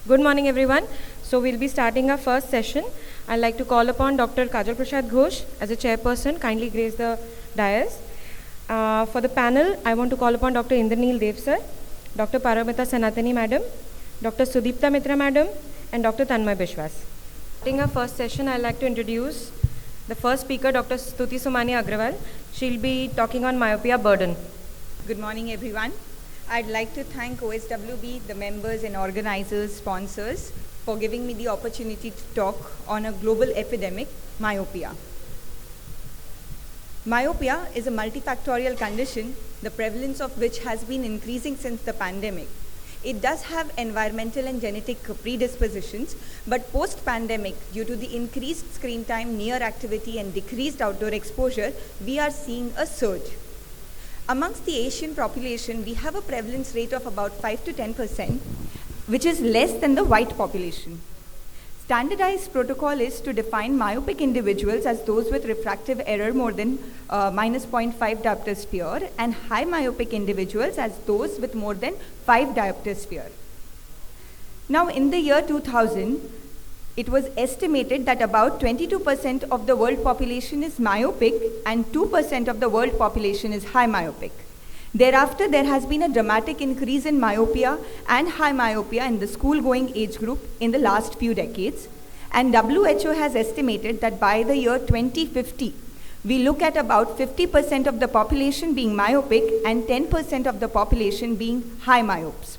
Good morning, everyone. So we'll be starting our first session. I'd like to call upon Dr. Kajal Prasad Ghosh as a chairperson. Kindly grace the dais. For the panel, I want to call upon Dr. Indraneel Dev sir, Dr. Paramita Sanatani madam, Dr. Sudipta Mitra madam, and Dr. Tanmay Bishwas. Starting our first session, I'd like to introduce the first speaker, Dr. Stuti Sumani Agrawal. She'll be talking on myopia burden. Good morning, everyone. I'd like to thank OSWB, the members and organizers, sponsors, for giving me the opportunity to talk on a global epidemic, myopia. Myopia is a multifactorial condition, the prevalence of which has been increasing since the pandemic. It does have environmental and genetic predispositions, but post-pandemic, due to the increased screen time, near activity, and decreased outdoor exposure, we are seeing a surge. Amongst the Asian population, we have a prevalence rate of about 5 to 10%, which is less than the white population. Standardized protocol is to define myopic individuals as those with refractive error more than minus 0.5 diopter sphere, and high myopic individuals as those with more than 5 diopter sphere. Now, in the year 2000, it was estimated that about 22% of the world population is myopic and 2% of the world population is high myopic. Thereafter, there has been a dramatic increase in myopia and high myopia in the school-going age group in the last few decades. And WHO has estimated that by the year 2050, we look at about 50% of the population being myopic and 10% of the population being high myopes.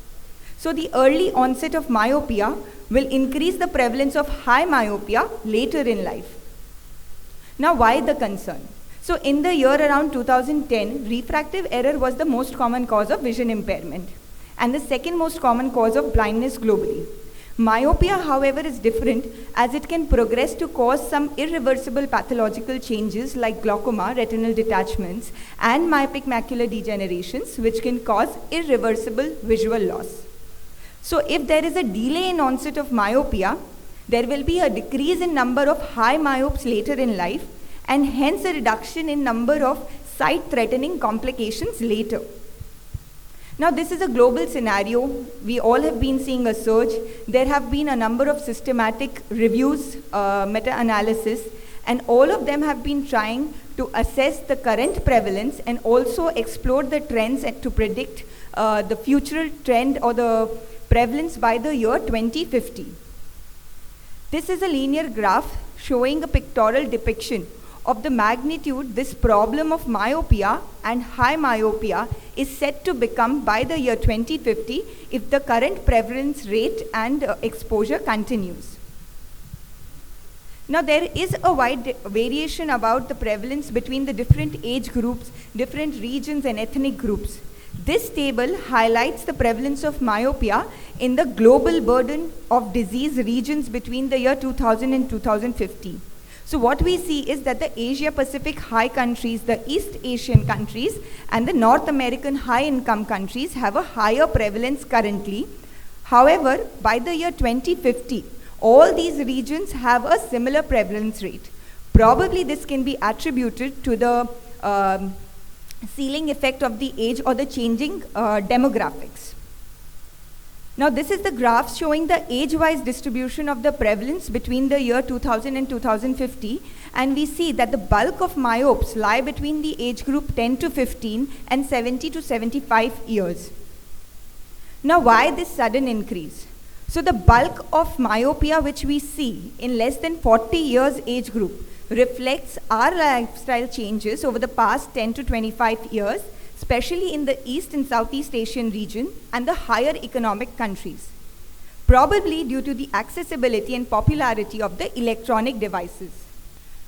So the early onset of myopia will increase the prevalence of high myopia later in life. Now, why the concern? So in the year around 2010, refractive error was the most common cause of vision impairment and the second most common cause of blindness globally. Myopia, however, is different as it can progress to cause some irreversible pathological changes like glaucoma, retinal detachments, and myopic macular degenerations, which can cause irreversible visual loss. So if there is a delay in onset of myopia, there will be a decrease in number of high myopes later in life, and hence a reduction in number of sight-threatening complications later. Now, this is a global scenario. We all have been seeing a surge. There have been a number of systematic reviews, meta-analysis, and all of them have been trying to assess the current prevalence and also explore the trends and to predict the future trend or the prevalence by the year 2050. This is a linear graph showing a pictorial depiction of the magnitude this problem of myopia and high myopia is set to become by the year 2050 if the current prevalence rate and exposure continues. Now, there is a wide variation about the prevalence between the different age groups, different regions and ethnic groups. This table highlights the prevalence of myopia in the global burden of disease regions between the year 2000 and 2050. So what we see is that the Asia-Pacific high countries, the East Asian countries, and the North American high-income countries have a higher prevalence currently. However, by the year 2050, all these regions have a similar prevalence rate. Probably this can be attributed to the ceiling effect of the age or the changing demographics. Now, this is the graph showing the age-wise distribution of the prevalence between the year 2000 and 2050, and we see that the bulk of myopes lie between the age group 10 to 15 and 70 to 75 years. Now, why this sudden increase? So, the bulk of myopia which we see in less than 40 years age group reflects our lifestyle changes over the past 10 to 25 years, especially in the East and Southeast Asian region and the higher economic countries, probably due to the accessibility and popularity of the electronic devices.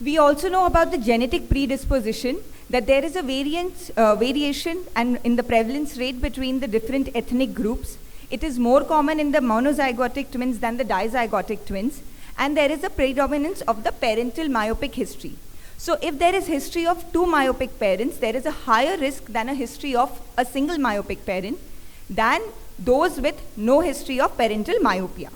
We also know about the genetic predisposition, that there is a variation and in the prevalence rate between the different ethnic groups. It is more common in the monozygotic twins than the dizygotic twins, and there is a predominance of the parental myopic history. So if there is history of 2 myopic parents, there is a higher risk than a history of a single myopic parent than those with no history of parental myopia.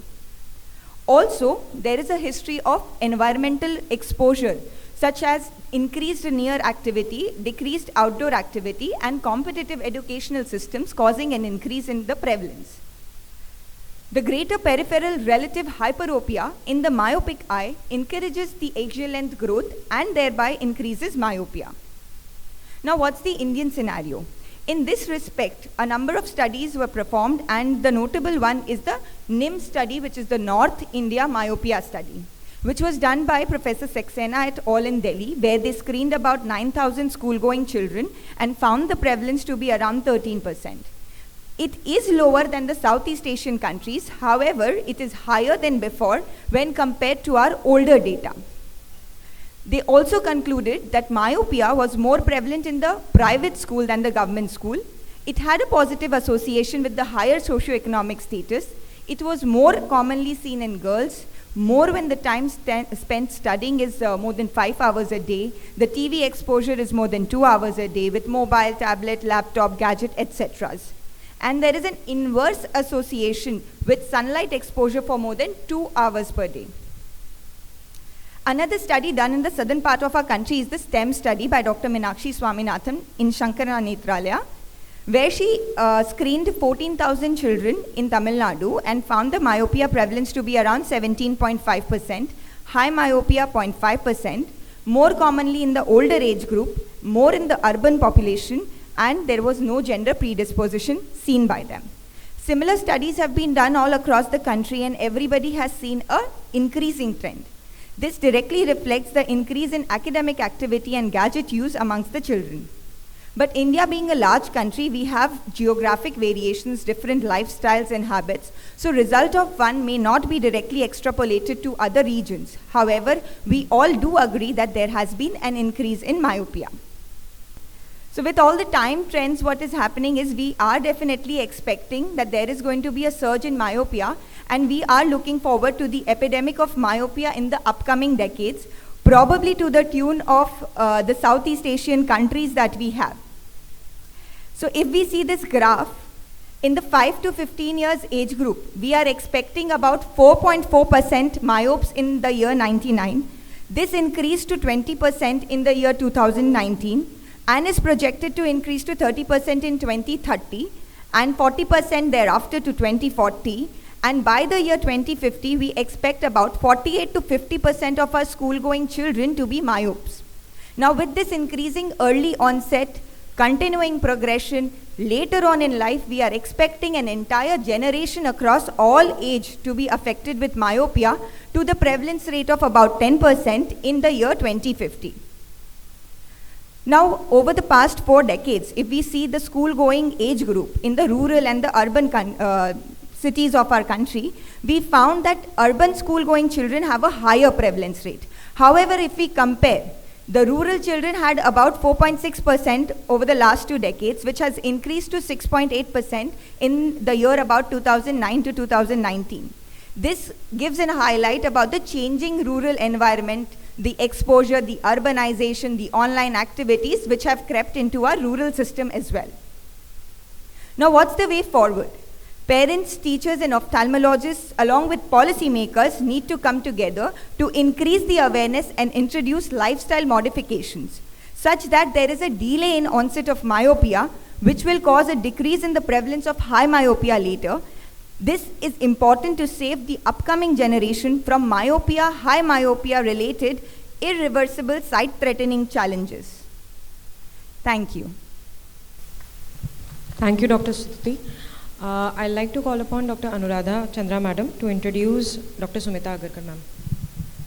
Also, there is a history of environmental exposure, such as increased near activity, decreased outdoor activity, and competitive educational systems causing an increase in the prevalence. The greater peripheral relative hyperopia in the myopic eye encourages the axial length growth and thereby increases myopia. Now, what's the Indian scenario? In this respect, a number of studies were performed, and the notable one is the NIM study, which is the North India Myopia study, which was done by Professor Saxena et al. In Delhi, where they screened about 9,000 school-going children and found the prevalence to be around 13%. It is lower than the Southeast Asian countries. However, it is higher than before when compared to our older data. They also concluded that myopia was more prevalent in the private school than the government school. It had a positive association with the higher socioeconomic status. It was more commonly seen in girls, more when the time spent studying is more than 5 hours a day. The TV exposure is more than 2 hours a day with mobile, tablet, laptop, gadget, etc. And there is an inverse association with sunlight exposure for more than 2 hours per day. Another study done in the southern part of our country is the STEM study by Dr. Meenakshi Swaminathan in Shankara Netralaya, where she screened 14,000 children in Tamil Nadu and found the myopia prevalence to be around 17.5%, high myopia 0.5%, more commonly in the older age group, more in the urban population, and there was no gender predisposition seen by them. Similar studies have been done all across the country, and everybody has seen an increasing trend. This directly reflects the increase in academic activity and gadget use amongst the children. But India being a large country, we have geographic variations, different lifestyles and habits. So result of one may not be directly extrapolated to other regions. However, we all do agree that there has been an increase in myopia. So with all the time trends, what is happening is we are definitely expecting that there is going to be a surge in myopia, and we are looking forward to the epidemic of myopia in the upcoming decades, probably to the tune of the Southeast Asian countries that we have. So if we see this graph, in the 5 to 15 years age group, we are expecting about 4.4% myopes in the year 99. This increased to 20% in the year 2019 and is projected to increase to 30% in 2030 and 40% thereafter to 2040. And by the year 2050, we expect about 48 to 50% of our school-going children to be myopes. Now, with this increasing early onset, continuing progression, later on in life, we are expecting an entire generation across all age to be affected with myopia to the prevalence rate of about 10% in the year 2050. Now, over the past 4 decades, if we see the school-going age group in the rural and the urban cities of our country, we found that urban school-going children have a higher prevalence rate. However, if we compare, the rural children had about 4.6% over the last 2 decades, which has increased to 6.8% in the year about 2009 to 2019. This gives a highlight about the changing rural environment, the exposure, the urbanization, the online activities which have crept into our rural system as well. Now, what's the way forward? Parents, teachers and ophthalmologists along with policymakers need to come together to increase the awareness and introduce lifestyle modifications such that there is a delay in onset of myopia, which will cause a decrease in the prevalence of high myopia later. This is important to save the upcoming generation from myopia, high myopia related irreversible sight-threatening challenges. Thank you. Thank you, Dr. Stuti. I'd like to call upon Dr. Anuradha Chandra Madam to introduce Dr. Sumita Agarkar Ma'am.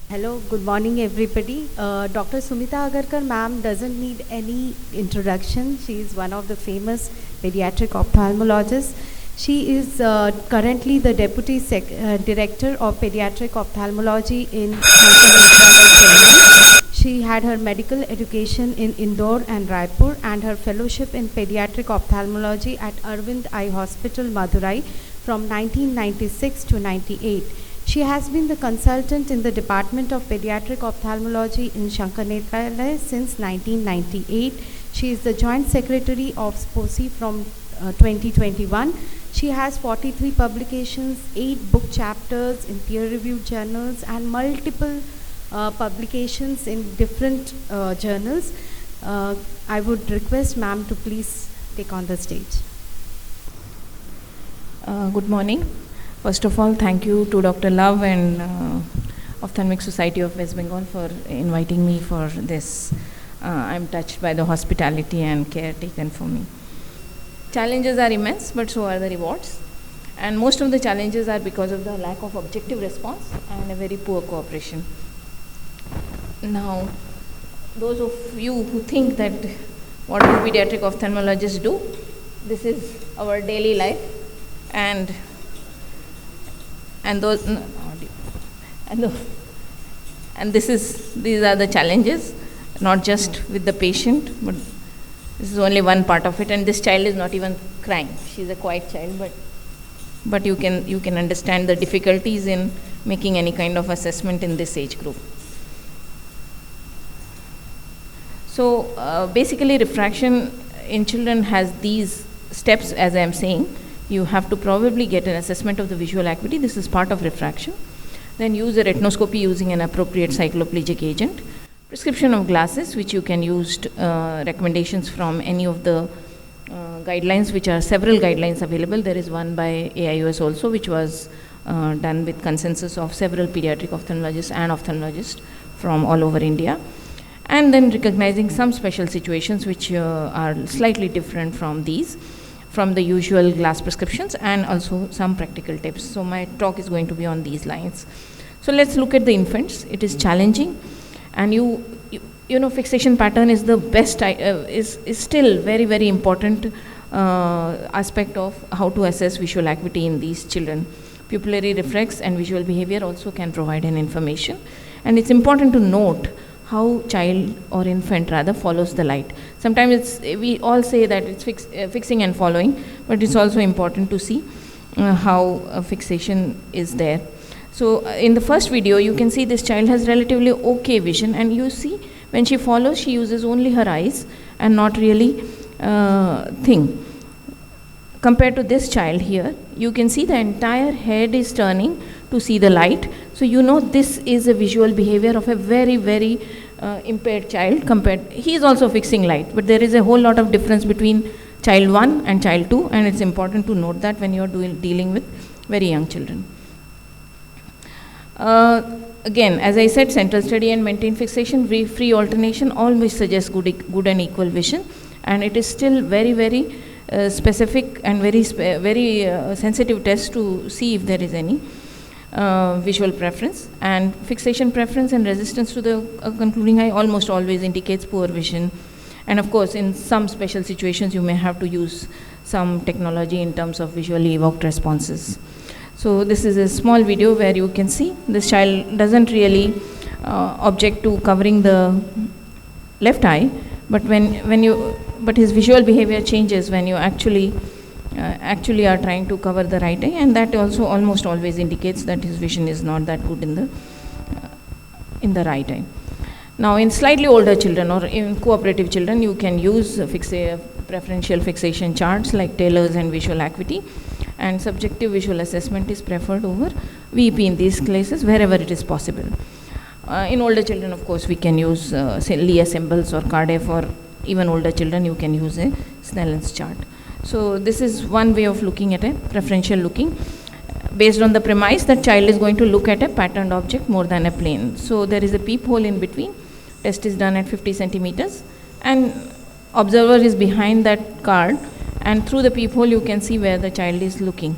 Hello, good morning everybody. Dr. Sumita Agarkar Ma'am doesn't need any introduction. She is one of the famous pediatric ophthalmologists. She is currently the Deputy Director of Pediatric Ophthalmology in Chennai. She had her medical education in Indore and Raipur and her fellowship in pediatric ophthalmology at Arvind Eye Hospital, Madurai from 1996 to 98. She has been the consultant in the Department of Pediatric Ophthalmology in Shankar Netralaya since 1998. She is the Joint Secretary of SPOCI from 2021. She has 43 publications, 8 book chapters in peer-reviewed journals and multiple publications in different journals. I would request ma'am to please take on the stage. Good morning. First of all, thank you to Dr. Love and Ophthalmic Society of West Bengal for inviting me for this. I'm touched by the hospitality and care taken for me. Challenges are immense, but so are the rewards. And most of the challenges are because of the lack of objective response and a very poor cooperation. Now, those of you who think that what do pediatric ophthalmologists do, this is our daily life, and those and these are the challenges, not just with the patient, but this is only one part of it. And this child is not even crying; she's a quiet child, but you can understand the difficulties in making any kind of assessment in this age group. So basically, refraction in children has these steps, as I am saying. You have to probably get an assessment of the visual acuity. This is part of refraction. Then use a retinoscopy using an appropriate cycloplegic agent. Prescription of glasses, which you can use recommendations from any of the guidelines, which are several guidelines available. There is one by AIOS also, which was done with consensus of several pediatric ophthalmologists and ophthalmologists from all over India. And then recognizing some special situations which are slightly different from these, from the usual glass prescriptions, and also some practical tips. So my talk is going to be on these lines. So let's look at the infants. It is challenging, and you know, fixation pattern is the best, is still very, very important aspect of how to assess visual acuity in these children. Pupillary reflex and visual behavior also can provide an information, and it's important to note how child or infant rather follows the light. Sometimes we all say that it's fixing and following, but it's also important to see how fixation is there. So in the first video, you can see this child has relatively okay vision, and you see when she follows, she uses only her eyes and not really thing. Compared to this child here, you can see the entire head is turning to see the light. So you know this is a visual behavior of a very, very impaired child. He is also fixing light, but there is a whole lot of difference between child 1 and child 2, and it's important to note that when you are dealing with very young children. Again, as I said, central study and maintained fixation, free alternation always suggests good and equal vision, and it is still very, very specific and very sensitive test to see if there is any visual preference. And fixation preference and resistance to the concluding eye almost always indicates poor vision. And of course, in some special situations, you may have to use some technology in terms of visually evoked responses. So this is a small video where you can see this child doesn't really object to covering the left eye, but but his visual behavior changes when you actually are trying to cover the right eye, and that also almost always indicates that his vision is not that good in the right eye. Now, in slightly older children or in cooperative children, you can use preferential fixation charts like Taylor's and visual acuity, and subjective visual assessment is preferred over VEP in these cases wherever it is possible. In older children, of course, we can use Lee symbols or CARDEF, or even older children, you can use a Snellen's chart. So this is one way of looking at a preferential looking, based on the premise that child is going to look at a patterned object more than a plane. So there is a peephole in between. Test is done at 50 centimeters, and observer is behind that card, and through the peephole you can see where the child is looking.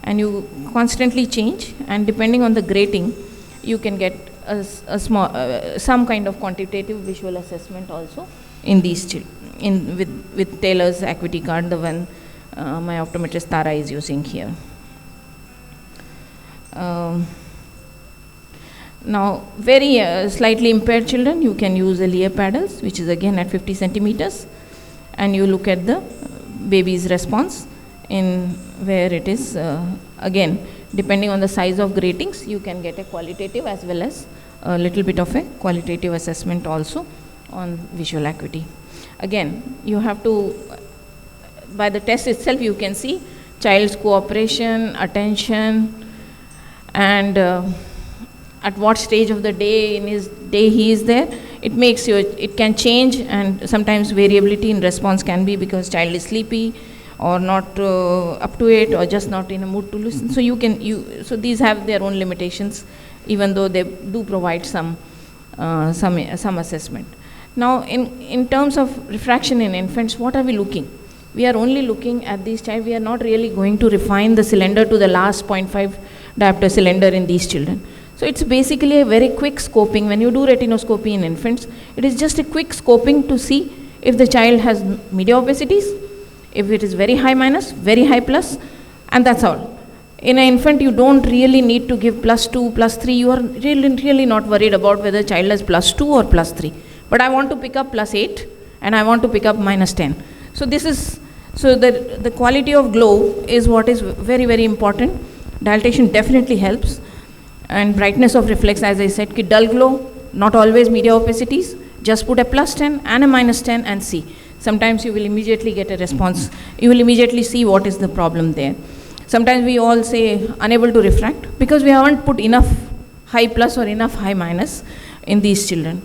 And you constantly change, and depending on the grating, you can get a small some kind of quantitative visual assessment also in these with Taylor's acuity card, the one my optometrist Tara is using here. Now, very slightly impaired children, you can use a Lear paddles, which is again at 50 centimeters, and you look at the baby's response in where it is again, depending on the size of gratings, you can get a qualitative as well as a little bit of a qualitative assessment also on visual acuity. Again, you have to, by the test itself, you can see child's cooperation, attention, and at what stage of the day in his day he is there. It can change, and sometimes variability in response can be because child is sleepy, or not up to it, or just not in a mood to listen. So so these have their own limitations, even though they do provide some assessment. Now, in terms of refraction in infants, what are we looking? We are only looking at these child. We are not really going to refine the cylinder to the last 0.5 diopter cylinder in these children. So it's basically a very quick scoping. When you do retinoscopy in infants, it is just a quick scoping to see if the child has media opacities, if it is very high minus, very high plus, and that's all. In an infant, you don't really need to give +2, +3. You are really not worried about whether child has +2 or +3. But I want to pick up +8 and I want to pick up -10. So the quality of glow is what is very important. Dilatation definitely helps. And brightness of reflex, as I said, dull glow, not always media opacities. Just put a +10 and a -10 and see. Sometimes you will immediately get a response. You will immediately see what is the problem there. Sometimes we all say unable to refract because we haven't put enough high plus or enough high minus in these children.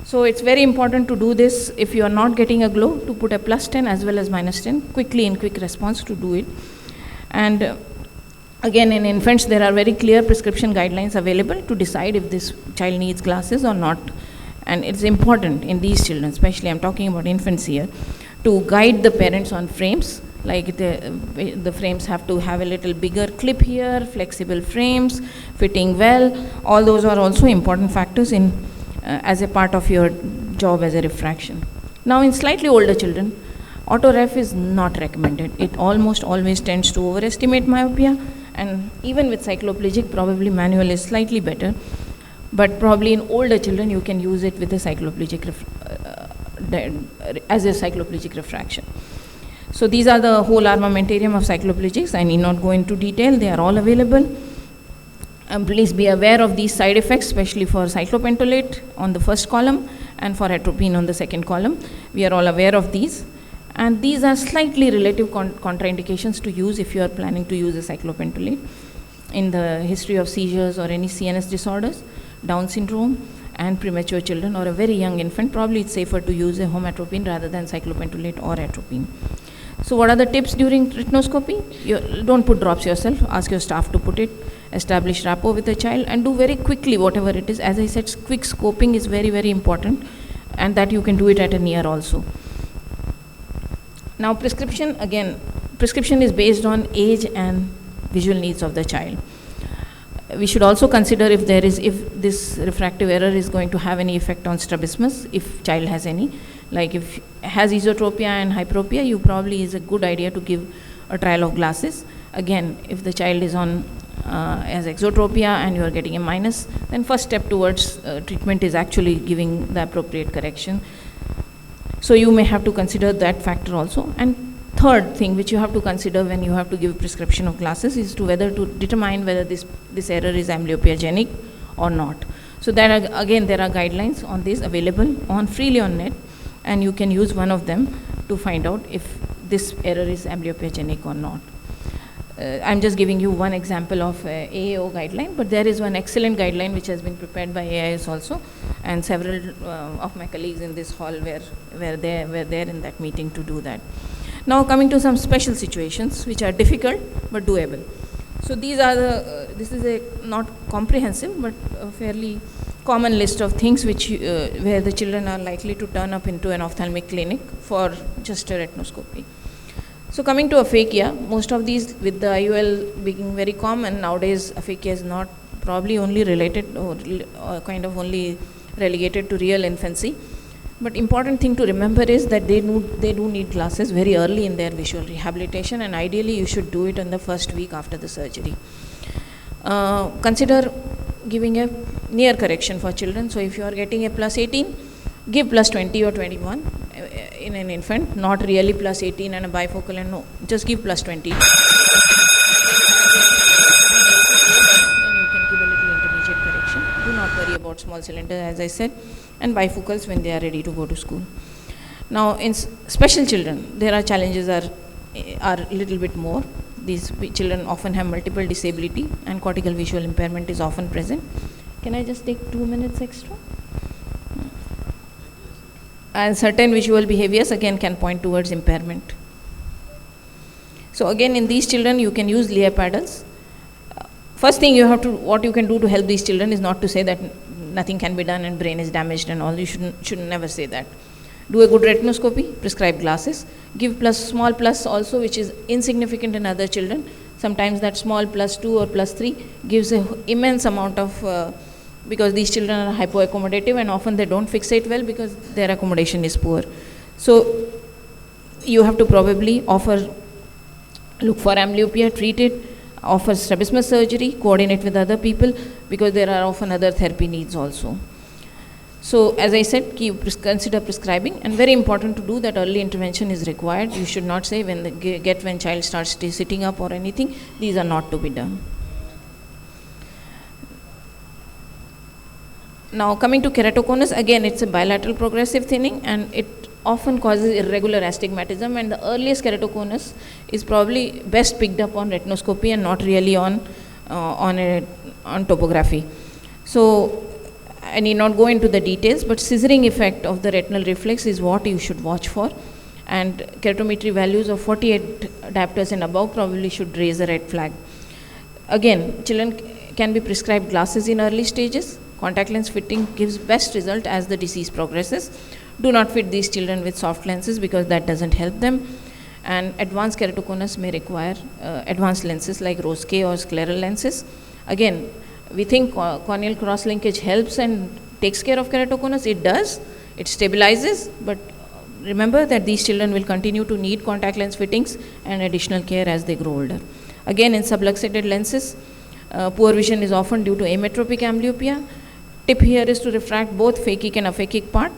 So it's very important to do this if you are not getting a glow, to put a +10 as well as -10 quickly in quick response to do it. And again, in infants, there are very clear prescription guidelines available to decide if this child needs glasses or not. And it's important in these children, especially I'm talking about infants here, to guide the parents on frames. Like the frames have to have a little bigger clip here, flexible frames, fitting well. All those are also important factors in as a part of your job as a refraction. Now, in slightly older children, auto-ref is not recommended. It almost always tends to overestimate myopia, and even with cycloplegic, probably manual is slightly better. But probably in older children, you can use it with a cycloplegic as a cycloplegic refraction. So these are the whole armamentarium of cycloplegics. I need not go into detail. They are all available. Please be aware of these side effects, especially for cyclopentolate on the first column and for atropine on the second column. We are all aware of these. And these are slightly relative contraindications to use if you are planning to use a cyclopentolate. In the history of seizures or any CNS disorders, Down syndrome, and premature children or a very young infant, probably it's safer to use a homatropine rather than cyclopentolate or atropine. So what are the tips during retinoscopy? Don't put drops yourself. Ask your staff to put it. Establish rapport with the child and do very quickly whatever it is. As I said, quick scoping is very important, and that you can do it at a near also. Now prescription, again, prescription is based on age and visual needs of the child. We should also consider if this refractive error is going to have any effect on strabismus, if child has any. Like if has esotropia and hyperopia, you probably is a good idea to give a trial of glasses. Again, if the child is on as exotropia and you are getting a minus, then first step towards treatment is actually giving the appropriate correction. So you may have to consider that factor also. And third thing which you have to consider when you have to give prescription of glasses is to whether to determine whether this error is amblyopia-genic or not. So there are guidelines on this available freely on net, and you can use one of them to find out if this error is amblyopia-genic or not. I'm just giving you one example of AAO guideline, but there is one excellent guideline which has been prepared by AIS also, and several of my colleagues in this hall were there in that meeting to do that. Now coming to some special situations which are difficult but doable. So these are this is a not comprehensive but a fairly common list of things which where the children are likely to turn up into an ophthalmic clinic for just a retinoscopy. So coming to aphakia, most of these, with the IOL being very common nowadays, aphakia is not probably only related or kind of only relegated to real infancy. But important thing to remember is that they do need glasses very early in their visual rehabilitation, and ideally you should do it in the first week after the surgery. Consider giving a near correction for children. So if you are getting a +18, give +20 or 21 in an infant, not really +18 and a bifocal, and no, just give +20. Then you can give a little intermediate correction. Do not worry about small cylinder, as I said, and bifocals when they are ready to go to school. Now in special children, there are challenges are a little bit more. These children often have multiple disability and cortical visual impairment is often present. Can I just take 2 minutes extra? And certain visual behaviors again can point towards impairment. So again, in these children, you can use Lea paddles. First thing what you can do to help these children is not to say that nothing can be done and brain is damaged and all. You should never say that. Do a good retinoscopy, prescribe glasses, give small plus also, which is insignificant in other children. Sometimes that small +2 or +3 gives an immense amount of, because these children are hypoaccommodative and often they don't fixate well because their accommodation is poor. So you have to probably look for amblyopia, treat it, offer strabismus surgery, coordinate with other people because there are often other therapy needs also. So as I said, consider prescribing, and very important to do that early intervention is required. You should not say when child starts sitting up or anything. These are not to be done. Now coming to keratoconus, again it's a bilateral progressive thinning and it often causes irregular astigmatism, and the earliest keratoconus is probably best picked up on retinoscopy and not really on topography. So I need not go into the details, but scissoring effect of the retinal reflex is what you should watch for, and keratometry values of 48 diopters and above probably should raise a red flag. Again, children can be prescribed glasses in early stages. Contact lens fitting gives best result as the disease progresses. Do not fit these children with soft lenses because that doesn't help them, and advanced keratoconus may require advanced lenses like Rose-K or scleral lenses. Again, we think corneal cross-linkage helps and takes care of keratoconus. It does. It stabilizes, but remember that these children will continue to need contact lens fittings and additional care as they grow older. Again, in subluxated lenses, poor vision is often due to ametropic amblyopia. Tip here is to refract both phakic and aphakic part,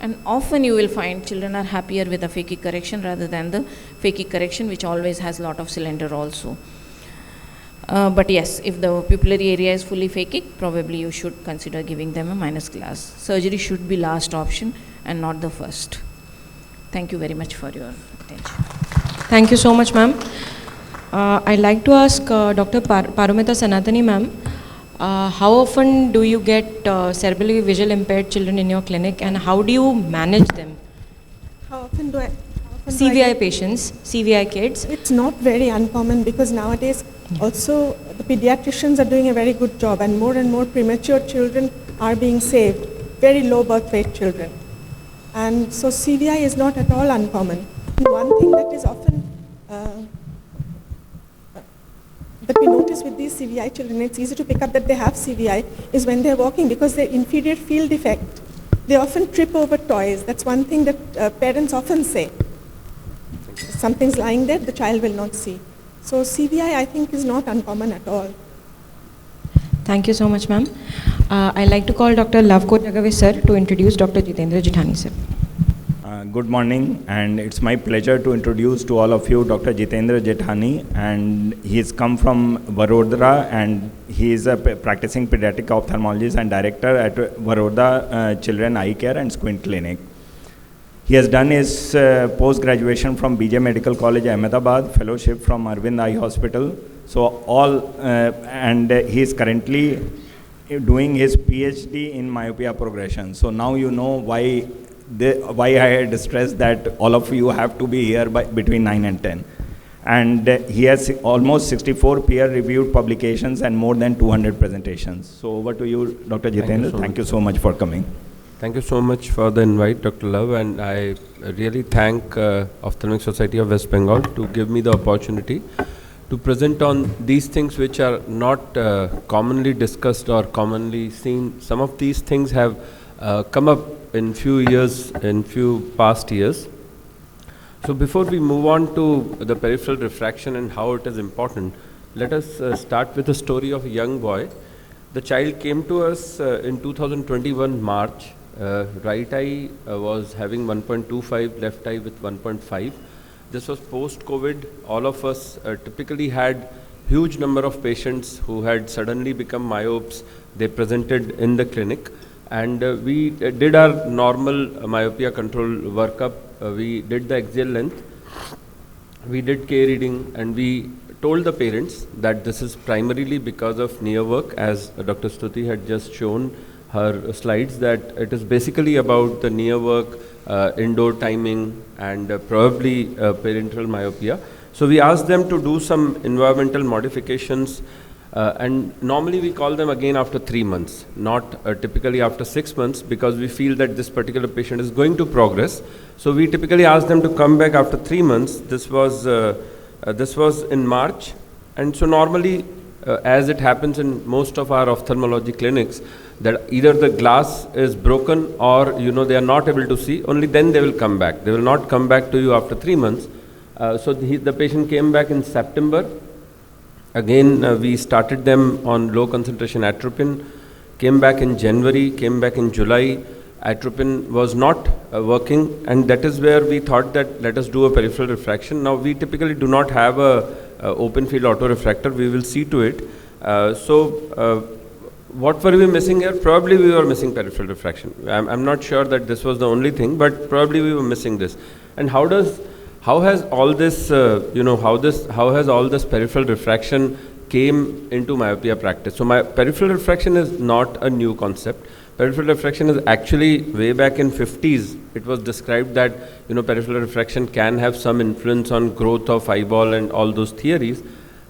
and often you will find children are happier with aphakic correction rather than the phakic correction, which always has a lot of cylinder also. But yes, if the pupillary area is fully phakic, probably you should consider giving them a minus glass. Surgery should be last option and not the first. Thank you very much for your attention. Thank you so much, ma'am. I'd like to ask Dr. Paromita Sanatani, ma'am, how often do you get cerebrally visual impaired children in your clinic, and how do you manage them? How often do I? CVI patients, CVI kids. It's not very uncommon because nowadays also the pediatricians are doing a very good job, and more premature children are being saved, very low birth weight children. And so CVI is not at all uncommon. And one thing that is often that we notice with these CVI children, it's easy to pick up that they have CVI, is when they're walking, because their inferior field defect, they often trip over toys. That's one thing that parents often say. Something's lying there, the child will not see. So CVI, I think, is not uncommon at all. Thank you so much, ma'am. I'd like to call Dr. Lavko Jagave sir to introduce Dr. Jitendra Jethani sir. Good morning, and it's my pleasure to introduce to all of you Dr. Jitendra Jethani, and he's come from Vadodara, and he is a practicing pediatric ophthalmologist and director at Vadodara Children Eye Care and Squint Clinic. He has done his post-graduation from BJ Medical College, Ahmedabad, fellowship from Arvind Eye Hospital. So and he is currently doing his PhD in myopia progression. So now you know why I had stressed that all of you have to be here between 9 and 10. And he has almost 64 peer-reviewed publications and more than 200 presentations. So over to you, Dr. Jitendra. Thank you so much for coming. Thank you so much for the invite, Dr. Love, and I really thank Ophthalmic Society of West Bengal to give me the opportunity to present on these things which are not commonly discussed or commonly seen. Some of these things have come up in few past years. So before we move on to the peripheral refraction and how it is important, let us start with the story of a young boy. The child came to us in 2021 March. Right eye was having 1.25, left eye with 1.5. This was post-COVID. All of us typically had huge number of patients who had suddenly become myopes. They presented in the clinic, and we did our normal myopia control workup. We did the axial length, we did K reading, and we told the parents that this is primarily because of near work, as Dr. Stuti had just shown her slides, that it is basically about the near work, indoor timing, and probably parental myopia. So we asked them to do some environmental modifications, and normally we call them again after 3 months, not typically after 6 months, because we feel that this particular patient is going to progress. So we typically ask them to come back after 3 months. This was in March, and so normally, as it happens in most of our ophthalmology clinics, that either the glass is broken or they are not able to see, only then they will come back. They will not come back to you after 3 months. So the patient came back in September. Again, we started them on low concentration atropine, came back in January, came back in July. Atropine was not working, and that is where we thought that let us do a peripheral refraction. Now we typically do not have a open field autorefractor. We will see to it. What were we missing here? Probably we were missing peripheral refraction. I'm not sure that this was the only thing, but probably we were missing this. And how has all this peripheral refraction came into myopia practice? So my peripheral refraction is not a new concept. Peripheral refraction is actually way back in 50s. It was described that peripheral refraction can have some influence on growth of eyeball and all those theories.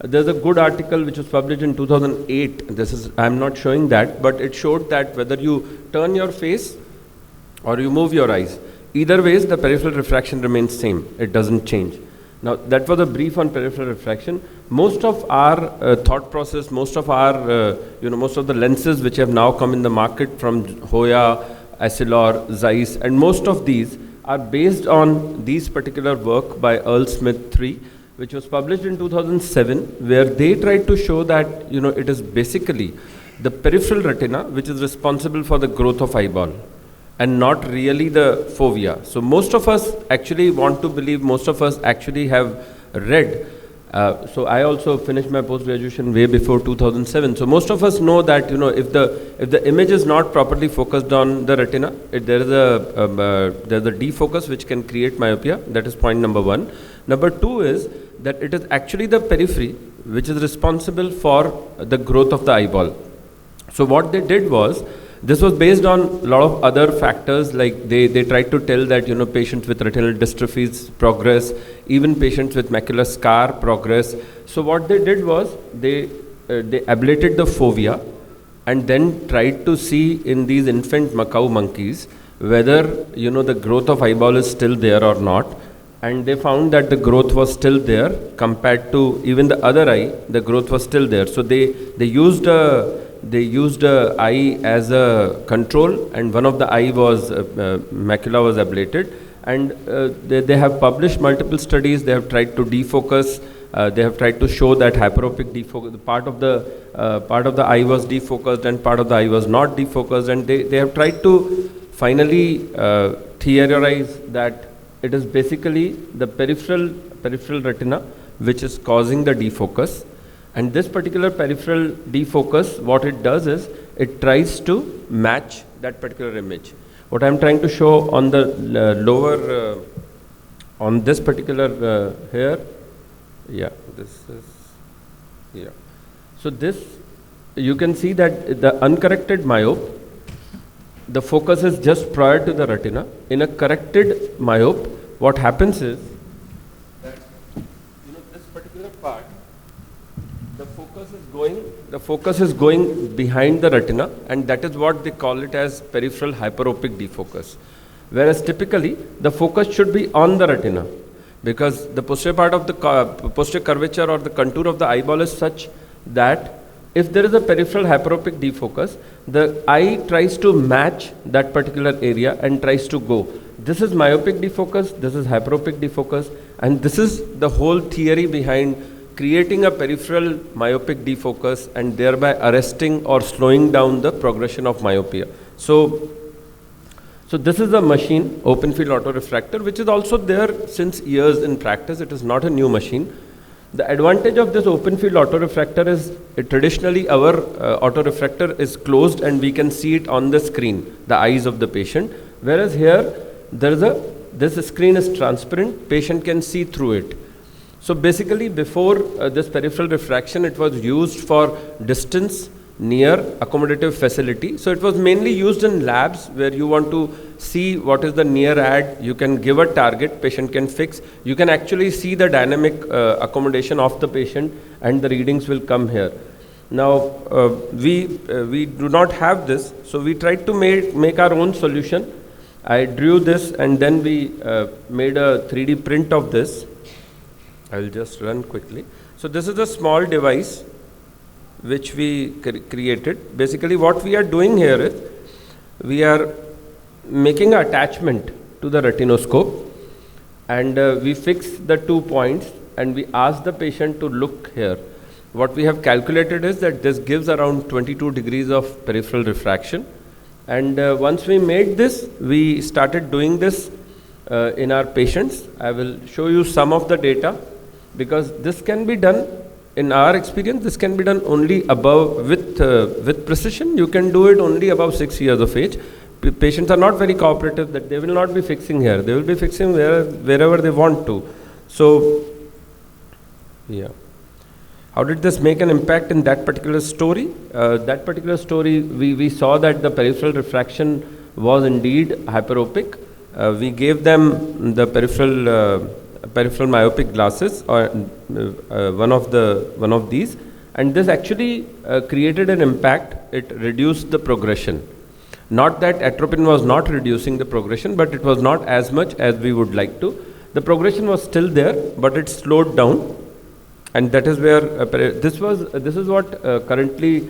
There's a good article which was published in 2008. I'm not showing that, but it showed that whether you turn your face or you move your eyes, either ways the peripheral refraction remains same. It doesn't change. Now that was a brief on peripheral refraction. Most of our thought process, most of the lenses which have now come in the market from Hoya, Essilor, Zeiss, and most of these are based on these particular work by Earl Smith III, which was published in 2007, where they tried to show that it is basically the peripheral retina which is responsible for the growth of eyeball, and not really the fovea. So most of us actually want to believe, most of us actually have read. So I also finished my post-graduation way before 2007. So most of us know that if the image is not properly focused on the retina, there's a defocus which can create myopia. That is point number one. Number two is that it is actually the periphery which is responsible for the growth of the eyeball. So what they did was, this was based on a lot of other factors, like they tried to tell that patients with retinal dystrophies progress, even patients with macular scar progress. So what they did was they ablated the fovea and then tried to see in these infant Macau monkeys whether the growth of eyeball is still there or not, and they found that the growth was still there compared to even the other eye. The growth was still there. So they used a eye as a control, and one of the eye was macula was ablated, and they have published multiple studies. They have tried to defocus. They have tried to show that hyperopic defocus, part of the eye was defocused and part of the eye was not defocused, and they have tried to finally theorize that it is basically the peripheral retina which is causing the defocus. And this particular peripheral defocus, what it does is, it tries to match that particular image. What I'm trying to show on the lower, on this particular here, So this, you can see that the uncorrected myope, the focus is just prior to the retina. In a corrected myope, what happens is that this particular part, the focus is going behind the retina, and that is what they call it as peripheral hyperopic defocus. Whereas typically the focus should be on the retina, because the posterior part of the posterior curvature or the contour of the eyeball is such that if there is a peripheral hyperopic defocus, the eye tries to match that particular area and tries to go. This is myopic defocus, this is hyperopic defocus, and this is the whole theory behind creating a peripheral myopic defocus and thereby arresting or slowing down the progression of myopia. So this is a machine, open field autorefractor, which is also there since years in practice. It is not a new machine. The advantage of this open field autorefractor is traditionally our autorefractor is closed and we can see it on the screen, the eyes of the patient. Whereas here, this screen is transparent, patient can see through it. So basically before this peripheral refraction, it was used for distance near accommodative facility. So it was mainly used in labs where you want to see what is the near ad. You can give a target, patient can fix. You can actually see the dynamic accommodation of the patient, and the readings will come here. Now, we do not have this, so we tried to make our own solution. I drew this, and then we made a 3D print of this. I will just run quickly. So this is a small device which we created. Basically what we are doing here is, we are making an attachment to the retinoscope, and we fix the 2 points, and we ask the patient to look here. What we have calculated is that this gives around 22 degrees of peripheral refraction, and once we made this, we started doing this in our patients. I will show you some of the data, because this can be done. In our experience, this can be done only above, with precision, you can do it only above 6 years of age. Patients are not very cooperative, that they will not be fixing here. They will be fixing wherever they want to. So, yeah. How did this make an impact in that particular story? That particular story, we saw that the peripheral refraction was indeed hyperopic. We gave them the peripheral myopic glasses, or one of these, and this actually created an impact. It reduced the progression. Not that atropine was not reducing the progression, but it was not as much as we would like to. The progression was still there, but it slowed down, and that is where this is what currently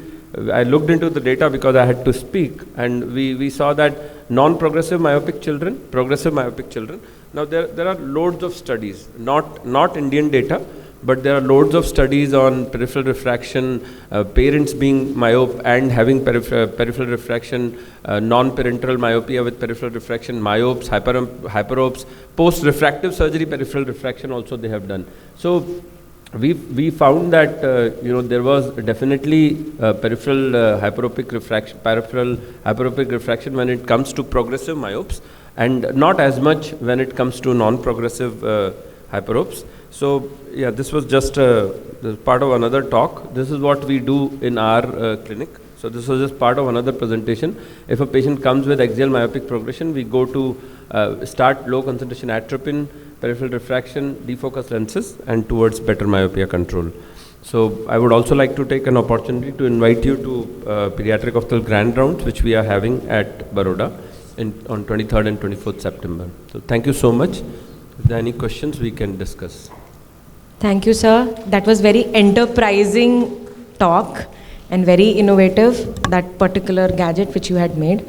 I looked into the data because I had to speak, and we saw that non-progressive myopic children, progressive myopic children. Now there are loads of studies, not Indian data, but there are loads of studies on peripheral refraction, parents being myope and having peripheral refraction, non-parental myopia with peripheral refraction, myopes, hyperopes, post-refractive surgery peripheral refraction also they have done. So we found that there was definitely peripheral hyperopic refraction when it comes to progressive myopes, and not as much when it comes to non-progressive hyperopes. So yeah, this was just part of another talk. This is what we do in our clinic. So this was just part of another presentation. If a patient comes with axial myopic progression, we go to start low concentration atropine, peripheral refraction, defocus lenses, and towards better myopia control. So I would also like to take an opportunity to invite you to pediatric ophthalmic grand rounds, which we are having at Baroda on 23rd and 24th September. So thank you so much. If there are any questions, we can discuss. Thank you, sir. That was very enterprising talk and very innovative, that particular gadget which you had made.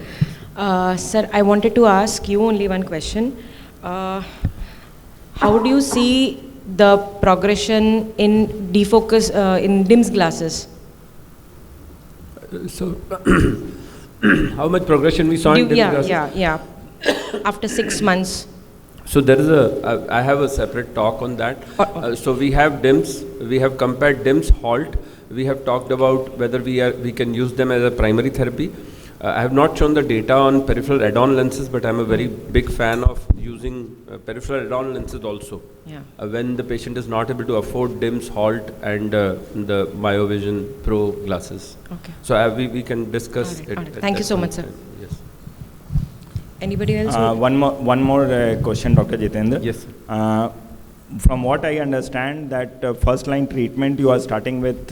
Sir, I wanted to ask you only one question. How do you see the progression in defocus, in DIMS glasses? So, how much progression we saw in DIMS glasses? Yeah. After 6 months. So there is I have a separate talk on that. So we have DIMS, we have compared DIMS, HALT. We have talked about whether we can use them as a primary therapy. I have not shown the data on peripheral add-on lenses, but I'm a very big fan of using peripheral add-on lenses also. Yeah. When the patient is not able to afford DIMS, HALT, and the MyoVision Pro glasses. Okay. So we can discuss it. All right. Thank you so much, sir. Yes. Anybody else? One more question, Dr. Jitendra. Yes. From what I understand, that first line treatment you are starting with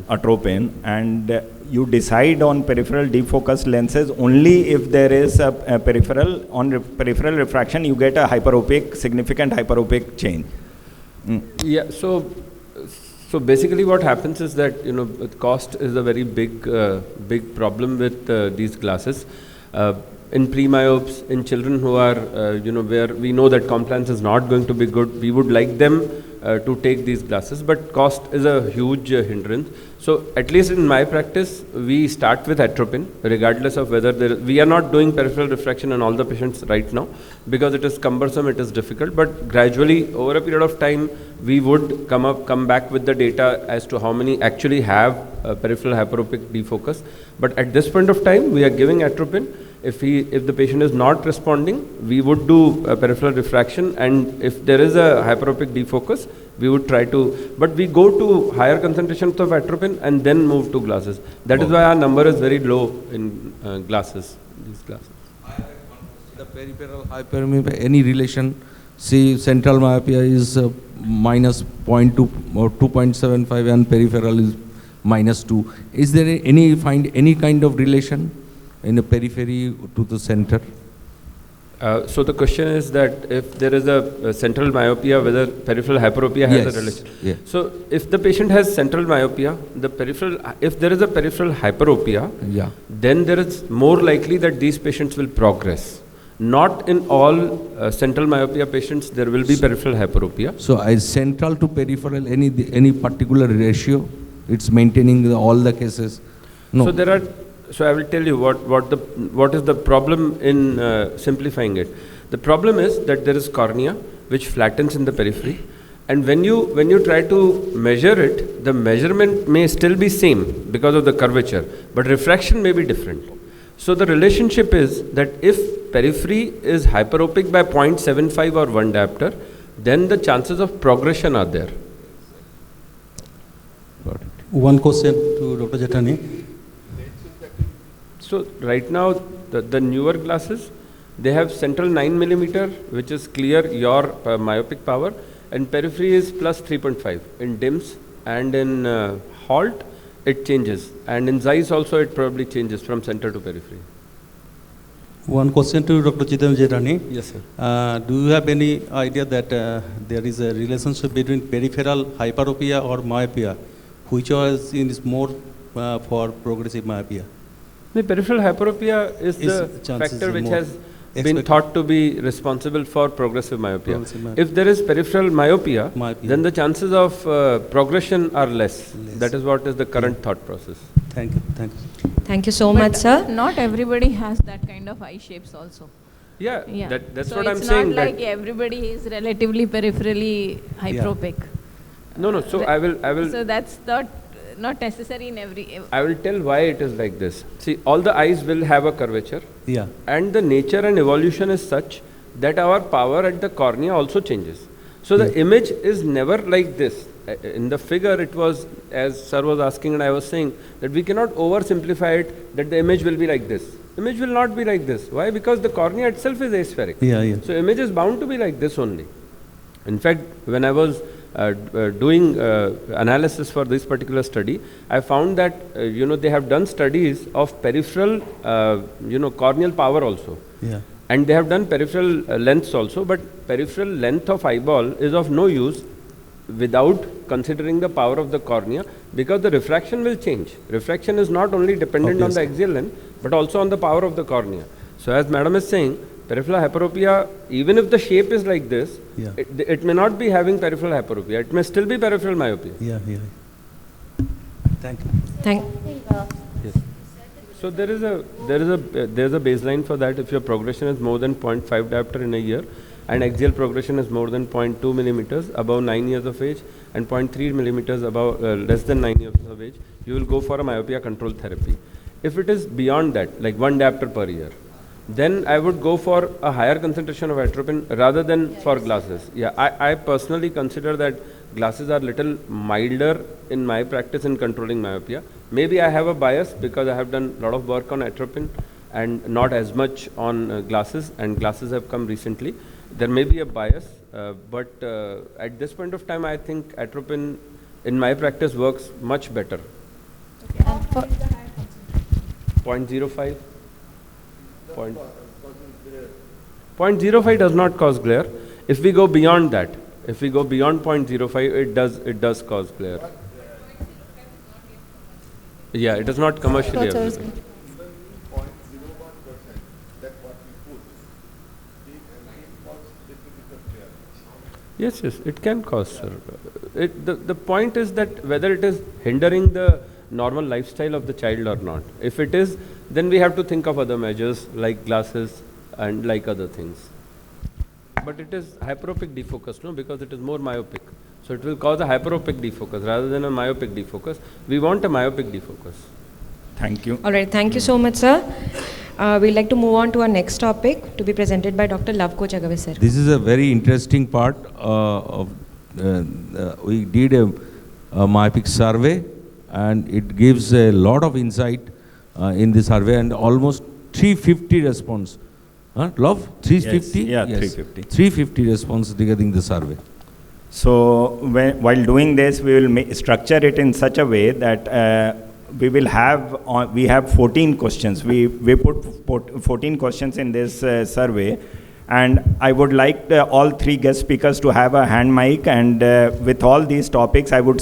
atropine, and you decide on peripheral defocus lenses only if there is a peripheral peripheral refraction, you get a significant hyperopic change. Yeah. So basically, what happens is that cost is a very big problem with these glasses. In pre-myopes, in children who are, where we know that compliance is not going to be good, we would like them to take these glasses, but cost is a huge hindrance. So at least in my practice, we start with atropine, regardless of whether we are not doing peripheral refraction on all the patients right now, because it is cumbersome, it is difficult, but gradually, over a period of time, we would come back with the data as to how many actually have peripheral hyperopic defocus. But at this point of time, we are giving atropine. If the patient is not responding, we would do peripheral refraction, and if there is a hyperopic defocus, we would try to, but we go to higher concentrations of atropine and then move to glasses. That is why our number is very low in glasses, these glasses. The peripheral hyperemia, any relation? See, central myopia is minus 0.2 or 2.75 and peripheral is minus 2. Is there any kind of relation in the periphery to the center? So the question is that if there is a central myopia, whether peripheral hyperopia has a relation. Yeah. So if the patient has central myopia, if there is a peripheral hyperopia, Yeah. then there is more likely that these patients will progress. Not in all central myopia patients there will be peripheral hyperopia. So is central to peripheral any particular ratio? It's maintaining all the cases? No. So I will tell you what is the problem in simplifying it. The problem is that there is cornea which flattens in the periphery, and when you try to measure it, the measurement may still be same because of the curvature, but refraction may be different. So the relationship is that if periphery is hyperopic by 0.75 or 1 diopter, then the chances of progression are there. Got it. One question to Dr. Jethani. So right now the newer glasses, they have central 9 millimeter, which is clear your myopic power, and periphery is plus 3.5 in DIMS, and in HALT it changes, and in Zeiss also it probably changes from center to periphery. One question to Dr. Jethani. Yes, sir. Do you have any idea that there is a relationship between peripheral hyperopia or myopia, which is more for progressive myopia? The peripheral hyperopia is the factor which has been thought to be responsible for progressive myopia. If there is peripheral myopia, then the chances of progression are less. That is what is the current thought process. Thank you. Thank you. Thank you so much, sir. Not everybody has that kind of eye shapes also. Yeah, that's so what I'm saying. It's not like everybody is relatively peripherally hyperopic. No. So I will. So that's not necessary in every. I will tell why it is like this. See, all the eyes will have a curvature. Yeah. And the nature and evolution is such that our power at the cornea also changes. So the image is never like this. In the figure it was, as sir was asking and I was saying, that we cannot oversimplify it, that the image will be like this. Image will not be like this. Why? Because the cornea itself is aspheric. Yeah. So image is bound to be like this only. In fact, when I was doing analysis for this particular study, I found that they have done studies of peripheral corneal power also. Yeah. And they have done peripheral lengths also, but peripheral length of eyeball is of no use without considering the power of the cornea, because the refraction will change. Refraction is not only dependent on the axial length, but also on the power of the cornea. So as madam is saying, peripheral hyperopia, even if the shape is like this, it may not be having peripheral hyperopia. It may still be peripheral myopia. Yeah. Thank you. Yes. So there is a baseline for that. If your progression is more than 0.5 diopter in a year, and axial progression is more than 0.2 millimeters above 9 years of age, and 0.3 millimeters above less than 9 years of age, you will go for a myopia control therapy. If it is beyond that, like 1 diopter per year, then I would go for a higher concentration of atropine rather than for glasses. Yeah, I personally consider that glasses are little milder in my practice in controlling myopia. Maybe I have a bias because I have done a lot of work on atropine and not as much on glasses, and glasses have come recently. There may be a bias, but at this point of time, I think atropine in my practice works much better. 0.05? 0.05 does not cause glare. If we go beyond that, if we go beyond 0.05, it does cause glare. Yeah, it is not commercially available. Yes, it can cause, sir. The point is that whether it is hindering the normal lifestyle of the child or not. If it is, then we have to think of other measures like glasses and like other things. But it is hyperopic defocus, no, because it is more myopic. So it will cause a hyperopic defocus rather than a myopic defocus. We want a myopic defocus. Thank you. All right, thank you so much, sir. We'd like to move on to our next topic to be presented by Dr. Love Coach Agave, sir. This is a very interesting part of we did a myopic survey, and it gives a lot of insight in the survey, and almost 350 response. Love? 350? Yes, yeah, 350. 350 response regarding the survey. So while doing this, we will structure it in such a way that we have 14 questions. We put 14 questions in this survey, and I would like all three guest speakers to have a hand mic, and with all these topics, I would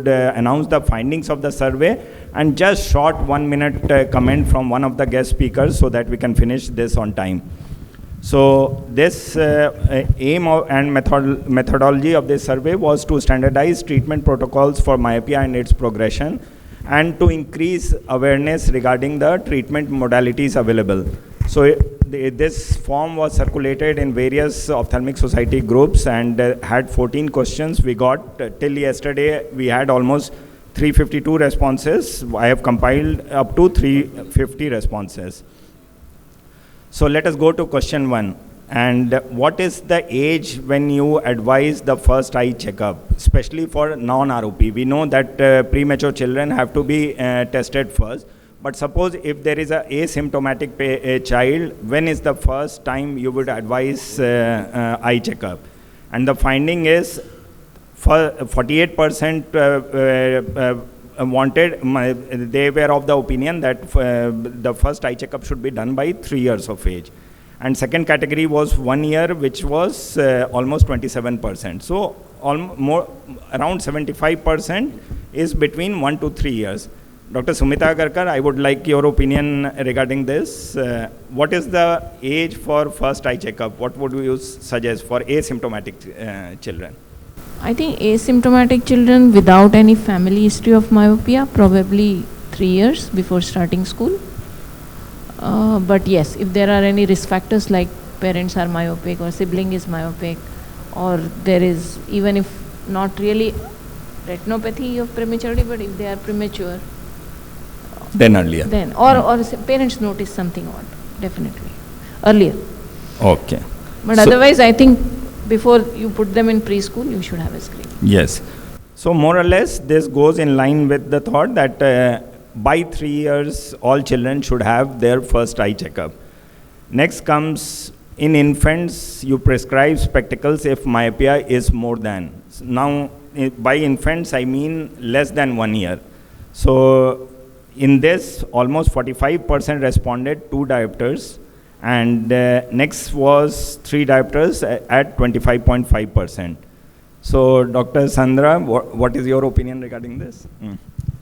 announce the findings of the survey and just short 1 minute comment from one of the guest speakers so that we can finish this on time. So this aim and methodology of this survey was to standardize treatment protocols for myopia and its progression, and to increase awareness regarding the treatment modalities available. So this form was circulated in various ophthalmic society groups and had 14 questions. We got, till yesterday, we had almost 352 responses. I have compiled up to 350 responses. So let us go to question 1. And what is the age when you advise the first eye checkup, especially for non-ROP? We know that premature children have to be tested first. But suppose if there is an asymptomatic child, when is the first time you would advise eye checkup? And the finding is 48% they were of the opinion that the first eye checkup should be done by 3 years of age. And second category was 1 year, which was almost 27%. So around 75% is between 1 to 3 years. Dr. Sumita Agarkar, I would like your opinion regarding this. What is the age for first eye checkup? What would you suggest for asymptomatic children? I think asymptomatic children without any family history of myopia, probably 3 years before starting school. But yes, if there are any risk factors like parents are myopic or sibling is myopic, or there is, even if not really retinopathy of prematurity, but if they are premature, then earlier. Then, or parents notice something odd, definitely. Earlier. Okay. But so otherwise, I think before you put them in preschool, you should have a screen. Yes. So more or less, this goes in line with the thought that by 3 years, all children should have their first eye checkup. Next comes, in infants, you prescribe spectacles if myopia is more than. Now, by infants, I mean less than 1 year. So in this, almost 45% responded 2 diopters, and next was 3 diopters at 25.5%. So Dr. Sandra, what is your opinion regarding this?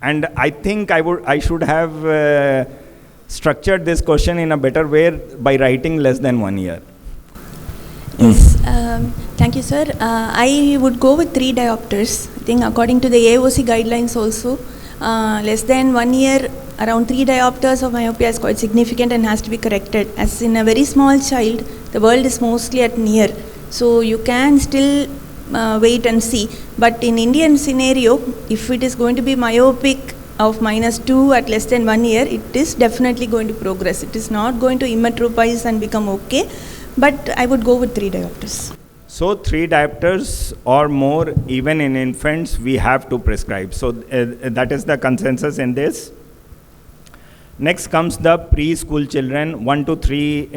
And I think I should have structured this question in a better way by writing less than 1 year. Yes, thank you, sir. I would go with 3 diopters. I think according to the AOC guidelines also, less than 1 year, around 3 diopters of myopia is quite significant and has to be corrected. As in a very small child, the world is mostly at near. So you can still wait and see. But in Indian scenario, if it is going to be myopic of -2 at less than 1 year, it is definitely going to progress. It is not going to emmetropize and become okay. But I would go with 3 diopters. So 3 diopters or more, even in infants, we have to prescribe. So that is the consensus in this. Next comes the preschool children, 1 to 3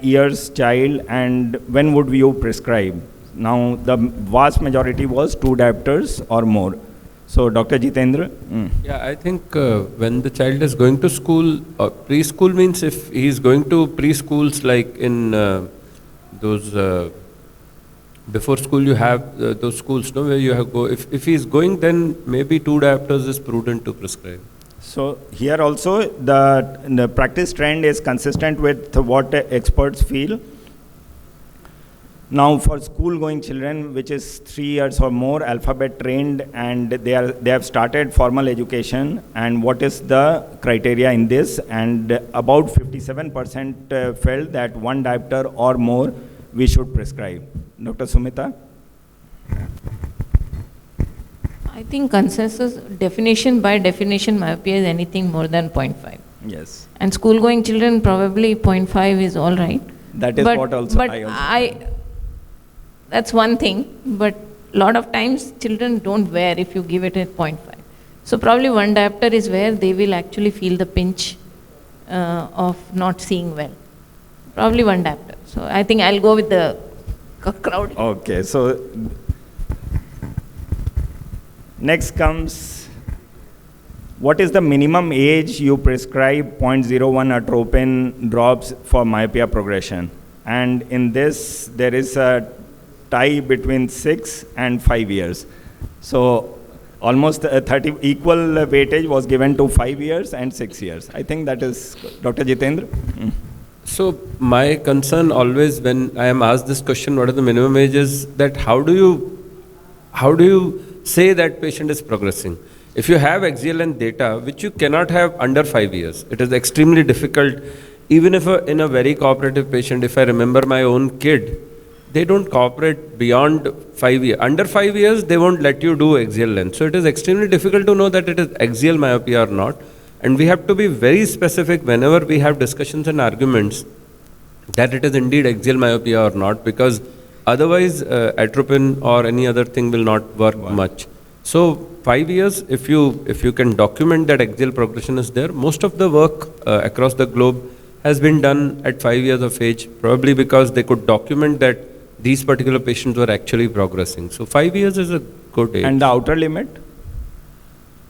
years child, and when would you prescribe? Now the vast majority was 2 diopters or more. So Dr. Jitendra? Yeah, I think when the child is going to school, preschool means if he is going to preschools like in those before school you have those schools, no, where you have go. If he is going, then maybe 2 diopters is prudent to prescribe. So here also the practice trend is consistent with what experts feel. Now for school-going children, which is 3 years or more, alphabet trained, and they have started formal education, and what is the criteria in this? And about 57% felt that 1 diopter or more we should prescribe. Dr. Sumita? I think consensus definition by definition myopia is anything more than 0.5. Yes. And school-going children probably 0.5 is all right. That is what also I also. That's one thing, but a lot of times children don't wear if you give it at 0.5. So probably one diopter is where they will actually feel the pinch of not seeing well. Probably one diopter. So I think I'll go with the crowd. Okay, so next comes, what is the minimum age you prescribe 0.01 atropine drops for myopia progression? And in this, there is a tie between 6 and 5 years. So almost 30 equal weightage was given to 5 years and 6 years. I think that is Dr. Jitendra. So my concern always when I am asked this question, what are the minimum ages, that how do you say that patient is progressing? If you have axial length data, which you cannot have under 5 years, it is extremely difficult. Even if in a very cooperative patient, if I remember my own kid, they don't cooperate beyond 5 years. Under 5 years, they won't let you do axial length. So it is extremely difficult to know that it is axial myopia or not. And we have to be very specific whenever we have discussions and arguments that it is indeed axial myopia or not, because otherwise atropine or any other thing will not work much. So 5 years, if you can document that axial progression is there, most of the work across the globe has been done at 5 years of age, probably because they could document that these particular patients were actually progressing. So 5 years is a good age. And the outer limit?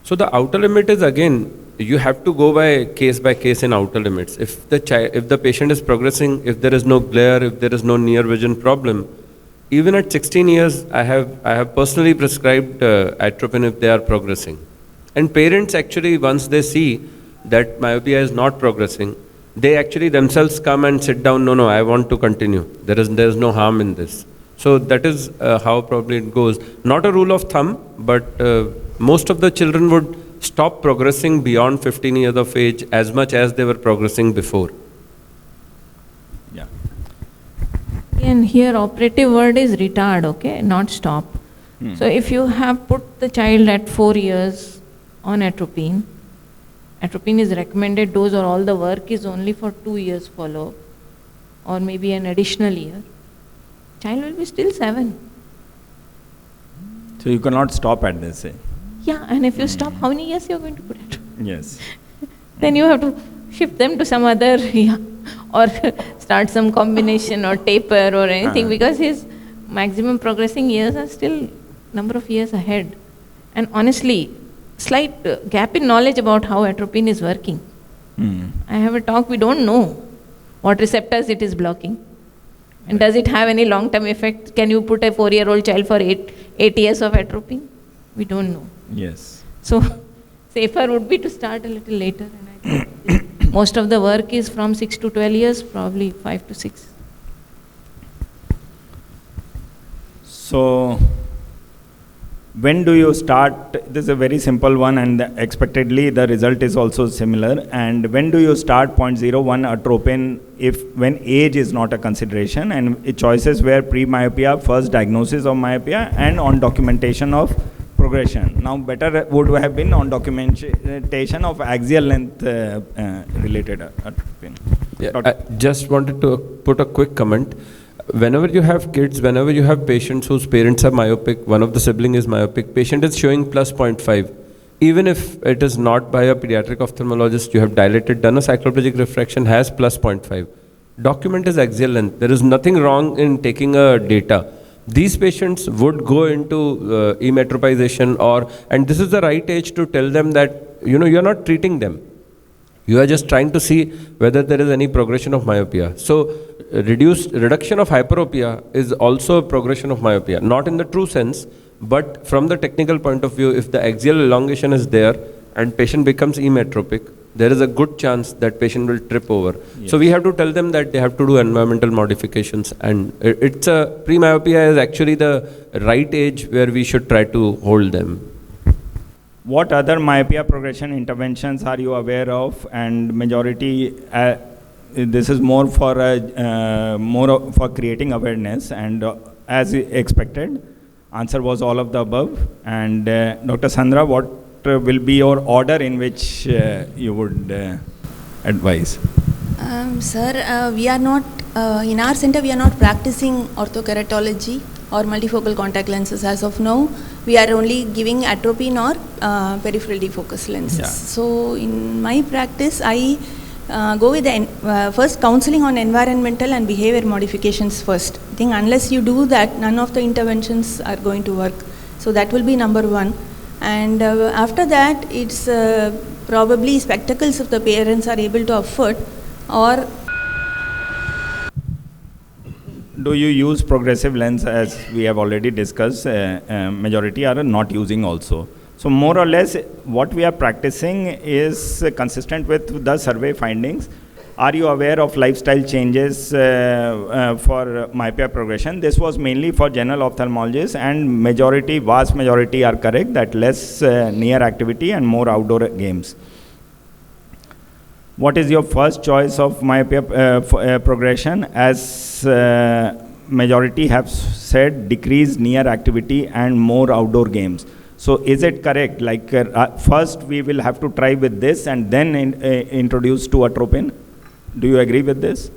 So the outer limit is, again, you have to go by case in outer limits. If the patient is progressing, if there is no glare, if there is no near vision problem, even at 16 years, I have personally prescribed atropine if they are progressing. And parents actually, once they see that myopia is not progressing, they actually themselves come and sit down, no, I want to continue. There is no harm in this. So that is how probably it goes. Not a rule of thumb, but most of the children would stop progressing beyond 15 years of age as much as they were progressing before. Yeah. And here operative word is retard, okay, not stop. So if you have put the child at 4 years on atropine is recommended dose, or all the work is only for 2 years follow-up, or maybe an additional year, child will be still 7. So you cannot stop at this. Yeah, and if you stop, how many years you are going to put it? Yes. Then you have to shift them to some other, or start some combination or taper or anything, because his maximum progressing years are still number of years ahead. And honestly, slight gap in knowledge about how atropine is working. I have a talk, we don't know what receptors it is blocking. And does it have any long-term effect? Can you put a 4-year-old child for 8 years of atropine? We don't know. Yes. So safer would be to start a little later. And I think most of the work is from 6 to 12 years, probably 5 to 6. So when do you start? This is a very simple one, and expectedly the result is also similar. And when do you start 0.01 atropine when age is not a consideration, and choices were pre-myopia, first diagnosis of myopia, and on documentation of progression? Now better would have been on documentation of axial length related atropine. Yeah, I just wanted to put a quick comment. Whenever you have kids, whenever you have patients whose parents are myopic, one of the sibling is myopic, patient is showing plus 0.5. Even if it is not by a pediatric ophthalmologist, you have dilated, done a cycloplegic refraction, has plus 0.5. Document is axial length. There is nothing wrong in taking a data. These patients would go into emetropization, and this is the right age to tell them that, you're not treating them. You are just trying to see whether there is any progression of myopia. So reduction of hyperopia is also a progression of myopia, not in the true sense, but from the technical point of view, if the axial elongation is there and patient becomes emetropic, there is a good chance that patient will trip over. Yes. So we have to tell them that they have to do environmental modifications, and it's a pre-myopia is actually the right age where we should try to hold them. What other myopia progression interventions are you aware of? And majority, this is more for creating awareness, and as expected, answer was all of the above. And Dr. Sandra, what will be your order in which you would advise? Sir, we are not, in our center we are not practicing orthokeratology. or multifocal contact lenses. As of now, we are only giving atropine or peripheral defocus lenses. Yeah. So in my practice, I go with the first counseling on environmental and behavior modifications first. I think unless you do that, none of the interventions are going to work. So that will be number one. And after that, it's probably spectacles if the parents are able to afford, or do you use progressive lens? As we have already discussed, majority are not using also. So more or less what we are practicing is consistent with the survey findings. Are you aware of lifestyle changes for myopia progression? This was mainly for general ophthalmologists, and vast majority are correct that less near activity and more outdoor games. What is your first choice of myopia progression? As majority have said, decrease near activity and more outdoor games. So is it correct? Like first we will have to try with this and then introduce to atropine. Do you agree with this?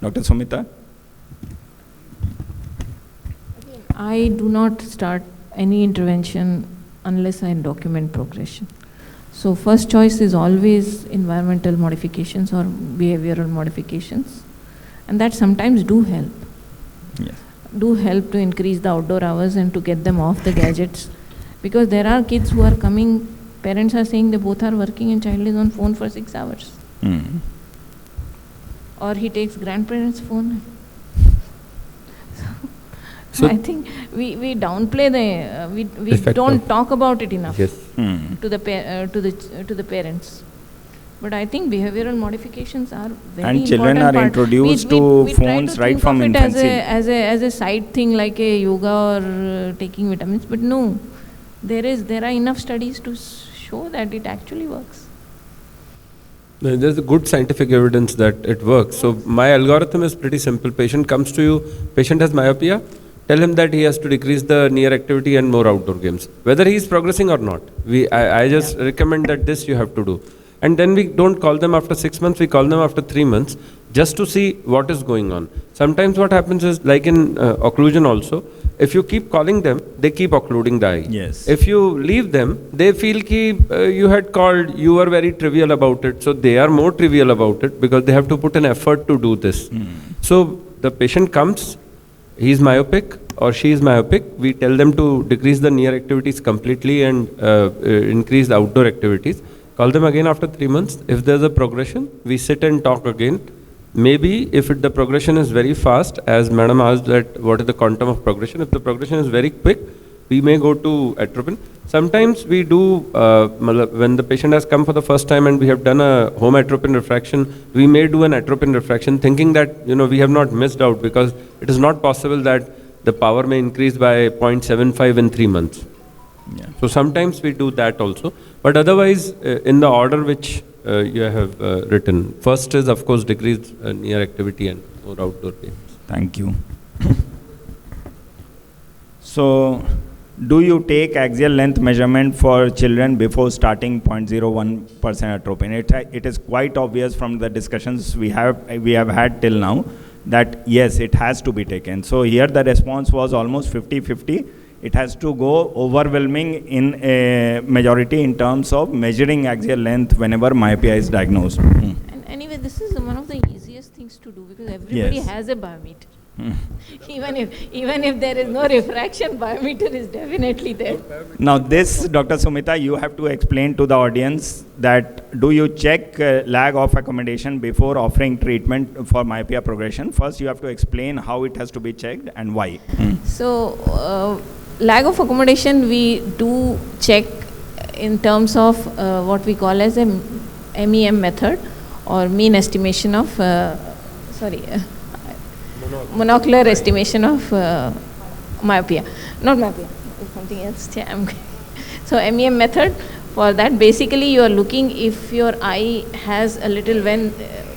Dr. Sumita? I do not start any intervention unless I document progression. So first choice is always environmental modifications or behavioral modifications, and that sometimes do help. Yes. Do help to increase the outdoor hours and to get them off the gadgets, because there are kids who are coming, parents are saying they both are working and child is on phone for 6 hours. Or he takes grandparents' phone. So I think we downplay we don't talk about it enough. Yes. To the parents. But I think behavioral modifications are very and important. Children are part. introduced to phones right from infancy. As a side thing, like a yoga or taking vitamins. But no, there are enough studies to show that it actually works. There's a good scientific evidence that it works. So my algorithm is pretty simple. Patient comes to you, patient has myopia, tell him that he has to decrease the near activity and more outdoor games, whether he is progressing or not. I just recommend that this you have to do. And then we don't call them after 6 months, we call them after 3 months, just to see what is going on. Sometimes what happens is, like in occlusion also, if you keep calling them, they keep occluding the eye. Yes. If you leave them, they feel ki you had called, you were very trivial about it, so they are more trivial about it because they have to put an effort to do this. So the patient comes, he is myopic or she is myopic, we tell them to decrease the near activities completely and increase the outdoor activities. Call them again after 3 months. If there's a progression, we sit and talk again. Maybe if the progression is very fast, as madam asked that what is the quantum of progression, if the progression is very quick, we may go to atropine. Sometimes we do, when the patient has come for the first time and we have done a home atropine refraction, we may do an atropine refraction thinking that we have not missed out, because it is not possible that the power may increase by 0.75 in 3 months. Yeah. So sometimes we do that also, but otherwise in the order which you have written, first is of course decreased near activity and more outdoor games. Thank you. So, do you take axial length measurement for children before starting 0.01% atropine? It is quite obvious from the discussions we have had till now that yes, it has to be taken. So here the response was almost 50-50. It has to go overwhelming in a majority in terms of measuring axial length whenever myopia is diagnosed. And anyway, this is one of the easiest things to do, because everybody Yes. has a biometer. Even if there is no refraction, biometer is definitely there. Now this, Dr. Sumita, you have to explain to the audience that do you check lag of accommodation before offering treatment for myopia progression? First you have to explain how it has to be checked and why. So, lag of accommodation we do check in terms of what we call as a MEM method, or mean estimation of, monocular estimation of myopia. Not myopia, it's something else. So MEM method, for that basically you are looking if your eye has a little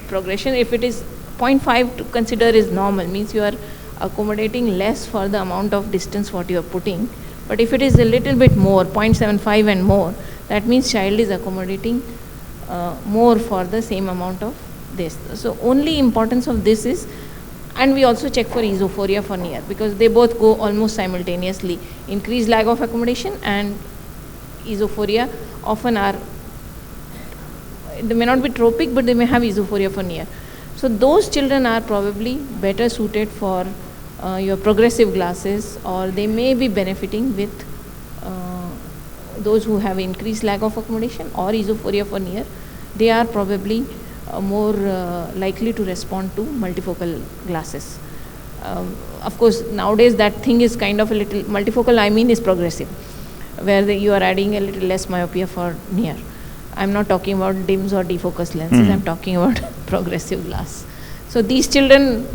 progression. If it is 0.5 to consider is normal, means you are accommodating less for the amount of distance what you are putting. But if it is a little bit more, 0.75 and more, that means child is accommodating more for the same amount of this. So only importance of this is, And we also check for esophoria for near, because they both go almost simultaneously. Increased lag of accommodation and esophoria often are, they may not be tropic, but they may have esophoria for near. So those children are probably better suited for your progressive glasses, or they may be benefiting with those who have increased lag of accommodation or esophoria for near. They are probably more likely to respond to multifocal glasses. Of course, nowadays that thing is kind of a little, multifocal I mean is progressive, where you are adding a little less myopia for near. I'm not talking about DIMS or defocus lenses, I'm talking about progressive glass. So these children,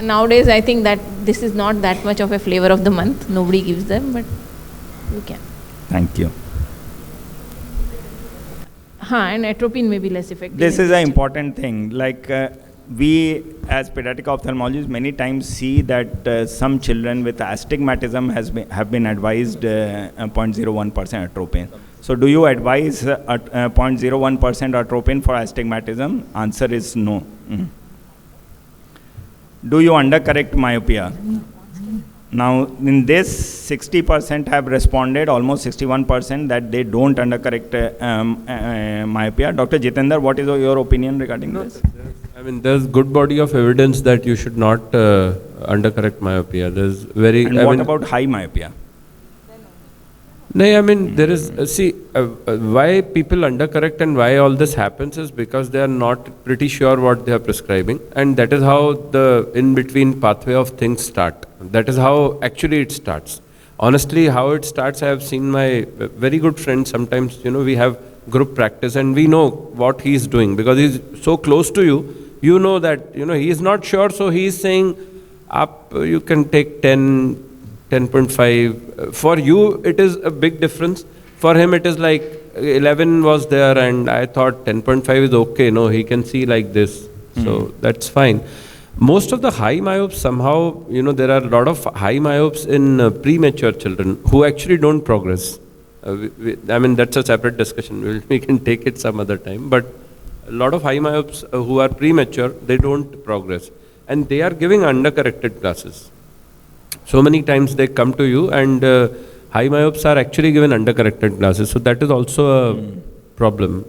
nowadays I think that this is not that much of a flavor of the month, nobody gives them, but you can. Thank you. And atropine may be less effective. This is an important thing. Like we as pediatric ophthalmologists many times see that some children with astigmatism have been advised 0.01% atropine. So do you advise 0.01% atropine for astigmatism? Answer is no. Do you undercorrect myopia? Now, in this, 60% have responded, almost 61%, that they don't undercorrect myopia. Dr. Jitendra, what is your opinion regarding this? I mean, there's good body of evidence that you should not undercorrect myopia. There's very. And what about high myopia? No, I mean, there is, why people undercorrect and why all this happens is because they are not pretty sure what they are prescribing, and that is how the in-between pathway of things start. That is how actually it starts. Honestly, how it starts, I have seen my very good friend, sometimes, we have group practice and we know what he is doing because he is so close to you, you know that, he is not sure, so he is saying, up, you can take 10, 10.5. For you, it is a big difference. For him, it is like 11 was there and I thought 10.5 is okay. No, he can see like this. So that's fine. Most of the high myopes somehow, there are a lot of high myopes in premature children who actually don't progress. I mean, that's a separate discussion. We can take it some other time. But a lot of high myopes who are premature, they don't progress. And they are giving undercorrected glasses. So many times they come to you and high myopes are actually given undercorrected glasses. So that is also a problem.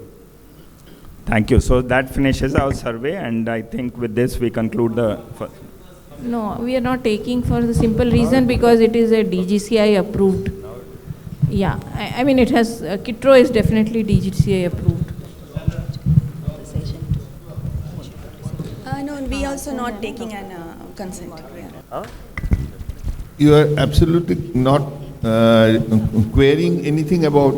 Thank you. So that finishes our survey, and I think with this we conclude the first. No, we are not taking for the simple reason because it is a DGCI approved. Yeah, I mean it has, Kitro is definitely DGCI approved. No, we also not taking an consent. Yeah. You are absolutely not querying anything about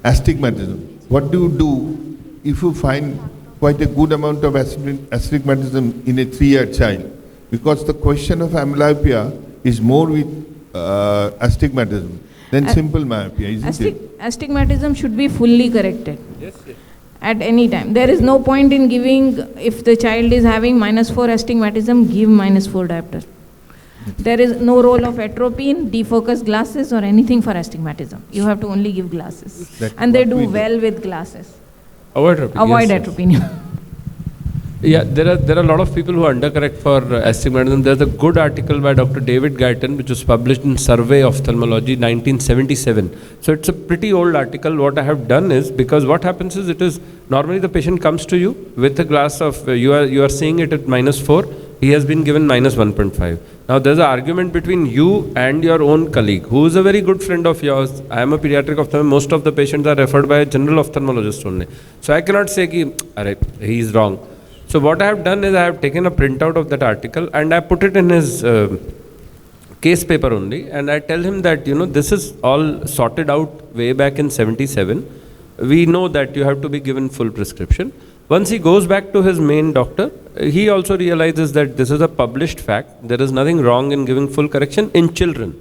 astigmatism. What do you do if you find quite a good amount of astigmatism in a 3-year child? Because the question of myopia is more with astigmatism than simple myopia, isn't it? Astigmatism should be fully corrected. Yes, yes. At any time. There is no point in giving, if the child is having -4 astigmatism, give -4 diopter. There is no role of atropine, defocus glasses or anything for astigmatism. You have to only give glasses. And they do well with glasses. Avoid atropine. Avoid atropine. Yeah, there are a lot of people who undercorrect for astigmatism. There's a good article by Dr. David Guyton which was published in Survey Ophthalmology 1977. So it's a pretty old article. What I have done is, because what happens is, it is normally the patient comes to you with a glass of, you are seeing it at -4, he has been given -1.5. Now there's an argument between you and your own colleague, who is a very good friend of yours. I am a pediatric ophthalmologist. Most of the patients are referred by a general ophthalmologist only. So I cannot say he is wrong. So what I have done is I have taken a printout of that article and I put it in his case paper only, and I tell him that, this is all sorted out way back in 77. We know that you have to be given full prescription. Once he goes back to his main doctor, he also realizes that this is a published fact. There is nothing wrong in giving full correction in children.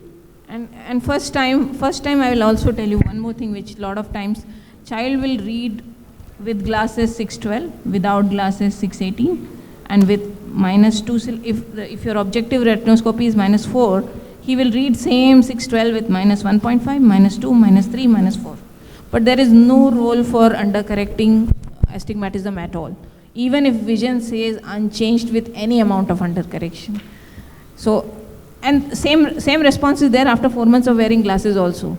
And first time I will also tell you one more thing, which a lot of times child will read with glasses 612, without glasses 618, and with -2. If your objective retinoscopy is -4, he will read same 612 with -1.5, -2, -3, -4. But there is no role for undercorrecting astigmatism at all. even if vision stays unchanged with any amount of undercorrection. So, and same response is there after 4 months of wearing glasses also.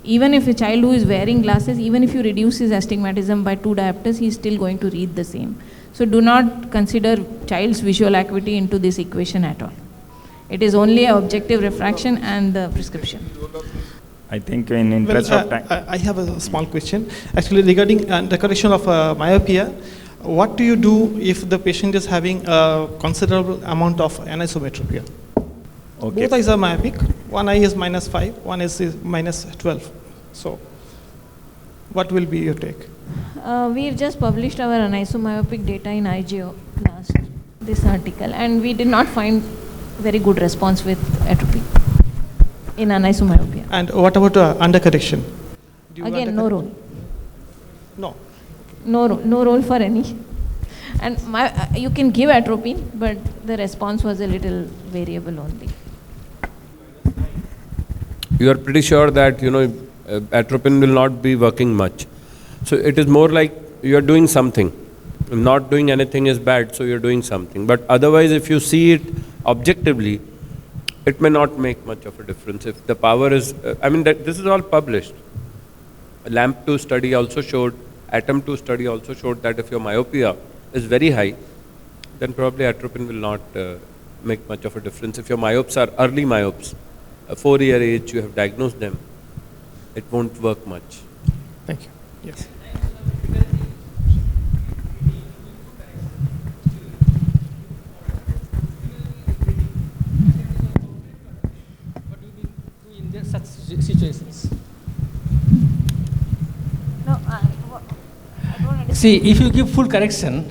Even if a child who is wearing glasses, even if you reduce his astigmatism by 2 diopters, he is still going to read the same. So do not consider child's visual acuity into this equation at all. It is only an objective refraction and the prescription. I think in interest of time. I have a small question. Actually, regarding the correction of myopia, what do you do if the patient is having a considerable amount of anisometropia? Okay. Both eyes are myopic. One eye is -5, one is -12. So, what will be your take? We've just published our anisomyopic data in IGO this article, and we did not find very good response with atrophy in anisomyopia. And what about undercorrection? Again, no role. No. No role for any. And you can give atropine, but the response was a little variable only. You are pretty sure that, atropine will not be working much. So it is more like you are doing something. Not doing anything is bad, so you are doing something. But otherwise, if you see it objectively, it may not make much of a difference. If the power is, this is all published. LAMP2 study also showed, ATOM2 study also showed that if your myopia is very high, then probably atropine will not make much of a difference. If your myopes are early myopes, a 4-year age, you have diagnosed them, it won't work much. Thank you. Yes. Such situations. No, I don't understand. See, if you give full correction,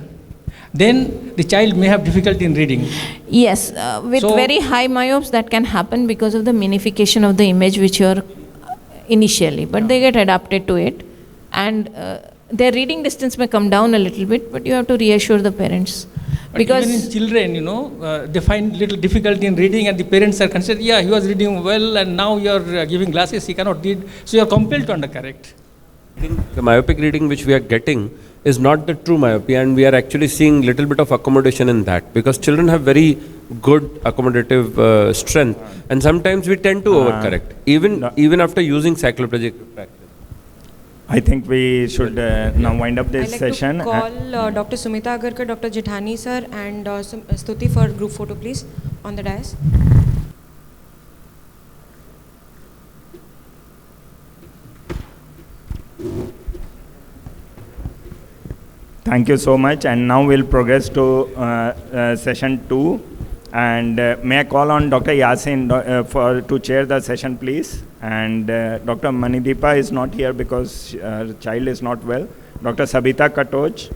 then the child may have difficulty in reading. Yes, with very high myopes that can happen because of the minification of the image which you are initially, but they get adapted to it, and their reading distance may come down a little bit, but you have to reassure the parents. But Because even in children, they find little difficulty in reading, and the parents are concerned, yeah, he was reading well, and now you are giving glasses, he cannot read, so you are compelled to undercorrect. The myopic reading which we are getting is not the true myopia, and we are actually seeing little bit of accommodation in that, because children have very good accommodative strength, and sometimes we tend to overcorrect, even after using cycloplegic refraction. I think we should now wind up this I'd like session. to call Dr. Sumita Agarkar, Dr. Jethani sir, and Stuti for group photo, please, on the dais. Thank you so much, and now we'll progress to session 2. And may I call on Dr. Yasin to chair the session, please. And Dr. Manideepa is not here because her child is not well. Dr. Sabita Katoj,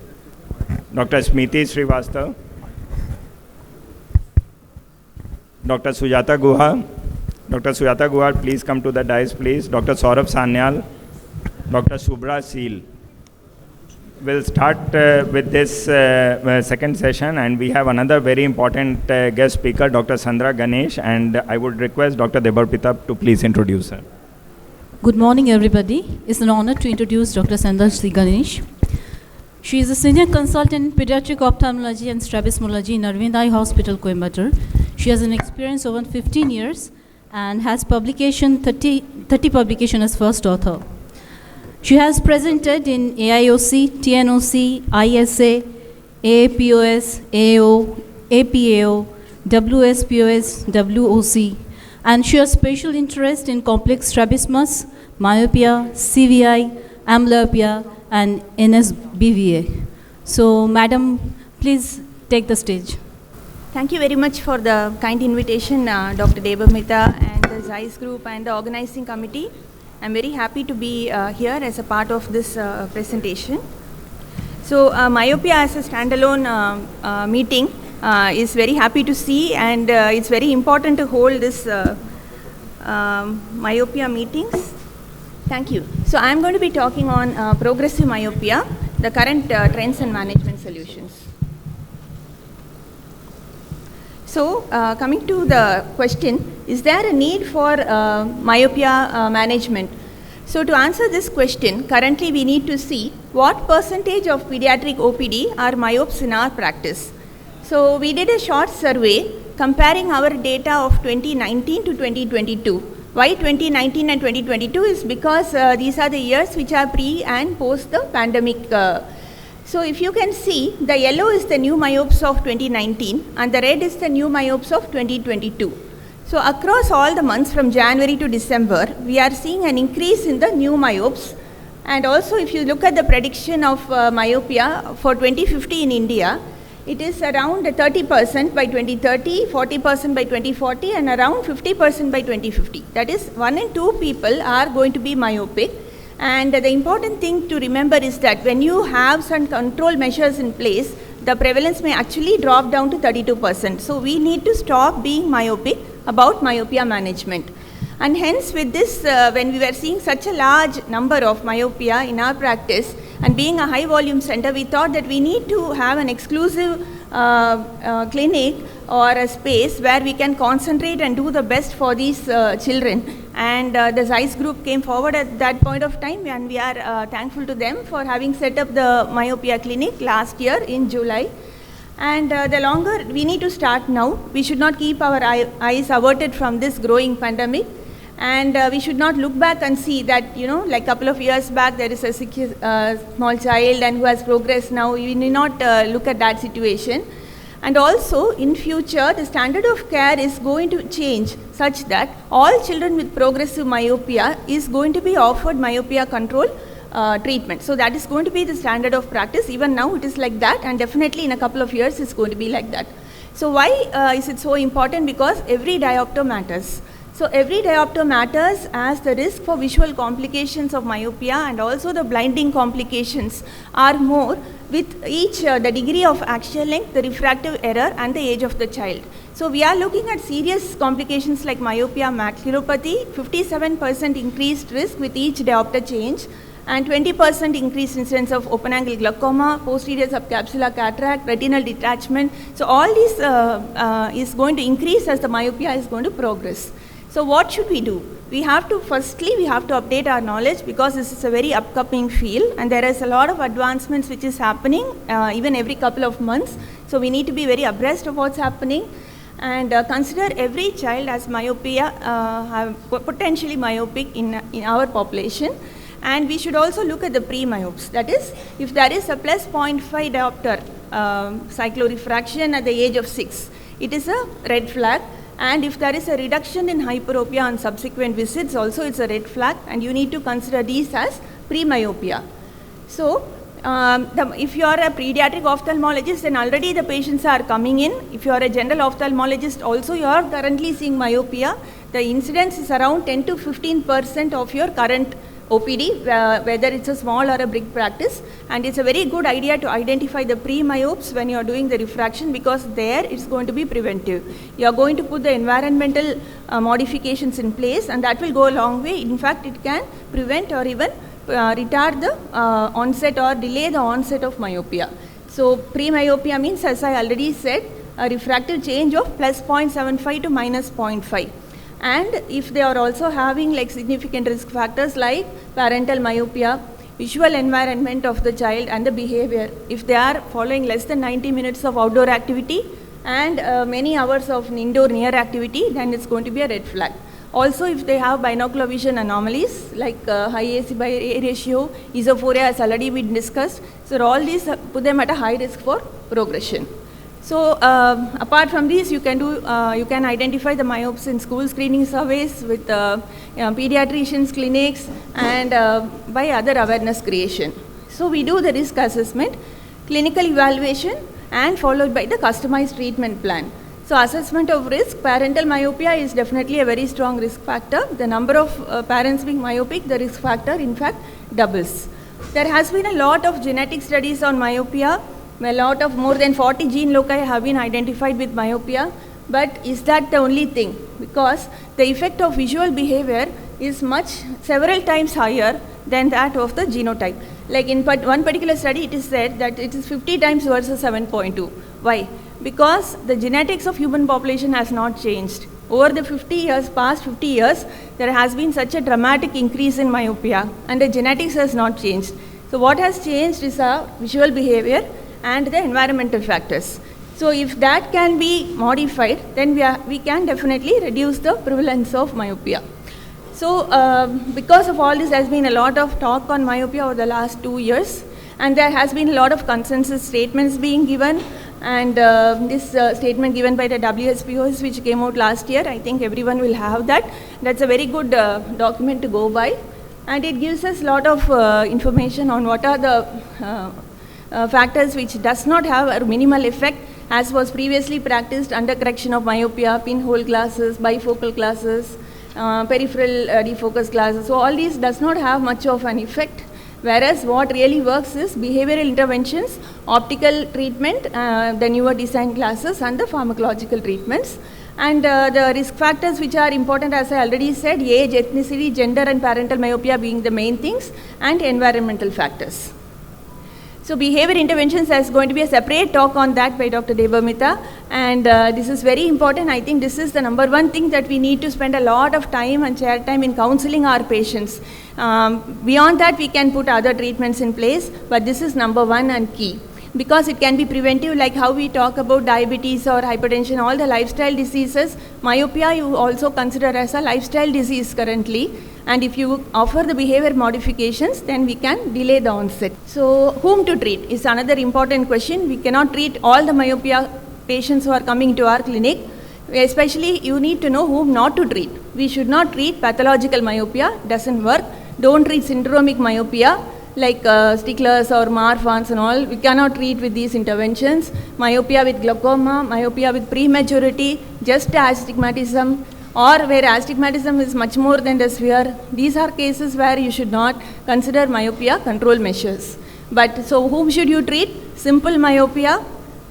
Dr. Smiti Srivastava, Dr. Sujata Guha. Dr. Sujata Guha, please come to the dais, please. Dr. Saurabh Sanyal, Dr. Subra Seal. We'll start with this second session, and we have another very important guest speaker, Dr. Sandra Ganesh, and I would request Dr. Debarpita to please introduce her. Good morning, everybody. It's an honor to introduce Dr. Sandra Ganesh. She is a senior consultant in pediatric ophthalmology and strabismology in Arvind Eye Hospital, Coimbatore. She has an experience over 15 years and has 30 publications as first author. She has presented in AIOC, TNOC, ISA, AAPOS, AO, APAO, WSPOS, WOC, and she has special interest in complex strabismus, myopia, CVI, amblyopia, and NSBVA. So, Madam, please take the stage. Thank you very much for the kind invitation, Dr. Debarpita and the ZEISS group and the organizing committee. I'm very happy to be here as a part of this presentation. So, myopia as a standalone meeting is very happy to see, and it's very important to hold this myopia meetings. Thank you. So, I'm going to be talking on progressive myopia, the current trends and management solutions. So, coming to the question, is there a need for myopia management? So to answer this question, currently we need to see what percentage of pediatric OPD are myopes in our practice. So we did a short survey comparing our data of 2019 to 2022. Why 2019 and 2022 is because these are the years which are pre and post the pandemic. So if you can see, the yellow is the new myopes of 2019 and the red is the new myopes of 2022. So across all the months from January to December, we are seeing an increase in the new myopes. And also if you look at the prediction of myopia for 2050 in India, it is around 30% by 2030, 40% by 2040 and around 50% by 2050. That is 1 in 2 people are going to be myopic. And the important thing to remember is that when you have some control measures in place, the prevalence may actually drop down to 32%. So we need to stop being myopic about myopia management. And hence with this, when we were seeing such a large number of myopia in our practice and being a high volume center, we thought that we need to have an exclusive clinic or a space where we can concentrate and do the best for these children. And the ZEISS group came forward at that point of time, and we are thankful to them for having set up the myopia clinic last year in July. And the longer we need to start now, we should not keep our eyes averted from this growing pandemic. And we should not look back and see that, you know, like a couple of years back, there is a sick small child and who has progressed now. We need not look at that situation. And also, in future, the standard of care is going to change such that all children with progressive myopia is going to be offered myopia control treatment. So that is going to be the standard of practice. Even now it is like that, and definitely in a couple of years it's going to be like that. So why is it so important? Because every diopter matters. So every diopter matters, as the risk for visual complications of myopia and also the blinding complications are more with each the degree of axial length, the refractive error and the age of the child. So we are looking at serious complications like myopia maculopathy, 57% increased risk with each diopter change, and 20% increased incidence of open angle glaucoma, posterior subcapsular cataract, retinal detachment. So all these is going to increase as the myopia is going to progress. So what should we do? We have to, firstly, we have to update our knowledge, because this is a very upcoming field and there is a lot of advancements which is happening even every couple of months. So we need to be very abreast of what's happening and consider every child as myopia, potentially myopic in our population. And we should also look at the pre-myopes. That is, if there is a plus 0.5 diopter cyclorefraction at the age of 6, it is a red flag. And if there is a reduction in hyperopia on subsequent visits, also it's a red flag, and you need to consider these as pre-myopia. So, if you are a pediatric ophthalmologist, then already the patients are coming in. If you are a general ophthalmologist, also you are currently seeing myopia. The incidence is around 10 to 15% of your current OPD, whether it's a small or a big practice, and it's a very good idea to identify the pre-myopes when you are doing the refraction, because there it's going to be preventive. You are going to put the environmental modifications in place, and that will go a long way. In fact, it can prevent or even retard the onset or delay the onset of myopia. So pre-myopia means, as I already said, a refractive change of plus 0.75 to minus 0.5. And if they are also having like significant risk factors like parental myopia, visual environment of the child and the behavior, if they are following less than 90 minutes of outdoor activity and many hours of indoor near activity, then it's going to be a red flag. Also, if they have binocular vision anomalies like high AC by A ratio, esophoria has already been discussed. So all these put them at a high risk for progression. So apart from these, you can do you can identify the myopes in school screening surveys with pediatricians, clinics, and by other awareness creation. So we do the risk assessment, clinical evaluation, and followed by the customized treatment plan. So assessment of risk, parental myopia is definitely a very strong risk factor. The number of parents being myopic, the risk factor in fact doubles. There has been a lot of genetic studies on myopia. A lot of more than 40 gene loci have been identified with myopia, but is that the only thing? Because the effect of visual behavior is several times higher than that of the genotype. Like in one particular study, it is said that it is 50 times versus 7.2. Why? Because the genetics of human population has not changed. Over the past 50 years, there has been such a dramatic increase in myopia, and the genetics has not changed. So what has changed is our visual behavior and the environmental factors. So if that can be modified, then we can definitely reduce the prevalence of myopia. So because of all this, there has been a lot of talk on myopia over the last 2 years, and there has been a lot of consensus statements being given, and this statement given by the WSPOs which came out last year, I think everyone will have that. That's a very good document to go by, and it gives us a lot of information on what are the factors which does not have a minimal effect as was previously practiced under correction of myopia, pinhole glasses, bifocal glasses, peripheral defocus glasses. So all these does not have much of an effect, whereas what really works is behavioral interventions, optical treatment, the newer design glasses, and the pharmacological treatments. And the risk factors which are important, as I already said, age, ethnicity, gender, and parental myopia being the main things, and environmental factors. So behavior interventions, is going to be a separate talk on that by Dr. Devamita, and this is very important. I think this is the number one thing that we need to spend a lot of time and chair time in counseling our patients. Beyond that, we can put other treatments in place, but this is number one and key, because it can be preventive, like how we talk about diabetes or hypertension, all the lifestyle diseases. Myopia you also consider as a lifestyle disease currently, and if you offer the behavior modifications, then we can delay the onset. So whom to treat is another important question. We cannot treat all the myopia patients who are coming to our clinic. Especially you need to know whom not to treat. We should not treat pathological myopia, doesn't work. Don't treat syndromic myopia like sticklers or Marfans and all. We cannot treat with these interventions. Myopia with glaucoma, myopia with prematurity, just astigmatism, or where astigmatism is much more than the sphere. These are cases where you should not consider myopia control measures. But so whom should you treat? Simple myopia,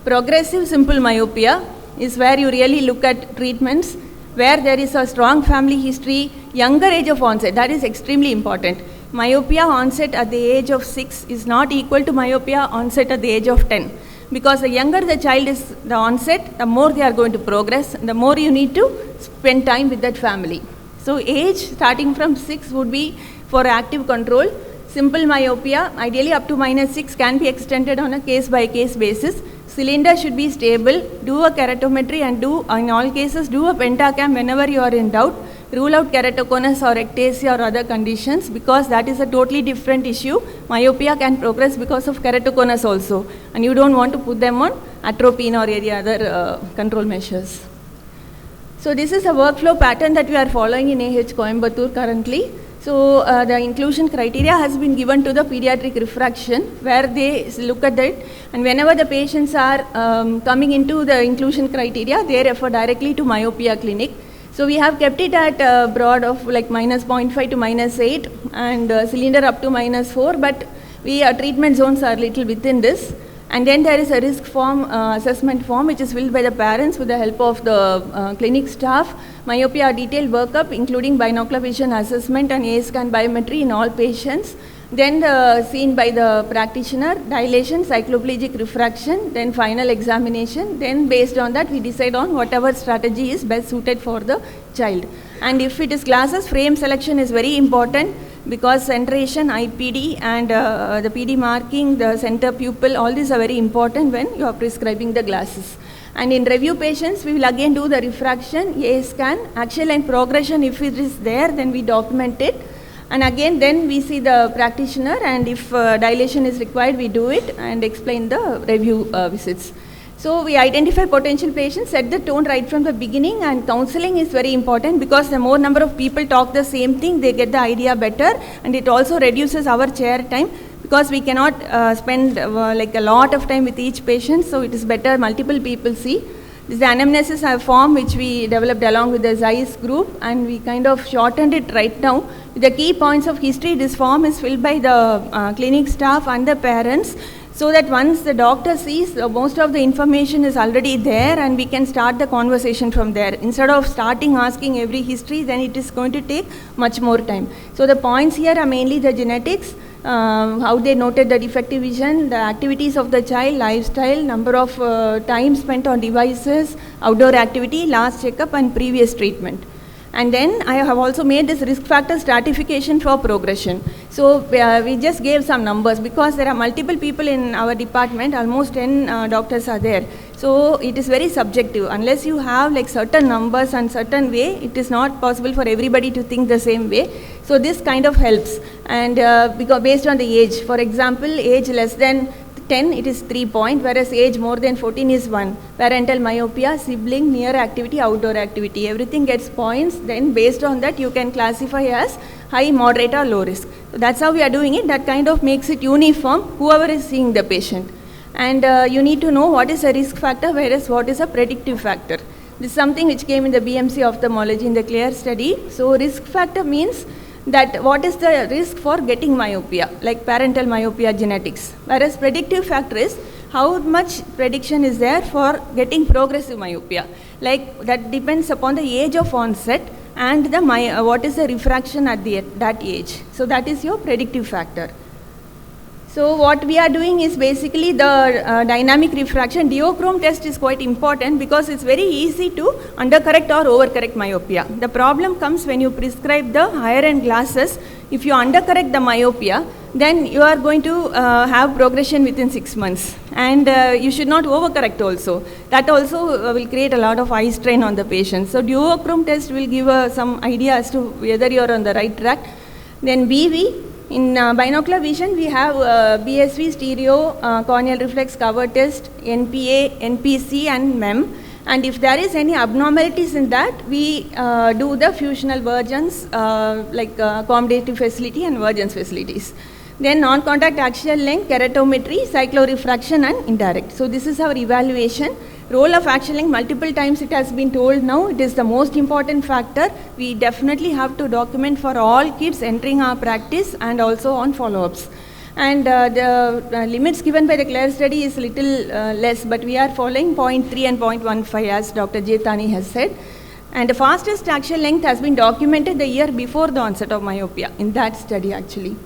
progressive simple myopia is where you really look at treatments where there is a strong family history, younger age of onset. That is extremely important. Myopia onset at the age of 6 is not equal to myopia onset at the age of 10. Because the younger the child is the onset, the more they are going to progress, the more you need to spend time with that family. So age starting from 6 would be for active control. Simple myopia, ideally up to -6, can be extended on a case-by-case basis. Cylinder should be stable. Do a keratometry and in all cases, do a pentacam whenever you are in doubt. Rule out keratoconus or ectasia or other conditions, because that is a totally different issue. Myopia can progress because of keratoconus also, and you don't want to put them on atropine or any other control measures. So this is a workflow pattern that we are following in AH Coimbatore currently. So the inclusion criteria has been given to the pediatric refraction, where they look at that, and whenever the patients are coming into the inclusion criteria, they refer directly to myopia clinic. So we have kept it at broad of like -0.5 to -8, and cylinder up to -4, but our treatment zones are little within this. And then there is a risk form, assessment form, which is filled by the parents with the help of the clinic staff. Myopia detailed workup, including binocular vision assessment and A-scan biometry in all patients. Then seen by the practitioner, dilation, cycloplegic refraction, then final examination. Then based on that, we decide on whatever strategy is best suited for the child. And if it is glasses, frame selection is very important, because centration, IPD, and the PD marking, the center pupil, all these are very important when you are prescribing the glasses. And in review patients, we will again do the refraction, A-scan, axial line progression. If it is there, then we document it. And again, then we see the practitioner, and if dilation is required, we do it and explain the review visits. So we identify potential patients, set the tone right from the beginning, and counseling is very important, because the more number of people talk the same thing, they get the idea better, and it also reduces our chair time, because we cannot spend like a lot of time with each patient, so it is better multiple people see. This is the anamnesis form which we developed along with the Zeiss group, and we kind of shortened it right now. With the key points of history, this form is filled by the clinic staff and the parents, so that once the doctor sees, most of the information is already there, and we can start the conversation from there. Instead of starting asking every history, then it is going to take much more time. So the points here are mainly the genetics, how they noted the defective vision, the activities of the child, lifestyle, number of time spent on devices, outdoor activity, last checkup and previous treatment. And then I have also made this risk factor stratification for progression. So we just gave some numbers because there are multiple people in our department, almost 10 doctors are there. So it is very subjective. Unless you have like certain numbers and certain way, it is not possible for everybody to think the same way. So this kind of helps. And because based on the age, for example, age less than 10, it is 3 points, whereas age more than 14 is 1. Parental myopia, sibling, near activity, outdoor activity, everything gets points. Then based on that, you can classify as high, moderate or low risk. So that's how we are doing it. That kind of makes it uniform, whoever is seeing the patient. And you need to know what is a risk factor, whereas what is a predictive factor. This is something which came in the BMC ophthalmology in the CLEAR study. So risk factor means that what is the risk for getting myopia, like parental myopia genetics. Whereas predictive factor is how much prediction is there for getting progressive myopia. Like that depends upon the age of onset and the what is the refraction at that age. So that is your predictive factor. So what we are doing is basically the dynamic refraction. Diochrome test is quite important because it's very easy to undercorrect or overcorrect myopia. The problem comes when you prescribe the higher end glasses. If you undercorrect the myopia, then you are going to have progression within 6 months. And you should not overcorrect also. That also will create a lot of eye strain on the patient. So duochrome test will give some idea as to whether you are on the right track. Then BV. In binocular vision, we have BSV, stereo, corneal reflex cover test, NPA, NPC and MEM. And if there is any abnormalities in that, we do the fusional versions like accommodative facility and vergence facilities. Then non-contact axial length, keratometry, cyclorefraction and indirect. So this is our evaluation. Role of axial length, multiple times it has been told now, it is the most important factor. We definitely have to document for all kids entering our practice and also on follow-ups. And the limits given by the CLEAR study is little less, but we are following 0.3 and 0.15 as Dr. Jetani has said. And the fastest axial length has been documented the year before the onset of myopia in that study actually.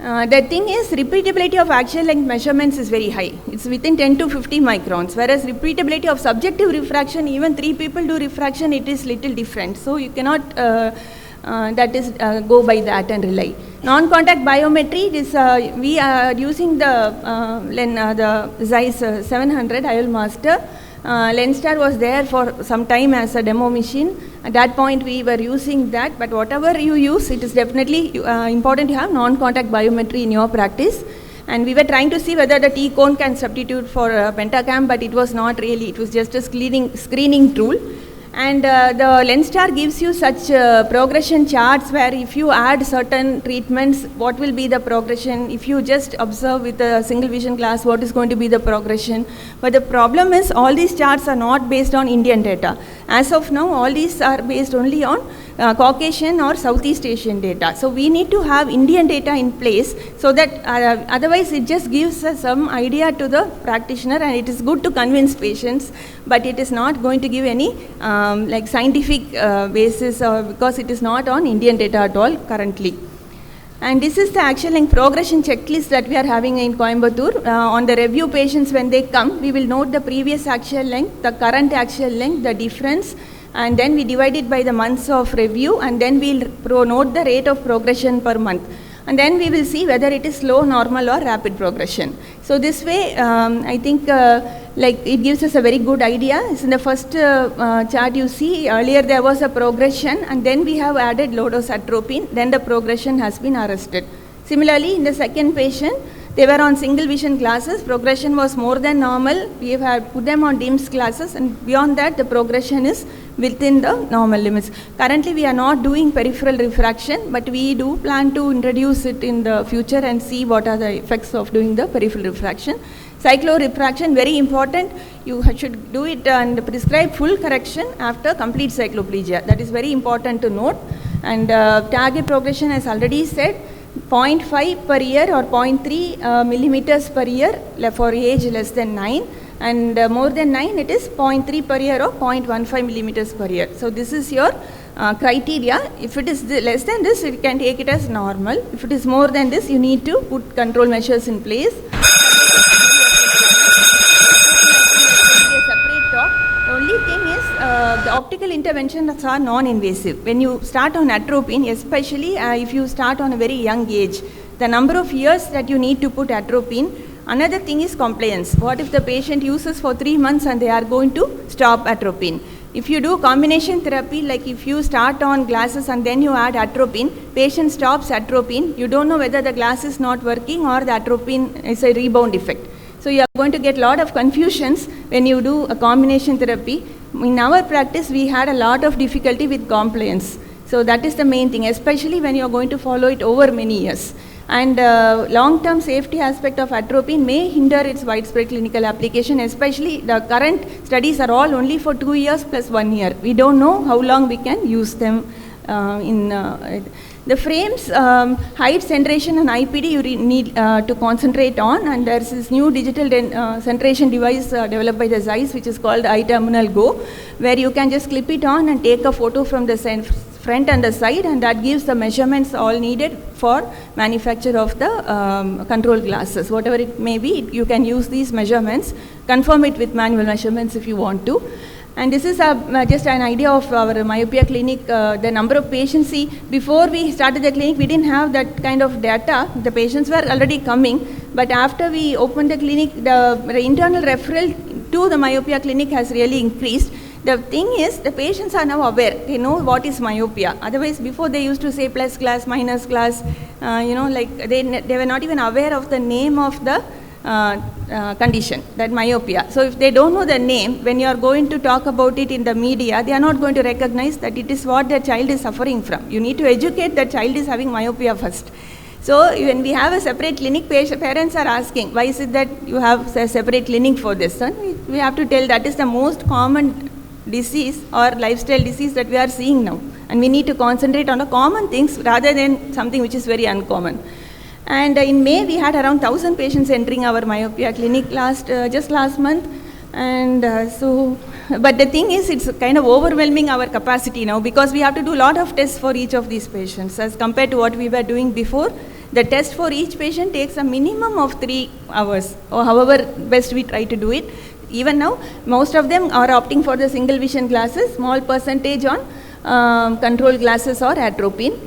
The thing is, repeatability of axial length measurements is very high. It's within 10 to 50 microns, whereas repeatability of subjective refraction, even 3 people do refraction, it is little different. So you cannot go by that and rely. Non-contact biometry is we are using the Zeiss 700 IOL Master. Lenstar was there for some time as a demo machine. At that point we were using that, but whatever you use, it is definitely important to have non-contact biometry in your practice. And we were trying to see whether the T-cone can substitute for Pentacam, but it was not really, it was just a screening tool. And the Lenstar gives you such progression charts where if you add certain treatments, what will be the progression? If you just observe with a single vision glass, what is going to be the progression? But the problem is all these charts are not based on Indian data. As of now, all these are based only on Caucasian or Southeast Asian data. So we need to have Indian data in place so that otherwise it just gives us some idea to the practitioner, and it is good to convince patients, but it is not going to give any like scientific basis because it is not on Indian data at all currently. And this is the axial length progression checklist that we are having in Coimbatore. On the review patients when they come, we will note the previous axial length, the current axial length, the difference, and then we divide it by the months of review, and then we will note the rate of progression per month. And then we will see whether it is slow, normal or rapid progression. So this way, I think like it gives us a very good idea. It's in the first chart you see, earlier there was a progression and then we have added low-dose atropine, then the progression has been arrested. Similarly, in the second patient, they were on single vision glasses, progression was more than normal. We have put them on DIMS glasses, and beyond that the progression is within the normal limits. Currently we are not doing peripheral refraction, but we do plan to introduce it in the future and see what are the effects of doing the peripheral refraction. Cyclorefraction, very important. You should do it and prescribe full correction after complete cycloplegia. That is very important to note. And target progression, as already said, 0.5 per year or 0.3 millimeters per year for age less than 9, and more than 9 it is 0.3 per year or 0.15 millimeters per year. So this is your criteria. If it is less than this, you can take it as normal. If it is more than this, you need to put control measures in place. The only thing is the optical interventions are non-invasive. When you start on atropine, especially if you start on a very young age, the number of years that you need to put atropine. Another thing is compliance. What if the patient uses for 3 months and they are going to stop atropine? If you do combination therapy, like if you start on glasses and then you add atropine, patient stops atropine, you don't know whether the glass is not working or the atropine is a rebound effect. So you are going to get a lot of confusions when you do a combination therapy. In our practice, we had a lot of difficulty with compliance. So that is the main thing, especially when you are going to follow it over many years. And long-term safety aspect of atropine may hinder its widespread clinical application, especially the current studies are all only for 2 years plus 1 year. We don't know how long we can use them the frames, height centration and IPD you need to concentrate on, and there's this new digital centration device developed by the Zeiss which is called iTerminal Go, where you can just clip it on and take a photo from the front and the side, and that gives the measurements all needed for manufacture of the control glasses. Whatever it may be, you can use these measurements, confirm it with manual measurements if you want to. And this is just an idea of our myopia clinic, the number of patients. See, before we started the clinic, we didn't have that kind of data. The patients were already coming, but after we opened the clinic, the internal referral to the myopia clinic has really increased. The thing is, the patients are now aware. They know what is myopia. Otherwise, before they used to say plus class, minus class, like they were not even aware of the name of the condition, that myopia. So if they don't know the name, when you are going to talk about it in the media, they are not going to recognize that it is what their child is suffering from. You need to educate that child is having myopia first. So when we have a separate clinic, parents are asking, why is it that you have a separate clinic for this? And we have to tell that is the most common disease or lifestyle disease that we are seeing now. And we need to concentrate on the common things rather than something which is very uncommon. And in May, we had around 1,000 patients entering our myopia clinic just last month. And but the thing is, it's kind of overwhelming our capacity now, because we have to do a lot of tests for each of these patients as compared to what we were doing before. The test for each patient takes a minimum of 3 hours, or however best we try to do it. Even now, most of them are opting for the single vision glasses, small percentage on control glasses or atropine.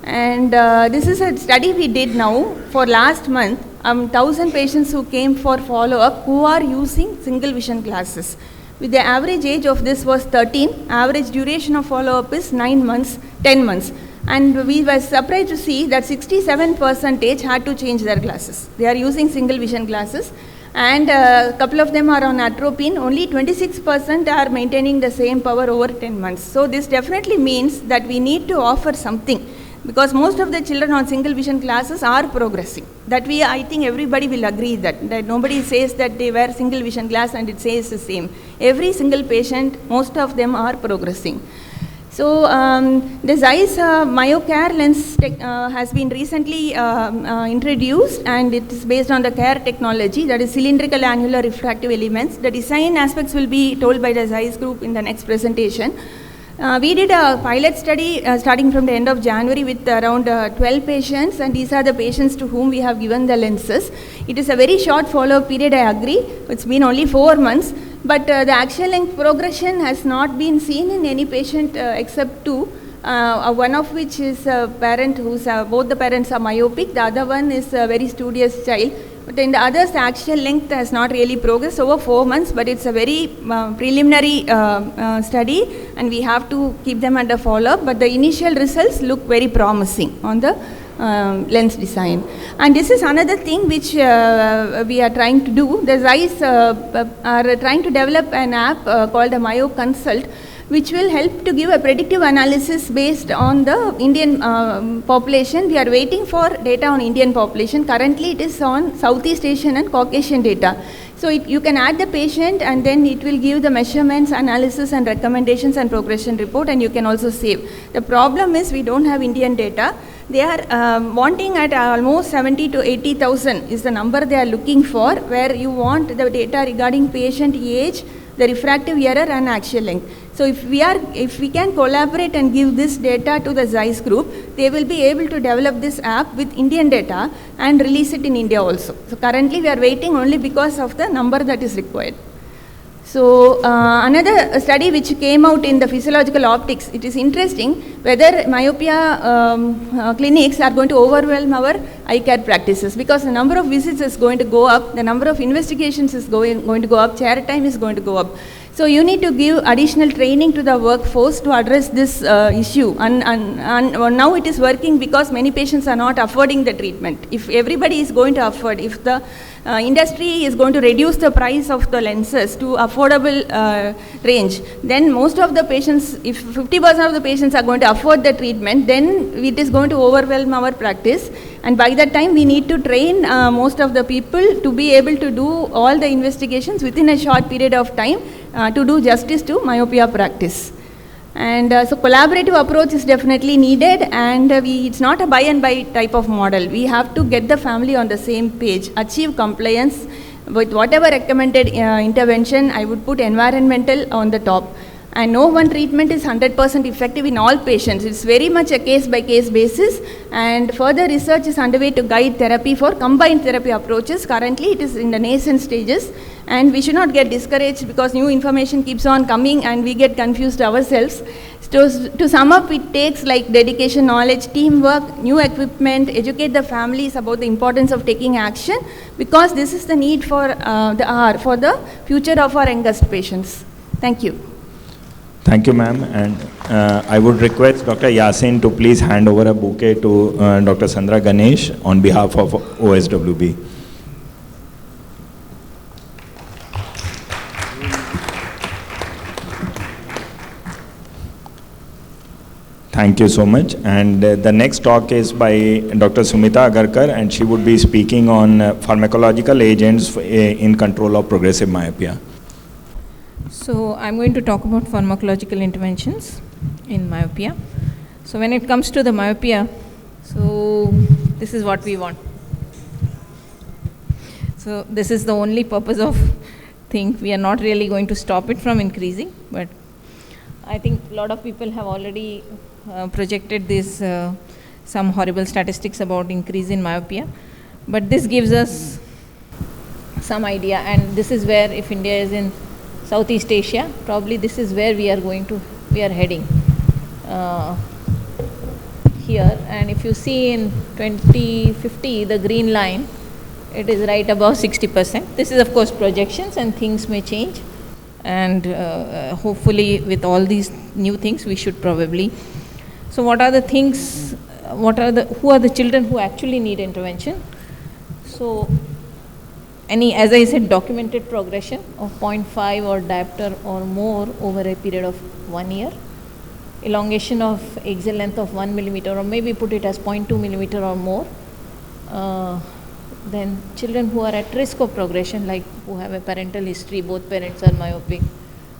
And this is a study we did now for last month, 1,000 patients who came for follow-up who are using single vision glasses. With the average age of this was 13, average duration of follow-up is 9 months, 10 months. And we were surprised to see that 67% had to change their glasses. They are using single vision glasses, and a couple of them are on atropine. Only 26% are maintaining the same power over 10 months. So this definitely means that we need to offer something, because most of the children on single vision glasses are progressing. That I think everybody will agree that nobody says that they wear single vision glass and it says the same. Every single patient, most of them are progressing. So the Zeiss MyoCare lens has been recently introduced, and it is based on the CARE technology, that is cylindrical annular refractive elements. The design aspects will be told by the Zeiss group in the next presentation. We did a pilot study starting from the end of January with around 12 patients, and these are the patients to whom we have given the lenses. It is a very short follow-up period, I agree. It's been only 4 months, but the axial length progression has not been seen in any patient except 2, one of which is a parent who's, both the parents are myopic, the other one is a very studious child. But in the others, the axial length has not really progressed over 4 months, but it's a very preliminary study, and we have to keep them under follow-up. But the initial results look very promising on the lens design. And this is another thing which we are trying to do. The Zeiss are trying to develop an app called the Myo Consult, which will help to give a predictive analysis based on the Indian population. We are waiting for data on Indian population. Currently it is on Southeast Asian and Caucasian data. So you can add the patient, and then it will give the measurements, analysis and recommendations and progression report, and you can also save. The problem is we don't have Indian data. They are wanting at almost 70 to 80,000 is the number they are looking for, where you want the data regarding patient age, the refractive error and axial length. So if we can collaborate and give this data to the Zeiss group, they will be able to develop this app with Indian data and release it in India also. So currently we are waiting only because of the number that is required. So another study which came out in the physiological optics, it is interesting whether myopia clinics are going to overwhelm our eye care practices, because the number of visits is going to go up, the number of investigations is going to go up, chair time is going to go up. So you need to give additional training to the workforce to address this issue, and now it is working because many patients are not affording the treatment. If everybody is going to afford, if the industry is going to reduce the price of the lenses to affordable range, then most of the patients, if 50% of the patients are going to afford the treatment, then it is going to overwhelm our practice, and by that time we need to train most of the people to be able to do all the investigations within a short period of time to do justice to myopia practice. And so collaborative approach is definitely needed, and it's not a buy and buy type of model. We have to get the family on the same page, achieve compliance with whatever recommended intervention. I would put environmental on the top. And no one treatment is 100% effective in all patients. It's very much a case-by-case basis, and further research is underway to guide therapy for combined therapy approaches. Currently, it is in the nascent stages, and we should not get discouraged because new information keeps on coming and we get confused ourselves. To sum up, it takes like dedication, knowledge, teamwork, new equipment, educate the families about the importance of taking action, because this is the need for the future of our youngest patients. Thank you. Thank you, ma'am. And I would request Dr. Yasin to please hand over a bouquet to Dr. Sandra Ganesh on behalf of OSWB. Thank you so much. And the next talk is by Dr. Sumita Agarkar, and she would be speaking on pharmacological agents in control of progressive myopia. So I'm going to talk about pharmacological interventions in myopia. So when it comes to the myopia, so this is what we want. So this is the only purpose of thing. We are not really going to stop it from increasing, but I think a lot of people have already projected this some horrible statistics about increase in myopia, but this gives us some idea, and this is where, if India is in Southeast Asia, probably this is where we are heading here. And if you see in 2050, the green line, it is right above 60%. This is of course projections, and things may change, and hopefully with all these new things we should probably. So what are the things, who are the children who actually need intervention? So as I said, documented progression of 0.5 or diopter or more over a period of 1 year, elongation of axial length of 1 millimeter, or maybe put it as 0.2 millimeter or more. Then children who are at risk of progression, like who have a parental history, both parents are myopic,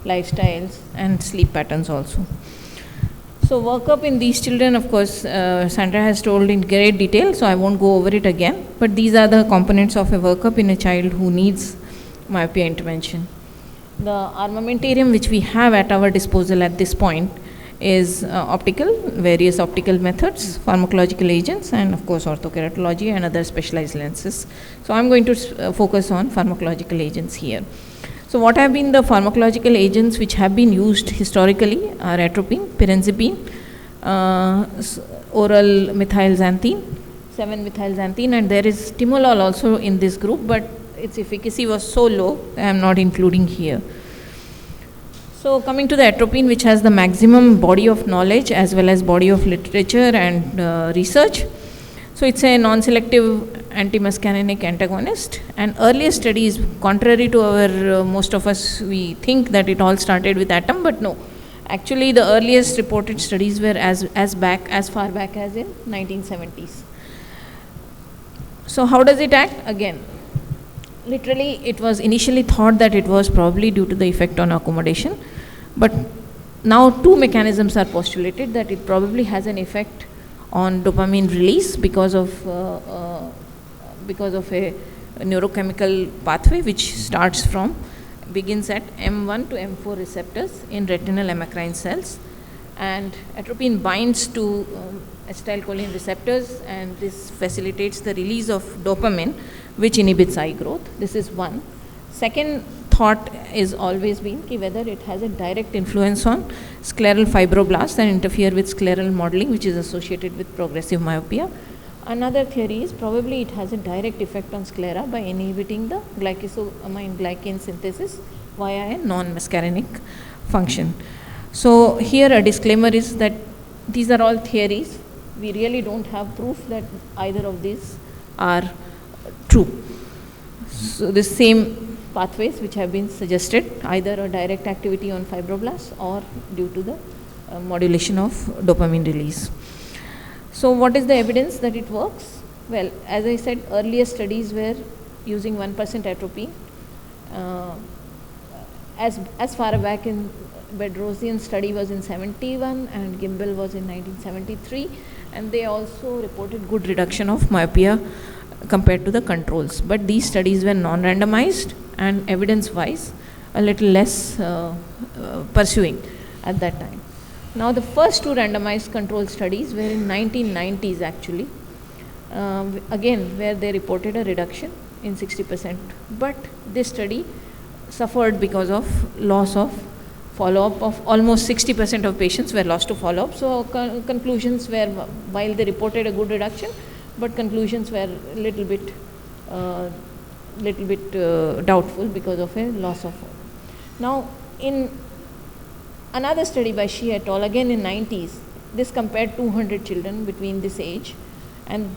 lifestyles and sleep patterns also. So workup in these children, of course, Sandra has told in great detail, so I won't go over it again, but these are the components of a workup in a child who needs myopia intervention. The armamentarium which we have at our disposal at this point is various optical methods, pharmacological agents, and of course orthokeratology and other specialized lenses. So I'm going to focus on pharmacological agents here. So what have been the pharmacological agents which have been used historically are atropine, pirenzepine, oral methylxanthine, 7-methylxanthine, and there is timolol also in this group, but its efficacy was so low I am not including here. So coming to the atropine, which has the maximum body of knowledge as well as body of literature and research. So it's a non-selective anti-muscarinic antagonist, and earlier studies, contrary to our most of us, we think that it all started with atom, but no. Actually, the earliest reported studies were as far back as in 1970s. So how does it act? Again, literally it was initially thought that it was probably due to the effect on accommodation, but now two mechanisms are postulated, that it probably has an effect on dopamine release because of a neurochemical pathway which starts from begins at M1 to M4 receptors in retinal amacrine cells, and atropine binds to acetylcholine receptors, and this facilitates the release of dopamine, which inhibits eye growth. This is one. Second thought is always been whether it has a direct influence on scleral fibroblasts and interfere with scleral modeling, which is associated with progressive myopia. Another theory is probably it has a direct effect on sclera by inhibiting the glycosamine glycan synthesis via a non-muscarinic function. So here a disclaimer is that these are all theories. We really don't have proof that either of these are true. So the same pathways which have been suggested, either a direct activity on fibroblasts or due to the modulation of dopamine release. So what is the evidence that it works? Well, as I said, earlier studies were using 1% atropine. As far back in Bedrosian study was in 71 and Gimbel was in 1973, and they also reported good reduction of myopia compared to the controls. But these studies were non-randomized and evidence-wise a little less pursuing at that time. Now the first two randomized control studies were in 1990s actually, again where they reported a reduction in 60%, but this study suffered because of loss of follow-up of almost 60% of patients were lost to follow-up. So conclusions were, while they reported a good reduction, but conclusions were a little bit doubtful because of a loss of follow-up. Now in another study by Shi et al. Again in 90s, this compared 200 children between this age, and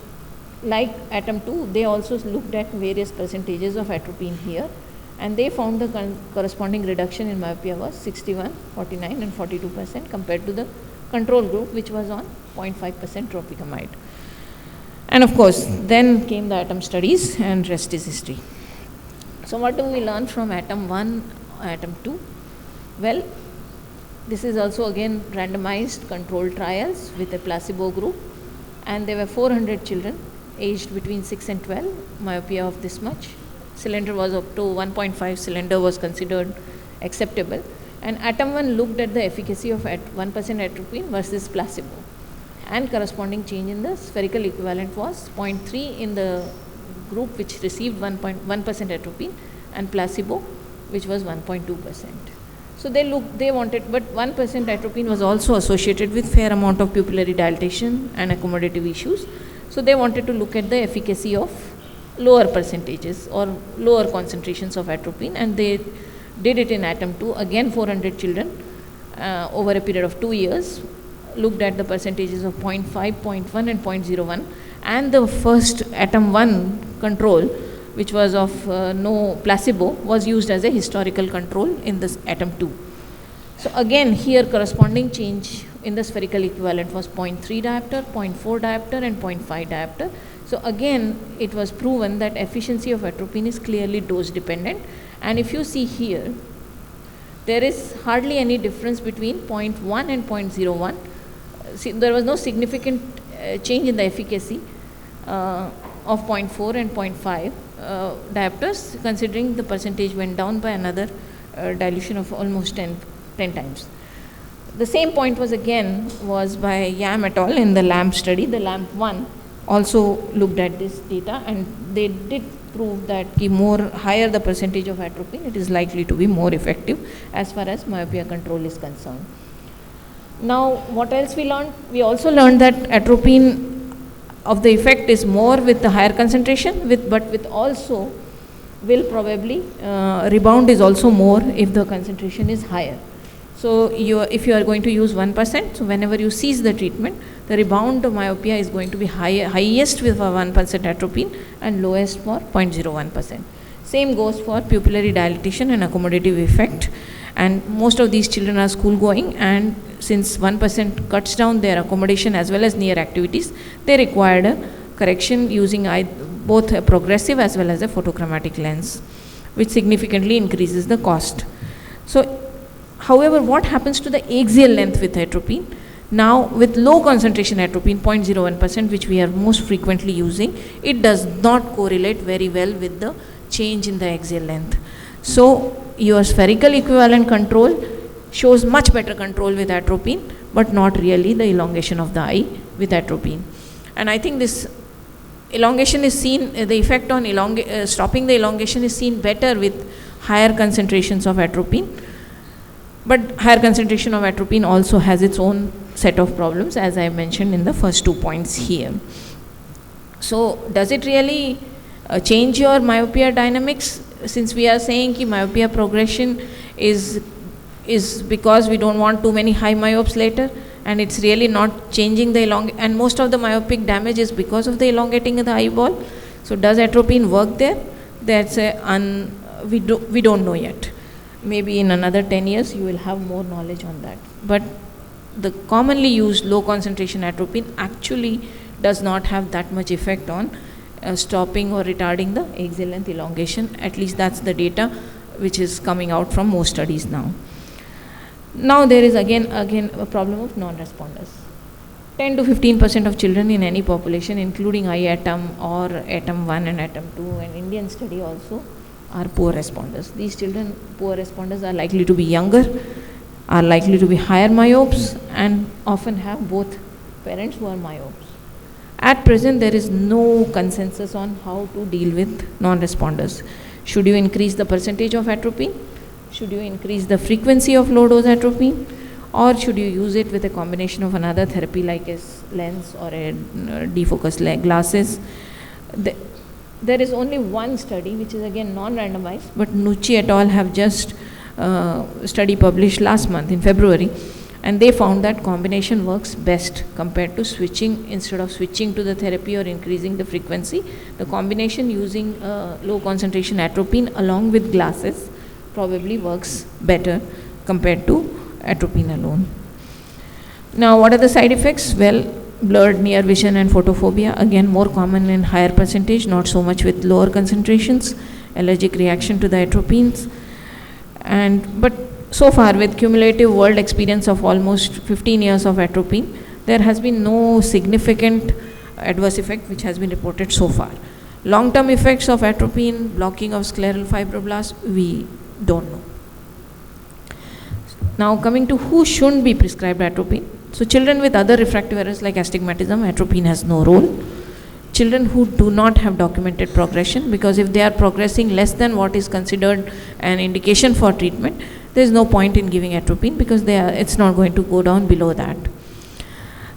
like ATOM 2, they also looked at various percentages of atropine here, and they found the corresponding reduction in myopia was 61, 49 and 42% compared to the control group, which was on 0.5% tropicamide. And of course, then came the ATOM studies and rest is history. So what do we learn from ATOM 1, ATOM 2? Well, this is also again randomized controlled trials with a placebo group, and there were 400 children aged between 6 and 12, myopia of this much. Cylinder was up to 1.5 cylinder was considered acceptable, and ATOM 1 looked at the efficacy of 1% atropine versus placebo, and corresponding change in the spherical equivalent was 0.3 in the group which received 1% atropine and placebo which was 1.2%. So they wanted, but 1% atropine was also associated with fair amount of pupillary dilatation and accommodative issues. So they wanted to look at the efficacy of lower percentages or lower concentrations of atropine, and they did it in ATOM 2, again 400 children over a period of 2 years, looked at the percentages of 0.5, 0.1 and 0.01, and the first ATOM 1 control, which was of no placebo, was used as a historical control in this ATOM 2. So again here corresponding change in the spherical equivalent was 0.3 diopter, 0.4 diopter and 0.5 diopter. So again it was proven that efficiency of atropine is clearly dose dependent, and if you see here, there is hardly any difference between 0.1 and 0.01. See, there was no significant change in the efficacy of 0.4 and 0.5 diopters, considering the percentage went down by another dilution of almost 10 times. The same point was by Yam et al. In the LAMP study. The LAMP 1 also looked at this data, and they did prove that higher the percentage of atropine, it is likely to be more effective as far as myopia control is concerned. Now what else we learned? We also learned that atropine of the effect is more with the higher concentration, but with also will probably rebound is also more if the concentration is higher. So if you are going to use 1%, so whenever you cease the treatment, the rebound of myopia is going to be highest with 1% atropine and lowest for 0.01%. Same goes for pupillary dilatation and accommodative effect. And most of these children are school going, and since 1% cuts down their accommodation as well as near activities, they required a correction using both a progressive as well as a photochromatic lens, which significantly increases the cost. So however, what happens to the axial length with atropine? Now with low concentration atropine, 0.01%, which we are most frequently using, it does not correlate very well with the change in the axial length. So your spherical equivalent control shows much better control with atropine, but not really the elongation of the eye with atropine. And I think this elongation is seen, the effect on stopping the elongation is seen better with higher concentrations of atropine. But higher concentration of atropine also has its own set of problems, as I mentioned in the first 2 points here. So does it really change your myopia dynamics? Since we are saying that myopia progression is because we don't want too many high myopes later, and it's really not changing the and most of the myopic damage is because of the elongating of the eyeball. So does atropine work there? That's we don't know yet. Maybe in another 10 years you will have more knowledge on that. But the commonly used low concentration atropine actually does not have that much effect on stopping or retarding the axial length elongation. At least that's the data which is coming out from most studies now. Now there is again a problem of non-responders. 10 to 15% of children in any population, including eye atom or atom 1 and atom 2, an Indian study also, are poor responders. These children, poor responders, are likely to be younger, are likely to be higher myopes, and often have both parents who are myopes. At present, there is no consensus on how to deal with non-responders. Should you increase the percentage of atropine? Should you increase the frequency of low dose atropine? Or should you use it with a combination of another therapy like a lens or a defocus glasses? There is only one study which is again non-randomized, but Nucci et al. Have just study published last month in February, and they found that combination works best compared to switching. Instead of switching to the therapy or increasing the frequency, the combination using low concentration atropine along with glasses probably works better compared to atropine alone. Now what are the side effects? Well, blurred near vision and photophobia, again more common in higher percentage, not so much with lower concentrations. Allergic reaction to the atropines. But so far, with cumulative world experience of almost 15 years of atropine, there has been no significant adverse effect which has been reported so far. Long-term effects of atropine, blocking of scleral fibroblasts, we don't know. Now coming to who shouldn't be prescribed atropine. So children with other refractive errors like astigmatism, atropine has no role. Children who do not have documented progression, because if they are progressing less than what is considered an indication for treatment, there is no point in giving atropine because it's not going to go down below that.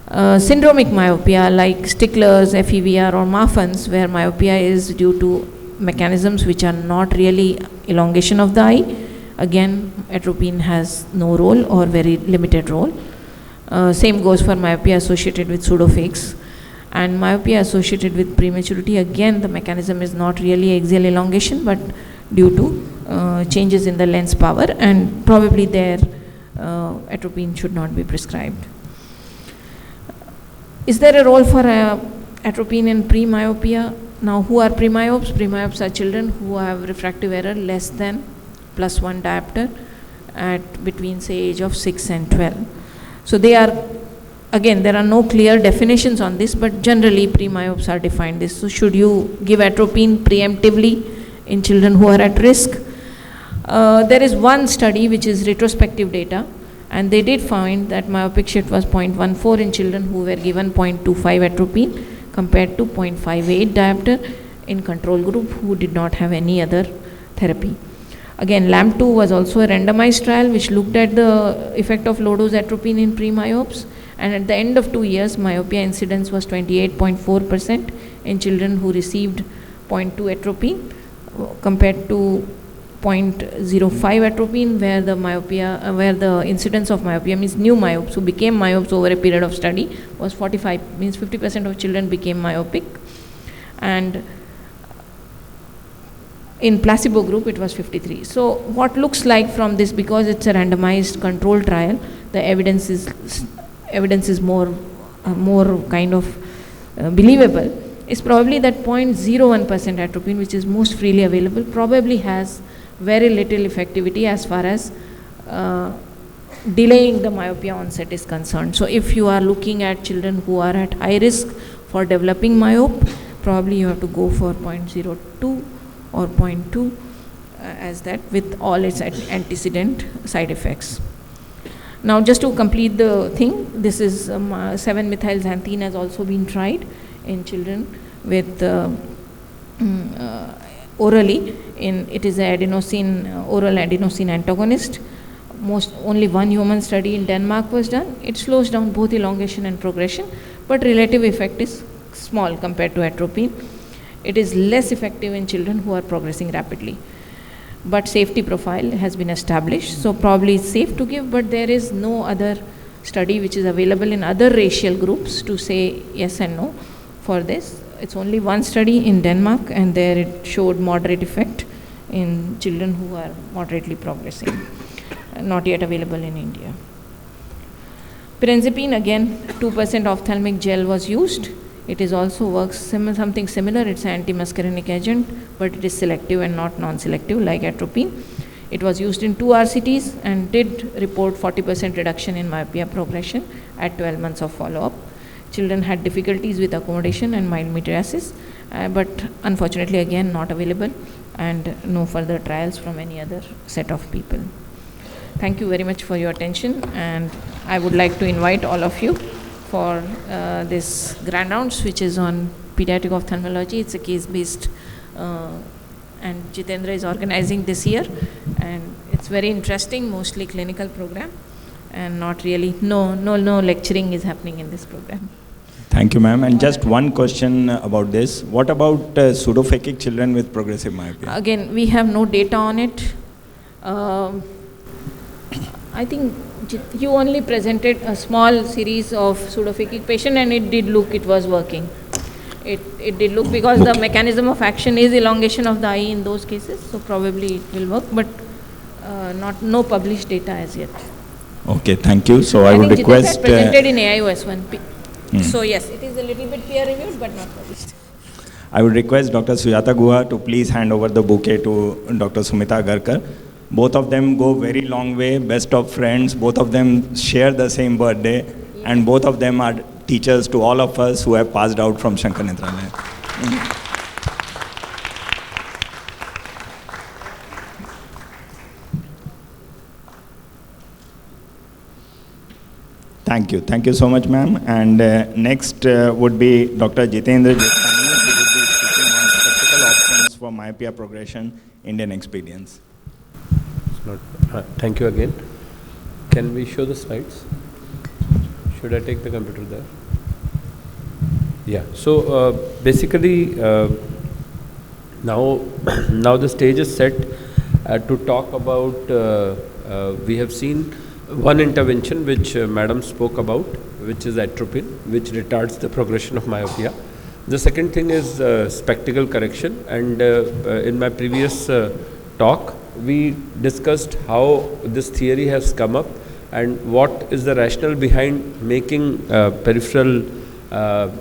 Syndromic myopia like Stickler's, FEVR or Marfan's, where myopia is due to mechanisms which are not really elongation of the eye, again atropine has no role or very limited role. Same goes for myopia associated with pseudophakes. And myopia associated with prematurity, again the mechanism is not really axial elongation but due to changes in the lens power, and probably there atropine should not be prescribed. Is there a role for atropine in pre-myopia? Now who are pre-myopes? Pre-myopes are children who have refractive error less than +1 diopter at between say age of 6 and 12. So they are, again there are no clear definitions on this, but generally pre-myopes are defined this. So should you give atropine preemptively in children who are at risk? There is one study which is retrospective data, and they did find that myopic shift was 0.14 in children who were given 0.25 atropine compared to 0.58 diopter in control group who did not have any other therapy. Again, LAMP2 was also a randomized trial which looked at the effect of low dose atropine in pre-myopes, and at the end of 2 years myopia incidence was 28.4% in children who received 0.2 atropine compared to 0.05 atropine, where the myopia, where the incidence of myopia, means new myopes who became myopes over a period of study, was 45, means 50% of children became myopic, and in placebo group it was 53. So what looks like from this, because it's a randomized control trial, the evidence is more kind of believable, is probably that 0.01% atropine, which is most freely available, probably has very little effectivity as far as delaying the myopia onset is concerned. So if you are looking at children who are at high risk for developing myope, probably you have to go for 0.02 or 0.2 as that with all its antecedent side effects. Now, just to complete the thing, this is 7-methylxanthine has also been tried in children with orally. It is an oral adenosine antagonist. Only one human study in Denmark was done. It slows down both elongation and progression, but relative effect is small compared to atropine. It is less effective in children who are progressing rapidly. But safety profile has been established, so probably it's safe to give, but there is no other study which is available in other racial groups to say yes and no for this. It's only one study in Denmark, and there it showed moderate effect in children who are moderately progressing, not yet available in India. Pirenzepine, again, 2% ophthalmic gel was used. It is also works something similar. It's an anti-muscarinic agent, but it is selective and not non-selective like atropine. It was used in 2 RCTs and did report 40% reduction in myopia progression at 12 months of follow-up. Children had difficulties with accommodation and mild mydriasis, but unfortunately again not available, and no further trials from any other set of people. Thank you very much for your attention, and I would like to invite all of you for this grand rounds, which is on pediatric ophthalmology. It's a case-based, and Jitendra is organizing this year, and it's very interesting, mostly clinical program, and not really, no lecturing is happening in this program. Thank you, ma'am. And just one question about this. What about pseudophakic children with progressive myopia? Again, we have no data on it. I think you only presented a small series of pseudophakic patient, and it was working. It did look, because the mechanism of action is elongation of the eye in those cases, so probably it will work, but no published data as yet. Okay, thank you. So I would think request... It presented in AIOS1. So yes, it is a little bit peer reviewed, but not published. I would request Dr. Sujata Guha to please hand over the bouquet to Dr. Sumita Agarkar. Both of them go very long way, best of friends. Both of them share the same birthday, and both of them are teachers to all of us who have passed out from Shankar Netralaya. Thank you so much, ma'am. And next would be Dr. Jitendra Jethani, who will be speaking on spectacle options for myopia progression, Indian experience. Thank you again. Can we show the slides? Should I take the computer there? Yeah. So basically, now the stage is set to talk about. We have seen one intervention which Madam spoke about, which is atropine, which retards the progression of myopia. The second thing is spectacle correction, and in my previous talk, we discussed how this theory has come up and what is the rationale behind making peripheral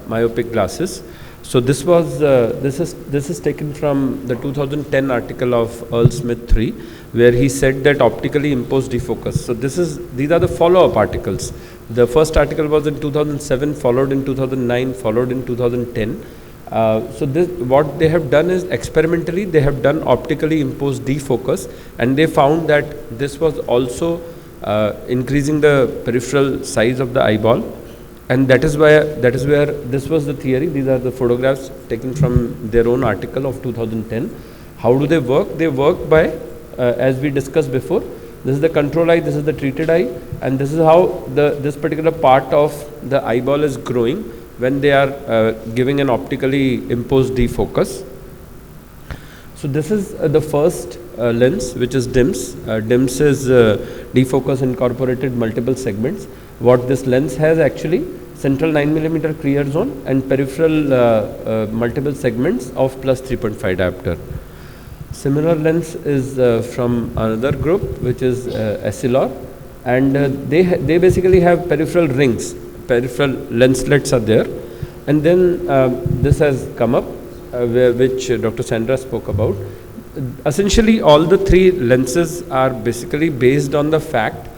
myopic glasses. So this was this is taken from the 2010 article of Earl Smith 3, where he said that optically imposed defocus. So these are the follow-up articles. The first article was in 2007, followed in 2009, followed in 2010. So what they have done is, experimentally they have done optically imposed defocus, and they found that this was also increasing the peripheral size of the eyeball. And that is where this was the theory. These are the photographs taken from their own article of 2010. How do they work? They work by, as we discussed before, this is the control eye, this is the treated eye, and this is how this particular part of the eyeball is growing when they are giving an optically imposed defocus. So this is the first lens, which is DIMS. DIMS is defocus incorporated multiple segments. What this lens has actually, central 9mm clear zone and peripheral multiple segments of plus 3.5 diopter. Similar lens is from another group, which is Essilor, and they basically have peripheral rings, peripheral lenslets are there. And then this has come up, which Dr. Sandra spoke about. Essentially all the three lenses are basically based on the fact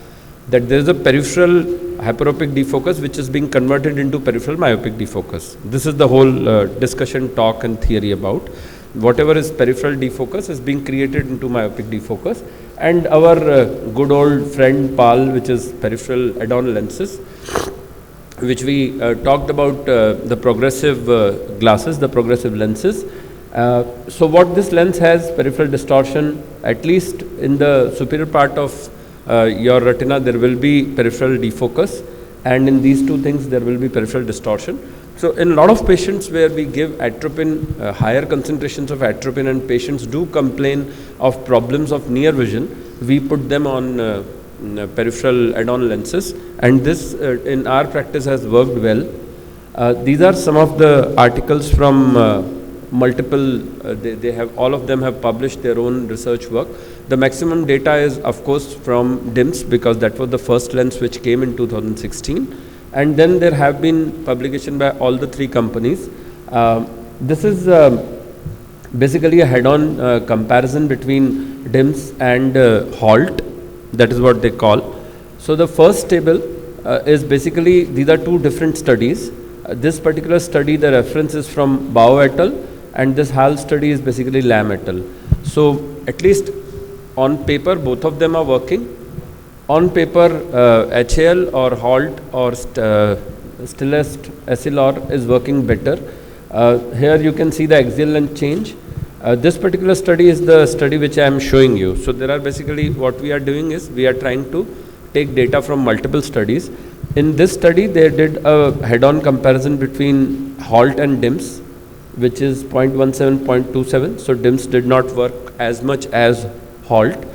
that there is a peripheral hyperopic defocus which is being converted into peripheral myopic defocus. This is the whole discussion, talk and theory about. whatever is peripheral defocus is being created into myopic defocus, and our good old friend PAL, which is peripheral add-on lenses, which we talked about, the progressive glasses, the progressive lenses. So what this lens has, peripheral distortion, at least in the superior part of your retina there will be peripheral defocus, and in these two things there will be peripheral distortion. So in a lot of patients where we give atropine, higher concentrations of atropine, and patients do complain of problems of near vision, we put them on peripheral add-on lenses, and this in our practice has worked well. These are some of the articles from multiple, they have, all of them have published their own research work. The maximum data is of course from DIMS, because that was the first lens which came in 2016, and then there have been publication by all the three companies. This is basically a head-on comparison between DIMS and HALT, that is what they call. So the first table is basically, these are two different studies. This particular study, the reference is from Bao et al., and this HAL study is basically Lam et al. So at least on paper both of them are working. On paper HAL or HALT or Stilest Essilor is working better. Here you can see the axial length change. This particular study is the study which I am showing you. So there are basically, what we are doing is we are trying to take data from multiple studies. In this study they did a head-on comparison between HALT and DIMS, which is 0.17, 0.27. So DIMS did not work as much as HALT.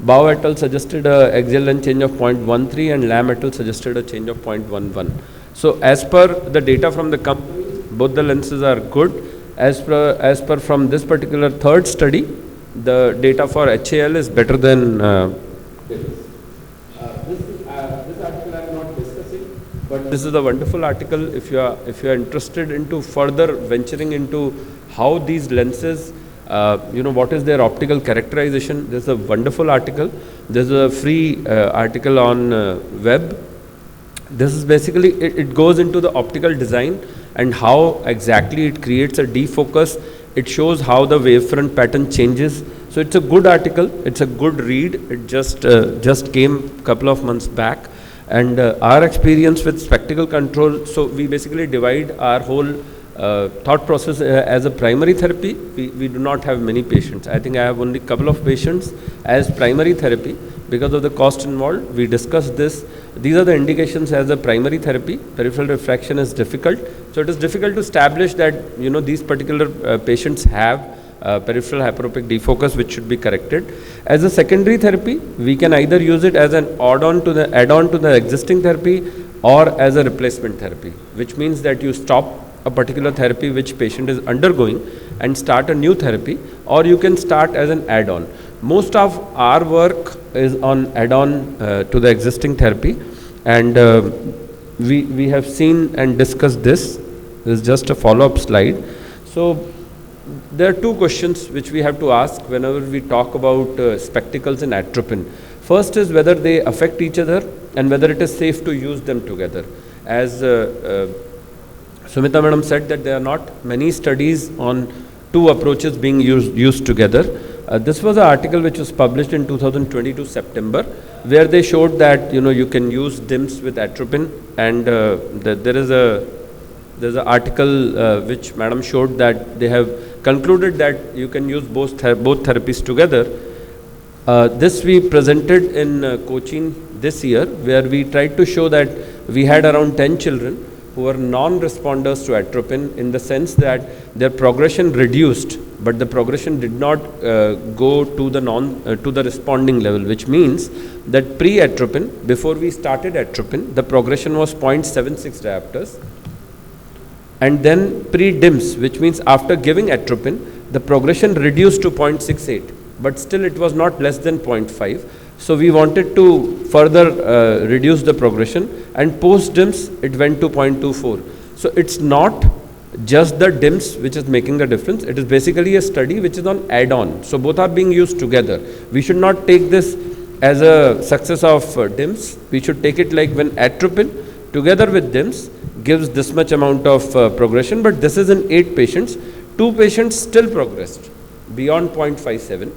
Bao et al. Suggested a axial length change of 0.13, and Lam et al. Suggested a change of 0.11. So as per the data from the company, both the lenses are good. As per from this particular third study, the data for HAL is better than DIMS. This article I am not discussing, but this is a wonderful article if you are interested into further venturing into how these lenses, what is their optical characterization. There's a wonderful article. There's a free article on web. This is basically, it goes into the optical design and how exactly it creates a defocus. It shows how the wavefront pattern changes. So it's a good article. It's a good read. It just came a couple of months back. And our experience with spectacle control, so we basically divide our whole thought process as a primary therapy. We do not have many patients. I think I have only a couple of patients as primary therapy because of the cost involved. We discussed this. These are the indications as a primary therapy. Peripheral refraction is difficult. So it is difficult to establish that these particular patients have peripheral hyperopic defocus, which should be corrected. As a secondary therapy, we can either use it as an add-on to the existing therapy or as a replacement therapy, which means that you stop a particular therapy which patient is undergoing and start a new therapy, or you can start as an add-on. Most of our work is on add-on to the existing therapy, and we have seen and discussed this. This is just a follow-up slide. So there are two questions which we have to ask whenever we talk about spectacles and atropine. First is whether they affect each other and whether it is safe to use them together. As Sumita madam said that there are not many studies on two approaches being used together. This was an article which was published in 2022 September, where they showed that you can use DIMS with atropine, and there's an article which madam showed that they have concluded that you can use both therapies together. This we presented in Cochin this year, where we tried to show that we had around 10 children who were non-responders to atropine, in the sense that their progression reduced, but the progression did not go to the responding level, which means that pre-atropine, before we started atropine, the progression was 0.76 diopters. And then pre-DIMS, which means after giving atropine, the progression reduced to 0.68, but still it was not less than 0.5. So we wanted to further reduce the progression, and post-DIMS it went to 0.24. So it's not just the DIMS which is making the difference. It is basically a study which is on add-on. So both are being used together. We should not take this as a success of DIMS. We should take it like when atropine together with DIMS gives this much amount of progression, but this is in 8 patients. 2 patients still progressed beyond 0.57.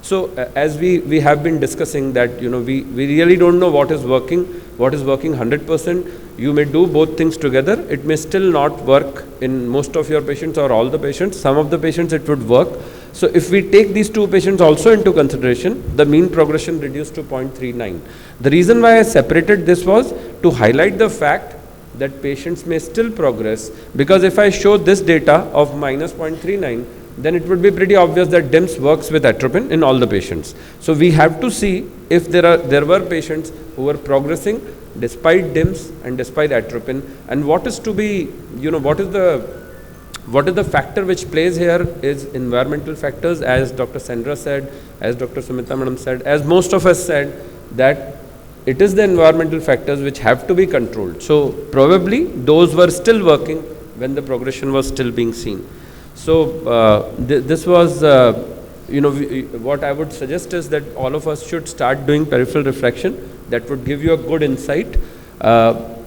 So as we have been discussing that, we really don't know what is working 100%. You may do both things together. It may still not work in most of your patients or all the patients. Some of the patients it would work. So if we take these 2 patients also into consideration, the mean progression reduced to 0.39. The reason why I separated this was to highlight the fact that patients may still progress, because if I show this data of minus 0.39, then it would be pretty obvious that DIMS works with atropine in all the patients. So we have to see if there were patients who were progressing despite DIMS and despite atropine, and what is to be, what is the factor which plays here is environmental factors, as Dr. Sandra said, as Dr. Sumita Madam said, as most of us said, that it is the environmental factors which have to be controlled. So probably those were still working when the progression was still being seen. So this was, what I would suggest is that all of us should start doing peripheral refraction. That would give you a good insight.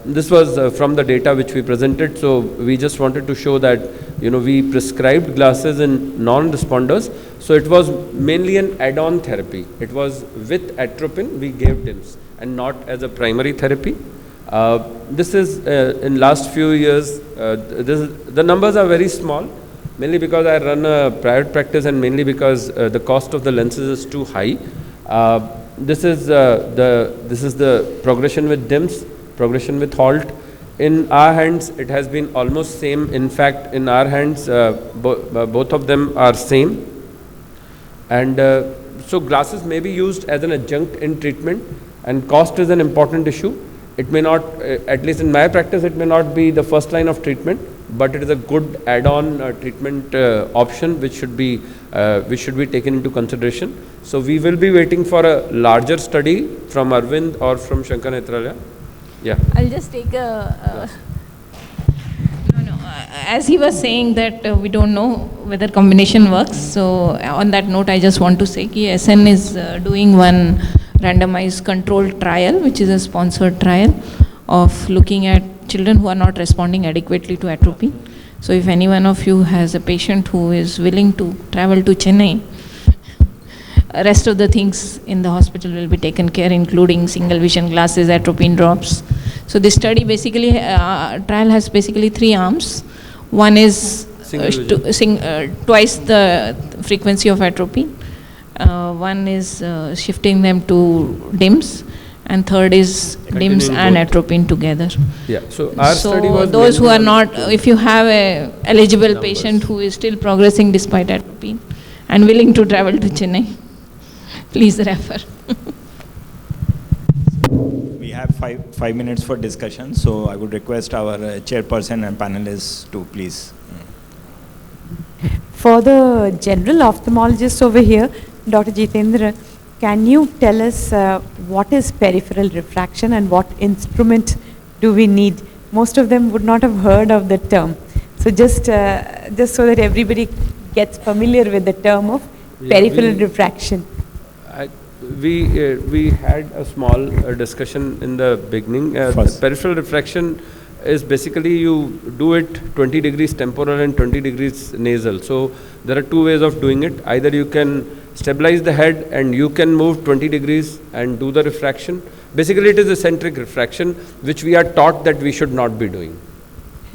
This was from the data which we presented. So we just wanted to show that, we prescribed glasses in non-responders. So it was mainly an add-on therapy. It was with atropine we gave DIMS and not as a primary therapy. This is in last few years, the numbers are very small, mainly because I run a private practice and mainly because the cost of the lenses is too high. This is the progression with DIMS, progression with HALT. In our hands, it has been almost same. In fact, in our hands, both of them are same. And so glasses may be used as an adjunct in treatment, and cost is an important issue. It may not, at least in my practice, it may not be the first line of treatment, but it is a good add-on treatment option which should be taken into consideration. So we will be waiting for a larger study from Arvind or from Shankar Netralaya. Yeah. I'll just take a. As he was saying that we don't know whether combination works. So on that note, I just want to say that SN is doing one randomized controlled trial, which is a sponsored trial of looking at children who are not responding adequately to atropine. So if any one of you has a patient who is willing to travel to Chennai, rest of the things in the hospital will be taken care, including single vision glasses, atropine drops. So this study basically, trial has basically 3 arms. One is twice the frequency of atropine. One is shifting them to DIMS, and third is DIMS and atropine together. Yeah. So our study was those who are not, if you have a eligible patient who is still progressing despite atropine and willing to travel to Chennai, please refer. We have five minutes for discussion, so I would request our chairperson and panelists to please. For the general ophthalmologist over here, Dr. Jitendra, can you tell us what is peripheral refraction and what instrument do we need? Most of them would not have heard of the term. So just so that everybody gets familiar with the term of peripheral refraction. We had a small discussion in the beginning. Peripheral refraction is basically you do it 20 degrees temporal and 20 degrees nasal. So there are 2 ways of doing it. Either you can stabilize the head and you can move 20 degrees and do the refraction. Basically it is eccentric refraction, which we are taught that we should not be doing.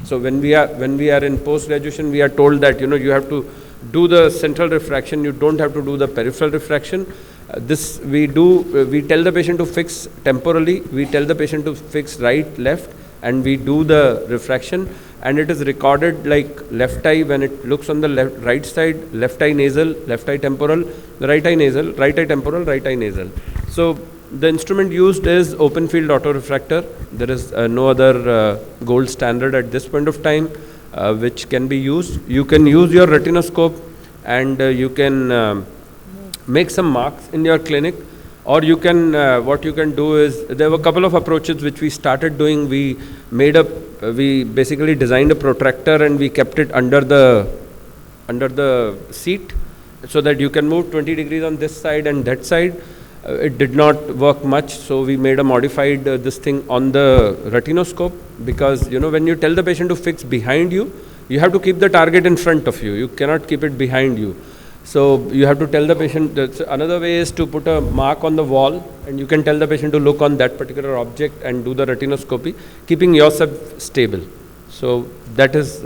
So when we are in post-graduation, we are told that you have to do the central refraction, you don't have to do the peripheral refraction. This we do, we tell the patient to fix temporally, we tell the patient to fix right, left, and we do the refraction, and it is recorded like left eye when it looks on the right side, left eye nasal, left eye temporal, the right eye nasal, right eye temporal, right eye nasal. So the instrument used is open field autorefractor. There is no other gold standard at this point of time which can be used. You can use your retinoscope and you can make some marks in your clinic, or you can what you can do is, there were a couple of approaches which we started doing. We basically designed a protractor and we kept it under the seat so that you can move 20 degrees on this side and that side. It did not work much, so we made a modified this thing on the retinoscope, because when you tell the patient to fix behind you, You have to keep the target in front of you. You cannot keep it behind you. So you have to tell the patient that another way is to put a mark on the wall, and you can tell the patient to look on that particular object and do the retinoscopy, keeping yourself stable. So that is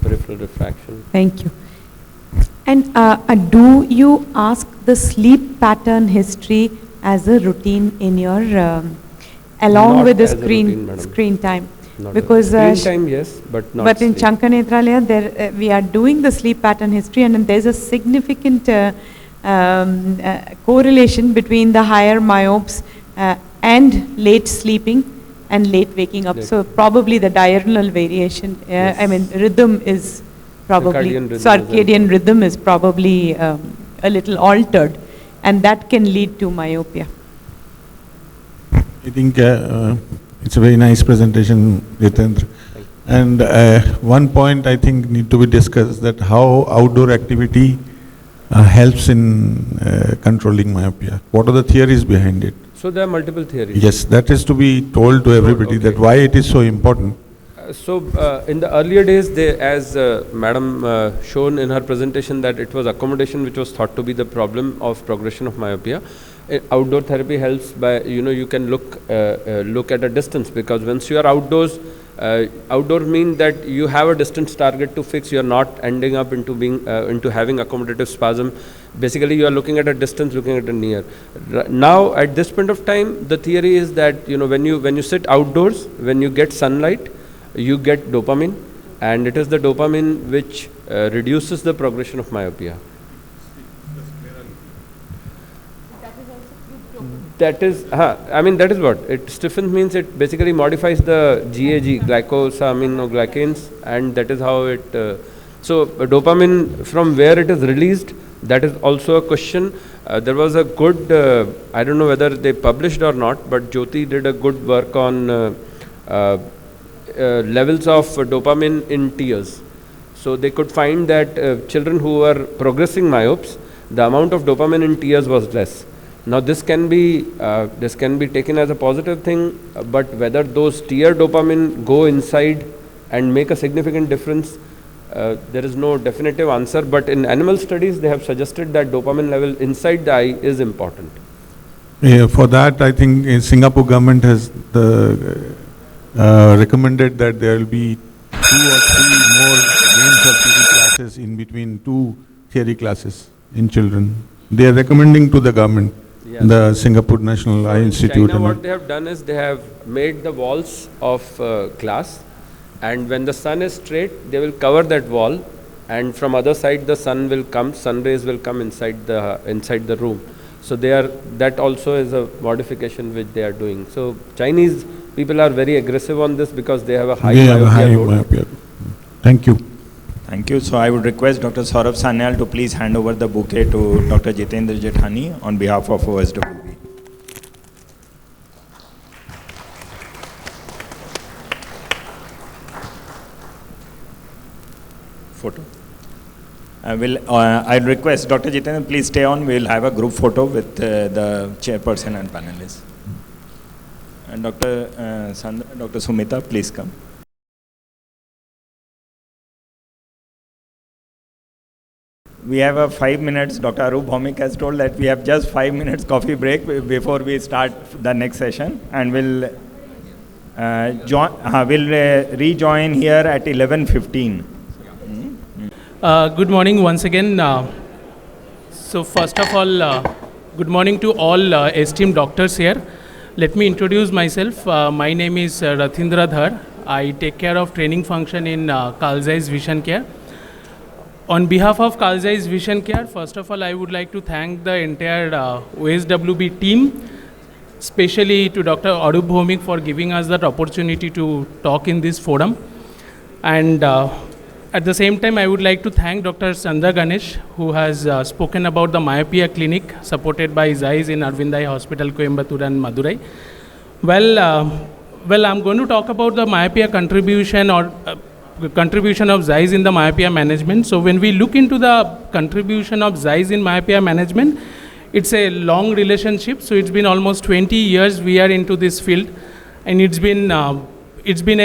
peripheral refraction. Thank you. And do you ask the sleep pattern history as a routine in your, along Not with the as a routine, screen time? Not Because screen time, yes, but not But in sleep. Chankanetralaya, there we are doing the sleep pattern history, and there's a significant correlation between the higher myopes and late sleeping and late waking up. So probably the diurnal variation, I mean rhythm is probably, circadian rhythm is probably a little altered, and that can lead to myopia. I think it's a very nice presentation, Jitendra. And one point I think need to be discussed, that how outdoor activity helps in controlling myopia. What are the theories behind it? So there are multiple theories. Yes, that is to be told to everybody, that why it is so important. In the earlier days, as Madam shown in her presentation, that it was accommodation which was thought to be the problem of progression of myopia. Outdoor therapy helps by, you can look at a distance, because once you are outdoors, outdoor means that you have a distance target to fix. You are not ending up into having accommodative spasm. Basically, you are looking at a distance, looking at a near. Now, at this point of time, the theory is that when you sit outdoors, when you get sunlight, you get dopamine, and it is the dopamine which reduces the progression of myopia. That is what it stiffens, means it basically modifies the GAG, glycosaminoglycans, and that is how it. So dopamine, from where it is released, that is also a question. There was a good, I don't know whether they published or not, but Jyoti did a good work on levels of dopamine in tears. So they could find that children who were progressing myopes, the amount of dopamine in tears was less. Now this can be taken as a positive thing, but whether those tear dopamine go inside and make a significant difference, there is no definitive answer. But in animal studies, they have suggested that dopamine level inside the eye is important. Yeah, for that, I think Singapore government has recommended that there will be 2 or 3 more games of theory classes in between 2 theory classes in children. They are recommending to the government. Yes. The Singapore National Eye Institute. China, what they have done is they have made the walls of glass, and when the sun is straight, they will cover that wall, and from other side the sun rays will come inside the room. So that also is a modification which they are doing. So Chinese people are very aggressive on this because they have a high myopia. Thank you. Thank you. So I would request Dr. Saurabh Sanyal to please hand over the bouquet to Dr. Jitendra Jethani on behalf of OSWB. Photo. I'll request Dr. Jitendra, please stay on. We'll have a group photo with the chairperson and panelists. And Dr. Sandra, Dr. Sumita, please come. We have 5 minutes. Dr. Arup Bhaumik has told that we have just 5 minutes coffee break before we start the next session, and we'll rejoin here at 11:15. Good morning once again. So first of all, good morning to all esteemed doctors here. Let me introduce myself. My name is Rathindra Dhar. I take care of training function in Carl Zeiss Vision Care. On behalf of Carl Zeiss Vision Care, first of all, I would like to thank the entire OSWB team, especially to Dr. Arup Bhaumik for giving us that opportunity to talk in this forum. And at the same time, I would like to thank Dr. Chandra Ganesh, who has spoken about the myopia clinic supported by Zeiss in Arvind Eye Hospital, Coimbatore and Madurai. Well, I'm going to talk about the myopia contribution or contribution of Zeiss in the myopia management. So when we look into the contribution of Zeiss in myopia management, it's a long relationship. So it's been almost 20 years we are into this field, and it's been it's been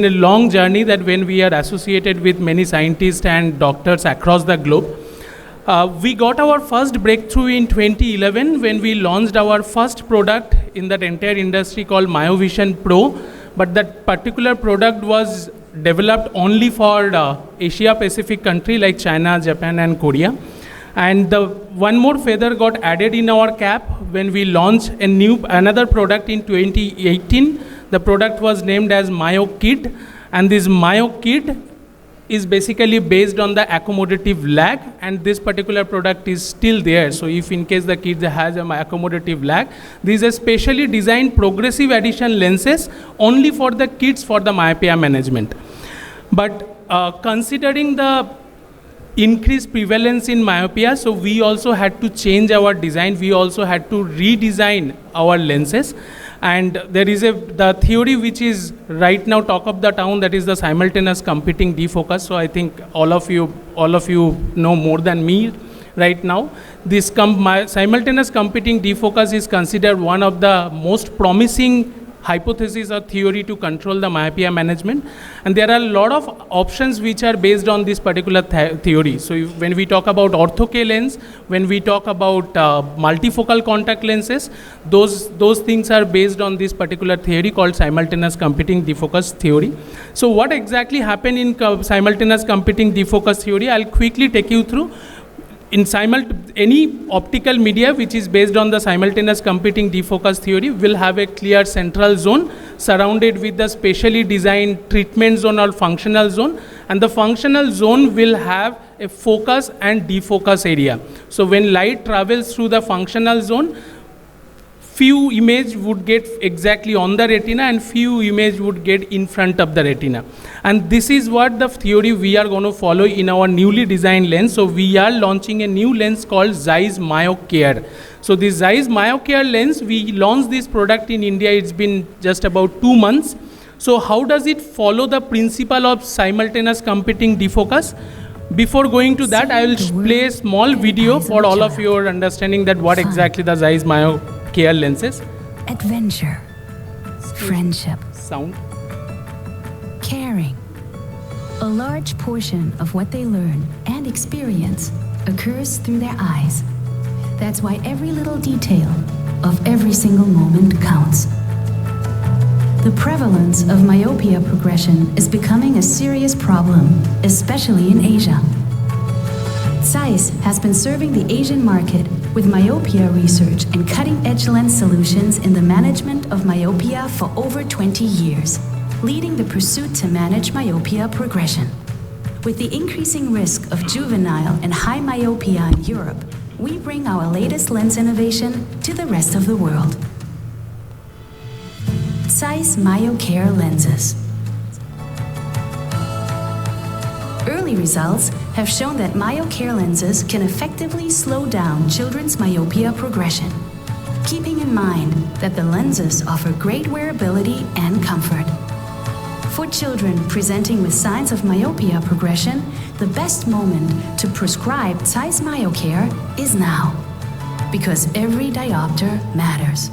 a long journey that when we are associated with many scientists and doctors across the globe. We got our first breakthrough in 2011 when we launched our first product in that entire industry called MyoVision Pro, but that particular product was developed only for Asia Pacific country like China, Japan and Korea. And the one more feather got added in our cap when we launched another product in 2018. The product was named as MyoKid, and this MyoKid is basically based on the accommodative lag, and this particular product is still there. So if in case the kid has an accommodative lag, these are specially designed progressive addition lenses only for the kids for the myopia management. But considering the increased prevalence in myopia, so we also had to change our design. We also had to redesign our lenses. And there is the theory which is right now talk of the town, that is the simultaneous competing defocus. So I think all of you know more than me right now. This simultaneous competing defocus is considered one of the most promising hypothesis or theory to control the myopia management, and there are a lot of options which are based on this particular theory. So when we talk about ortho-K lens, when we talk about multifocal contact lenses, those things are based on this particular theory called simultaneous competing defocus theory. So what exactly happened in simultaneous competing defocus theory, I'll quickly take you through. In any optical media which is based on the simultaneous competing defocus theory will have a clear central zone surrounded with the specially designed treatment zone or functional zone, and the functional zone will have a focus and defocus area. So when light travels through the functional zone, few image would get exactly on the retina and few image would get in front of the retina. And this is what the theory we are going to follow in our newly designed lens. So we are launching a new lens called Zeiss MyoCare. So this Zeiss MyoCare lens, we launched this product in India, it's been just about 2 months. So how does it follow the principle of simultaneous competing defocus? Before going to that, I will play a small video for all of your understanding that what exactly the Zeiss MyoCare lenses. Adventure, friendship, sound, caring. A large portion of what they learn and experience occurs through their eyes. That's why every little detail of every single moment counts. The prevalence of myopia progression is becoming a serious problem, especially in Asia. Zeiss has been serving the Asian market with myopia research and cutting-edge lens solutions in the management of myopia for over 20 years, leading the pursuit to manage myopia progression. With the increasing risk of juvenile and high myopia in Europe, we bring our latest lens innovation to the rest of the world. Zeiss MyoCare lenses. Early results have shown that MyoCare lenses can effectively slow down children's myopia progression, keeping in mind that the lenses offer great wearability and comfort. For children presenting with signs of myopia progression, the best moment to prescribe Zeiss MyoCare is now, because every diopter matters.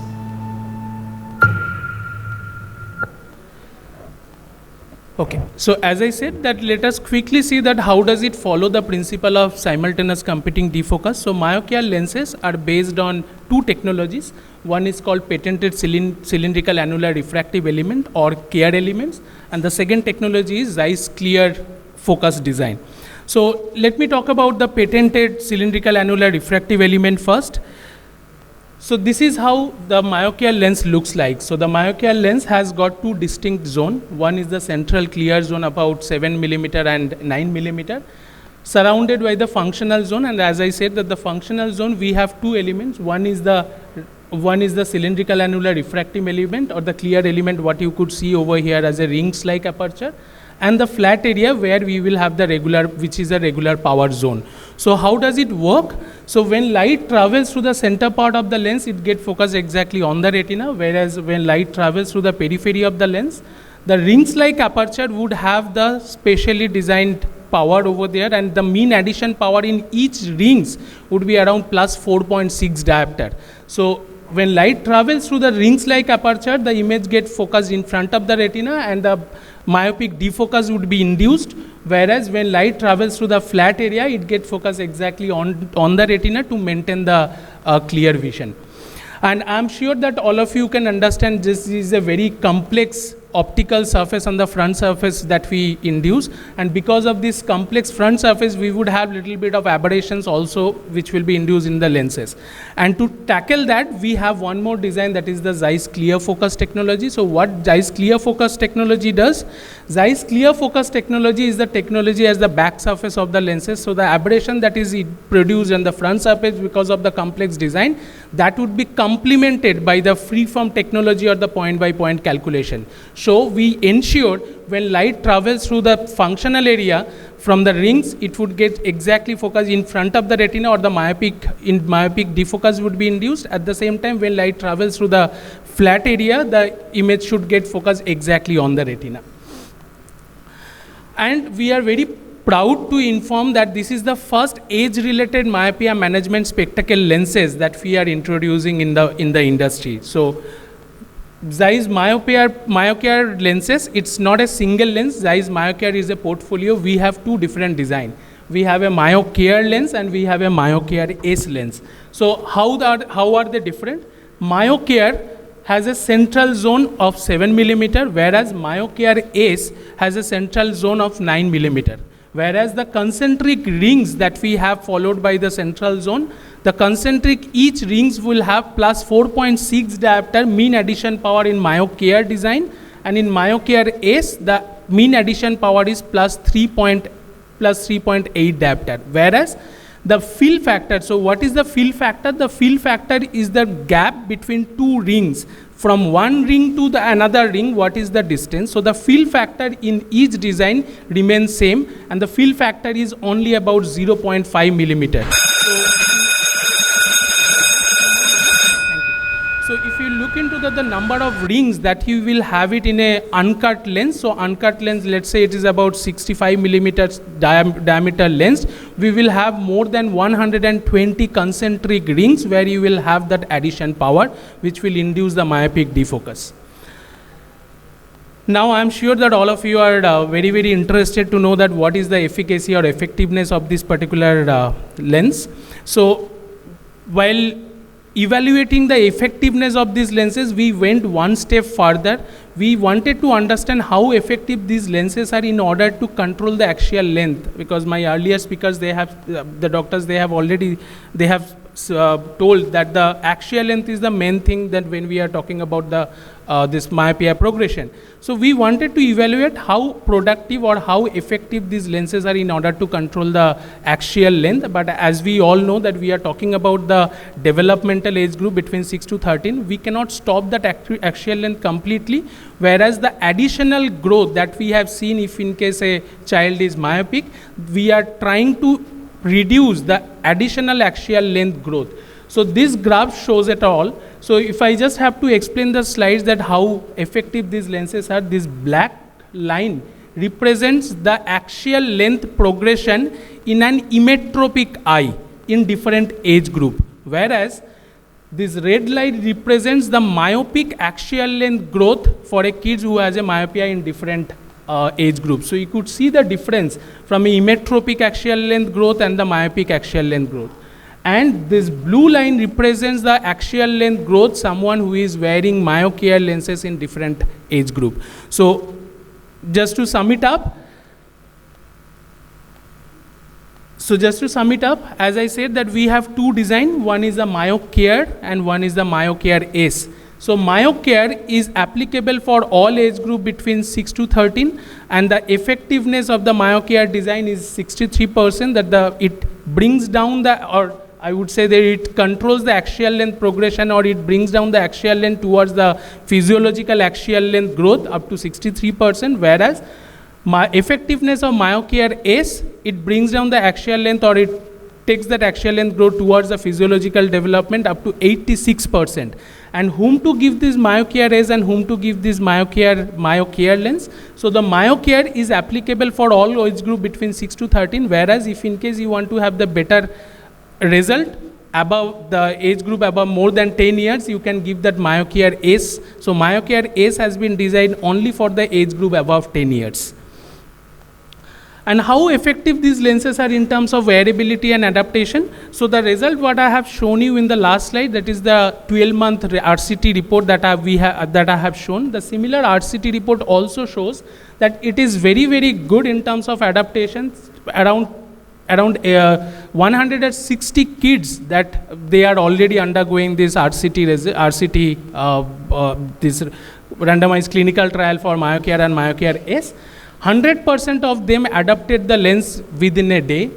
Okay, so as I said that let us quickly see that how does it follow the principle of simultaneous competing defocus. So MyoCare lenses are based on two technologies. One is called patented cylindrical annular refractive element or CARE elements, and the second technology is Zeiss clear focus design. So let me talk about the patented cylindrical annular refractive element first. So this is how the MyoCare lens looks like. So the MyoCare lens has got two distinct zones. One is the central clear zone about 7 millimeter and 9 millimeter, surrounded by the functional zone. And as I said that the functional zone, we have two elements. One is the cylindrical annular refractive element or the clear element, what you could see over here as a rings-like aperture, and the flat area where we will have the regular, which is a regular power zone. So how does it work? So when light travels through the center part of the lens, it gets focused exactly on the retina, whereas when light travels through the periphery of the lens, the rings-like aperture would have the specially designed power over there, and the mean addition power in each rings would be around plus 4.6 diopter. So when light travels through the rings-like aperture, the image gets focused in front of the retina and the myopic defocus would be induced, whereas when light travels through the flat area, it gets focused exactly on the retina to maintain the clear vision. And I'm sure that all of you can understand this is a very complex optical surface on the front surface that we induce, and because of this complex front surface we would have little bit of aberrations also which will be induced in the lenses. And to tackle that, we have one more design, that is the Zeiss clear focus technology. So what Zeiss clear focus technology does, Zeiss clear focus technology is the technology as the back surface of the lenses. So the aberration that is produced on the front surface because of the complex design, that would be complemented by the freeform technology or the point by point calculation. So we ensure when light travels through the functional area from the rings, it would get exactly focused in front of the retina, or the myopic defocus would be induced. At the same time, when light travels through the flat area, the image should get focused exactly on the retina. And we are very proud to inform that this is the first age-related myopia management spectacle lenses that we are introducing in the industry. So Zeiss Myocare lenses, it's not a single lens. Zeiss Myocare is a portfolio. We have two different designs. We have a Myocare lens and we have a Myocare Ace lens. So how are they different? Myocare has a central zone of 7 mm, whereas Myocare Ace has a central zone of 9 mm. Whereas the concentric rings that we have followed by the central zone, the concentric each rings will have plus 4.6 diopter mean addition power in Myocare design, and in Myocare Ace the mean addition power is plus 3.8 diopter. Whereas the fill factor, so what is the fill factor? The fill factor is the gap between two rings. From one ring to the another ring, what is the distance? So the fill factor in each design remains same, and the fill factor is only about 0.5 millimeter. So if you look into the number of rings that you will have it in a uncut lens, so uncut lens, let's say it is about 65 millimeters diameter lens, we will have more than 120 concentric rings where you will have that addition power which will induce the myopic defocus. Now I am sure that all of you are very interested to know that what is the efficacy or effectiveness of this particular lens. So while evaluating the effectiveness of these lenses, we went one step further. We wanted to understand how effective these lenses are in order to control the axial length, because my earlier speakers, they have told that the axial length is the main thing that when we are talking about the this myopia progression. So we wanted to evaluate how productive or how effective these lenses are in order to control the axial length. But as we all know that we are talking about the developmental age group between 6 to 13, we cannot stop that axial length completely, whereas the additional growth that we have seen, if in case a child is myopic, we are trying to reduce the additional axial length growth. So this graph shows it all. So if I just have to explain the slides that how effective these lenses are, this black line represents the axial length progression in an emmetropic eye in different age group, whereas this red line represents the myopic axial length growth for a kid who has a myopia in different age group. So you could see the difference from a emmetropic axial length growth and the myopic axial length growth. And this blue line represents the axial length growth, someone who is wearing Myocare lenses in different age group. So just to sum it up, as I said that we have two designs, one is the Myocare and one is the Myocare Ace. So Myocare is applicable for all age group between 6 to 13, and the effectiveness of the Myocare design is 63%, that it brings down the, or I would say that it controls the axial length progression, or it brings down the axial length towards the physiological axial length growth up to 63%, whereas effectiveness of Myocare Ace, it brings down the axial length, or it takes that axial length growth towards the physiological development up to 86%. And whom to give this Myocare Ace and whom to give this Myocare lens? So the Myocare is applicable for all age group between 6 to 13, whereas if in case you want to have the better result, above the age group above more than 10 years, you can give that Myocare S. So Myocare S has been designed only for the age group above 10 years. And how effective these lenses are in terms of wearability and adaptation. So the result what I have shown you in the last slide, that is the 12-month RCT report that I have shown. The similar RCT report also shows that it is very, very good in terms of adaptations. Around 160 kids that they are already undergoing this this randomized clinical trial for Myocare and Myocare S. 100% of them adopted the lens within a day.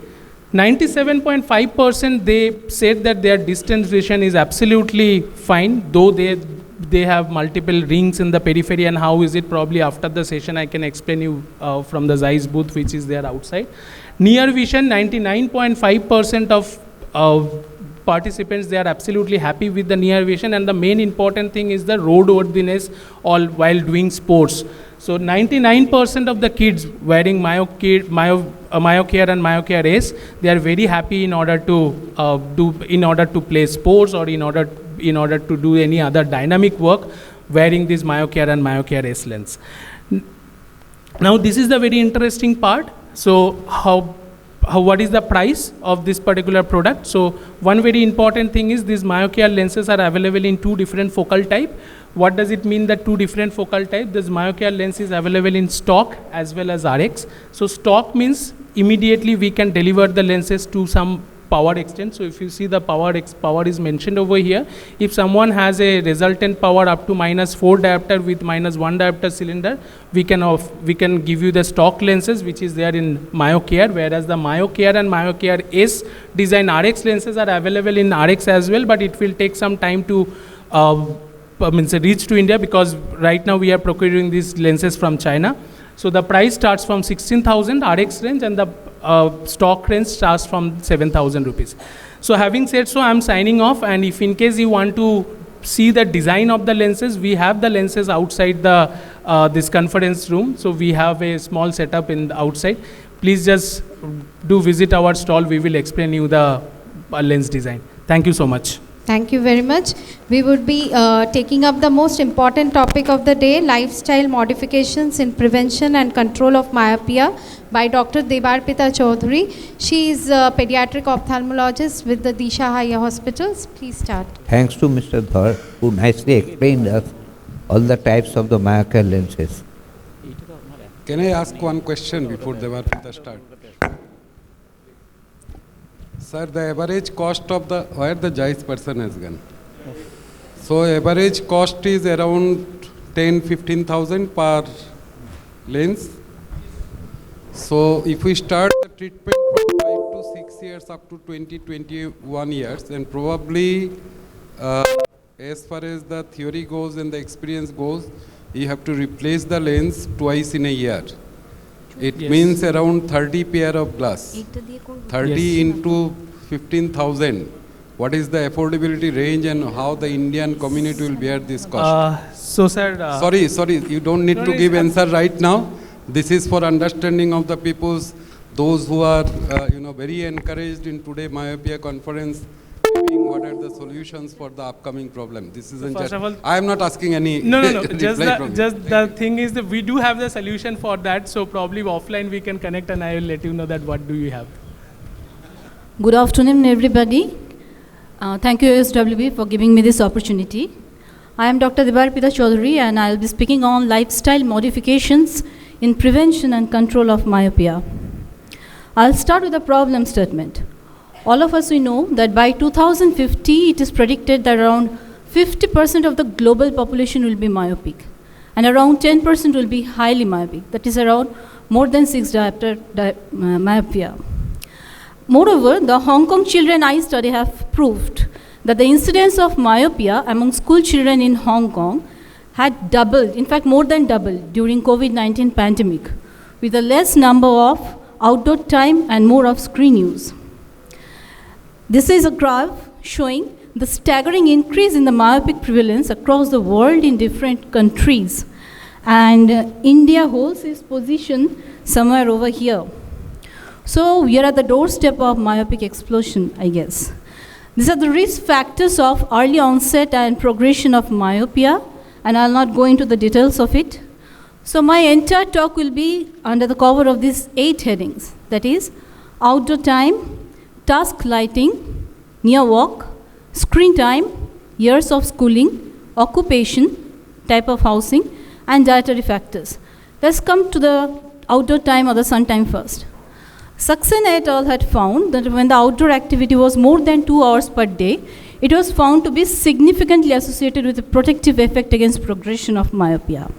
97.5% they said that their distance vision is absolutely fine, though they have multiple rings in the periphery, and how is it, probably after the session I can explain you from the Zeiss booth which is there outside. Near vision, 99.5% of participants, they are absolutely happy with the near vision, and the main important thing is the roadworthiness while doing sports. So 99% of the kids wearing Myocare and Myocare S, they are very happy in order to play sports or in order to do any other dynamic work wearing this Myocare and Myocare S lens. Now this is the very interesting part. So what is the price of this particular product? So one very important thing is these Myocare lenses are available in 2 different focal type. What does it mean that 2 different focal type? This Myocare lens is available in stock as well as RX. So stock means immediately we can deliver the lenses to some power extent. So if you see the power is mentioned over here. If someone has a resultant power up to -4 diopter with -1 diopter cylinder, we can give you the stock lenses which is there in Myocare, whereas the Myocare and Myocare S design RX lenses are available in RX as well, but it will take some time to reach to India, because right now we are procuring these lenses from China. So the price starts from 16,000 RX range, and the stock range starts from 7,000 rupees. So having said so, I'm signing off, and if in case you want to see the design of the lenses, we have the lenses outside this conference room. So we have a small setup in the outside. Please just do visit our stall. We will explain you the lens design. Thank you so much. Thank you very much. We would be taking up the most important topic of the day, lifestyle modifications in prevention and control of myopia, by Dr. Debarpita Chaudhary. She is a pediatric ophthalmologist with the Disha Haya Hospitals. Please start. Thanks to Mr. Dhar, who nicely explained us all the types of the Myocare lenses. Can I ask one question before Debarpita starts? Sir, the average cost of where the Zeiss person has gone. So average cost is around 10-15,000 per lens. So if we start the treatment from 5 to 6 years up to 20-21 years, then probably as far as the theory goes and the experience goes, you have to replace the lens twice in a year. It means around 30 pair of glass. 30 into 15,000. What is the affordability range, and how the Indian community will bear this cost? So sir, sorry, you don't need to give answer right now. This is for understanding of the those who are very encouraged in today myopia conference, what are the solutions for the upcoming problem. This isn't first of all, I am not asking any no. just the thing is that we do have the solution for that, so probably offline we can connect and I will let you know that what do you have. Good afternoon everybody. Thank you SWB for giving me this opportunity. I am Dr. Debarpita Chaudhary, and I will be speaking on lifestyle modifications in prevention and control of myopia. I'll start with a problem statement. All of us, we know that by 2050, it is predicted that around 50% of the global population will be myopic, and around 10% will be highly myopic, that is around more than 6 diopter myopia. Moreover, the Hong Kong Children Eye Study have proved that the incidence of myopia among school children in Hong Kong had doubled, in fact more than doubled, during COVID-19 pandemic, with a less number of outdoor time and more of screen use. This is a graph showing the staggering increase in the myopic prevalence across the world in different countries. And India holds its position somewhere over here. So we are at the doorstep of myopic explosion, I guess. These are the risk factors of early onset and progression of myopia, and I'll not go into the details of it. So my entire talk will be under the cover of these 8 headings, that is, outdoor time, task lighting, near walk, screen time, years of schooling, occupation, type of housing, and dietary factors. Let's come to the outdoor time or the sun time first. Saxena et al. Had found that when the outdoor activity was more than 2 hours per day, it was found to be significantly associated with a protective effect against progression of myopia.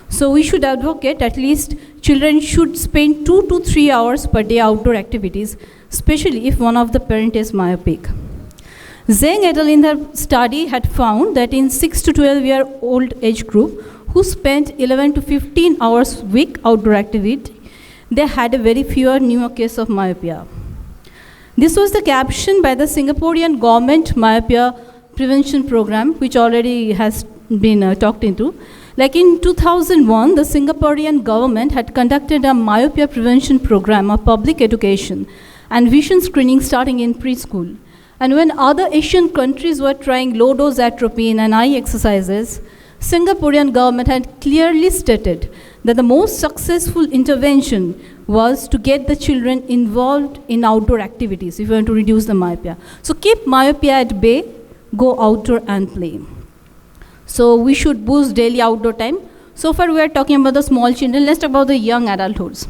So we should advocate at least children should spend 2 to 3 hours per day outdoor activities, especially if one of the parent is myopic. Zhang et al. In their study had found that in 6 to 12-year-old age group who spent 11 to 15 hours a week outdoor activity, they had a very fewer newer case of myopia. This was the caption by the Singaporean government myopia prevention program, which already has been talked into. Like in 2001, the Singaporean government had conducted a myopia prevention program of public education and vision screening starting in preschool. And when other Asian countries were trying low-dose atropine and eye exercises, Singaporean government had clearly stated that the most successful intervention was to get the children involved in outdoor activities if you want to reduce the myopia. So keep myopia at bay, go outdoor and play. So we should boost daily outdoor time. So far we are talking about the small children, let's talk about the young adulthoods.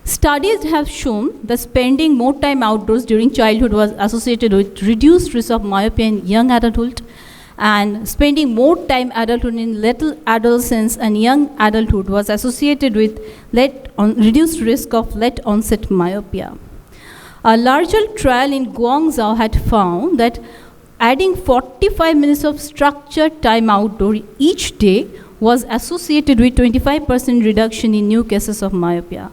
Studies have shown that spending more time outdoors during childhood was associated with reduced risk of myopia in young adulthood, and spending more time adulthood in little adolescence and young adulthood was associated with reduced risk of late onset myopia. A larger trial in Guangzhou had found that adding 45 minutes of structured time outdoor each day was associated with 25% reduction in new cases of myopia.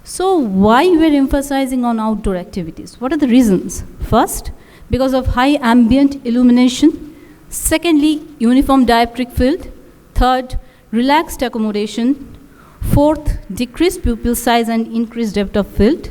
So why we are emphasizing on outdoor activities? What are the reasons? First, because of high ambient illumination. Secondly, uniform dioptric field. Third, relaxed accommodation. Fourth, decreased pupil size and increased depth of field.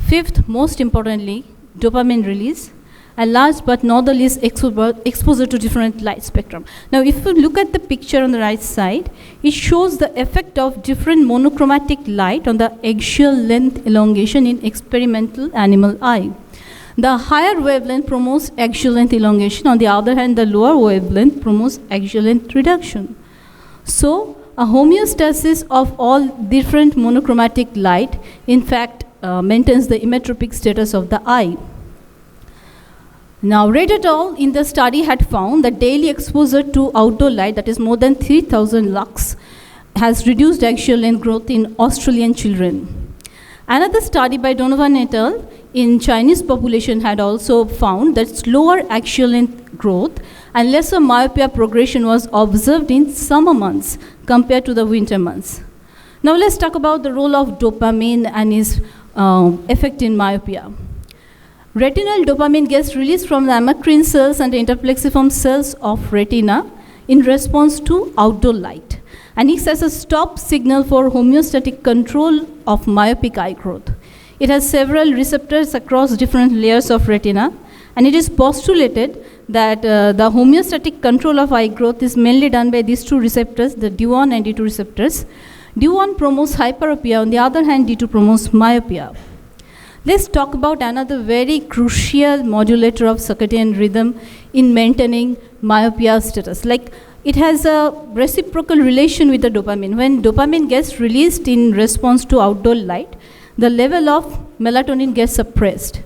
Fifth, most importantly, dopamine release. And last but not the least, exposure to different light spectrum. Now, if you look at the picture on the right side, it shows the effect of different monochromatic light on the axial length elongation in experimental animal eye. The higher wavelength promotes axial length elongation. On the other hand, the lower wavelength promotes axial length reduction. So, a homeostasis of all different monochromatic light, in fact, maintains the emmetropic status of the eye. Now, Red et al. In the study had found that daily exposure to outdoor light, that is more than 3000 lux, has reduced axial length growth in Australian children. Another study by Donovan et al. In Chinese population had also found that slower axial length growth and lesser myopia progression was observed in summer months compared to the winter months. Now let's talk about the role of dopamine and its effect in myopia. Retinal dopamine gets released from the amacrine cells and interplexiform cells of retina in response to outdoor light, and acts as a stop signal for homeostatic control of myopic eye growth. It has several receptors across different layers of retina, and it is postulated that the homeostatic control of eye growth is mainly done by these two receptors, the D1 and D2 receptors. D1 promotes hyperopia, on the other hand, D2 promotes myopia. Let's talk about another very crucial modulator of circadian rhythm in maintaining myopia status. Like, it has a reciprocal relation with the dopamine. When dopamine gets released in response to outdoor light, the level of melatonin gets suppressed.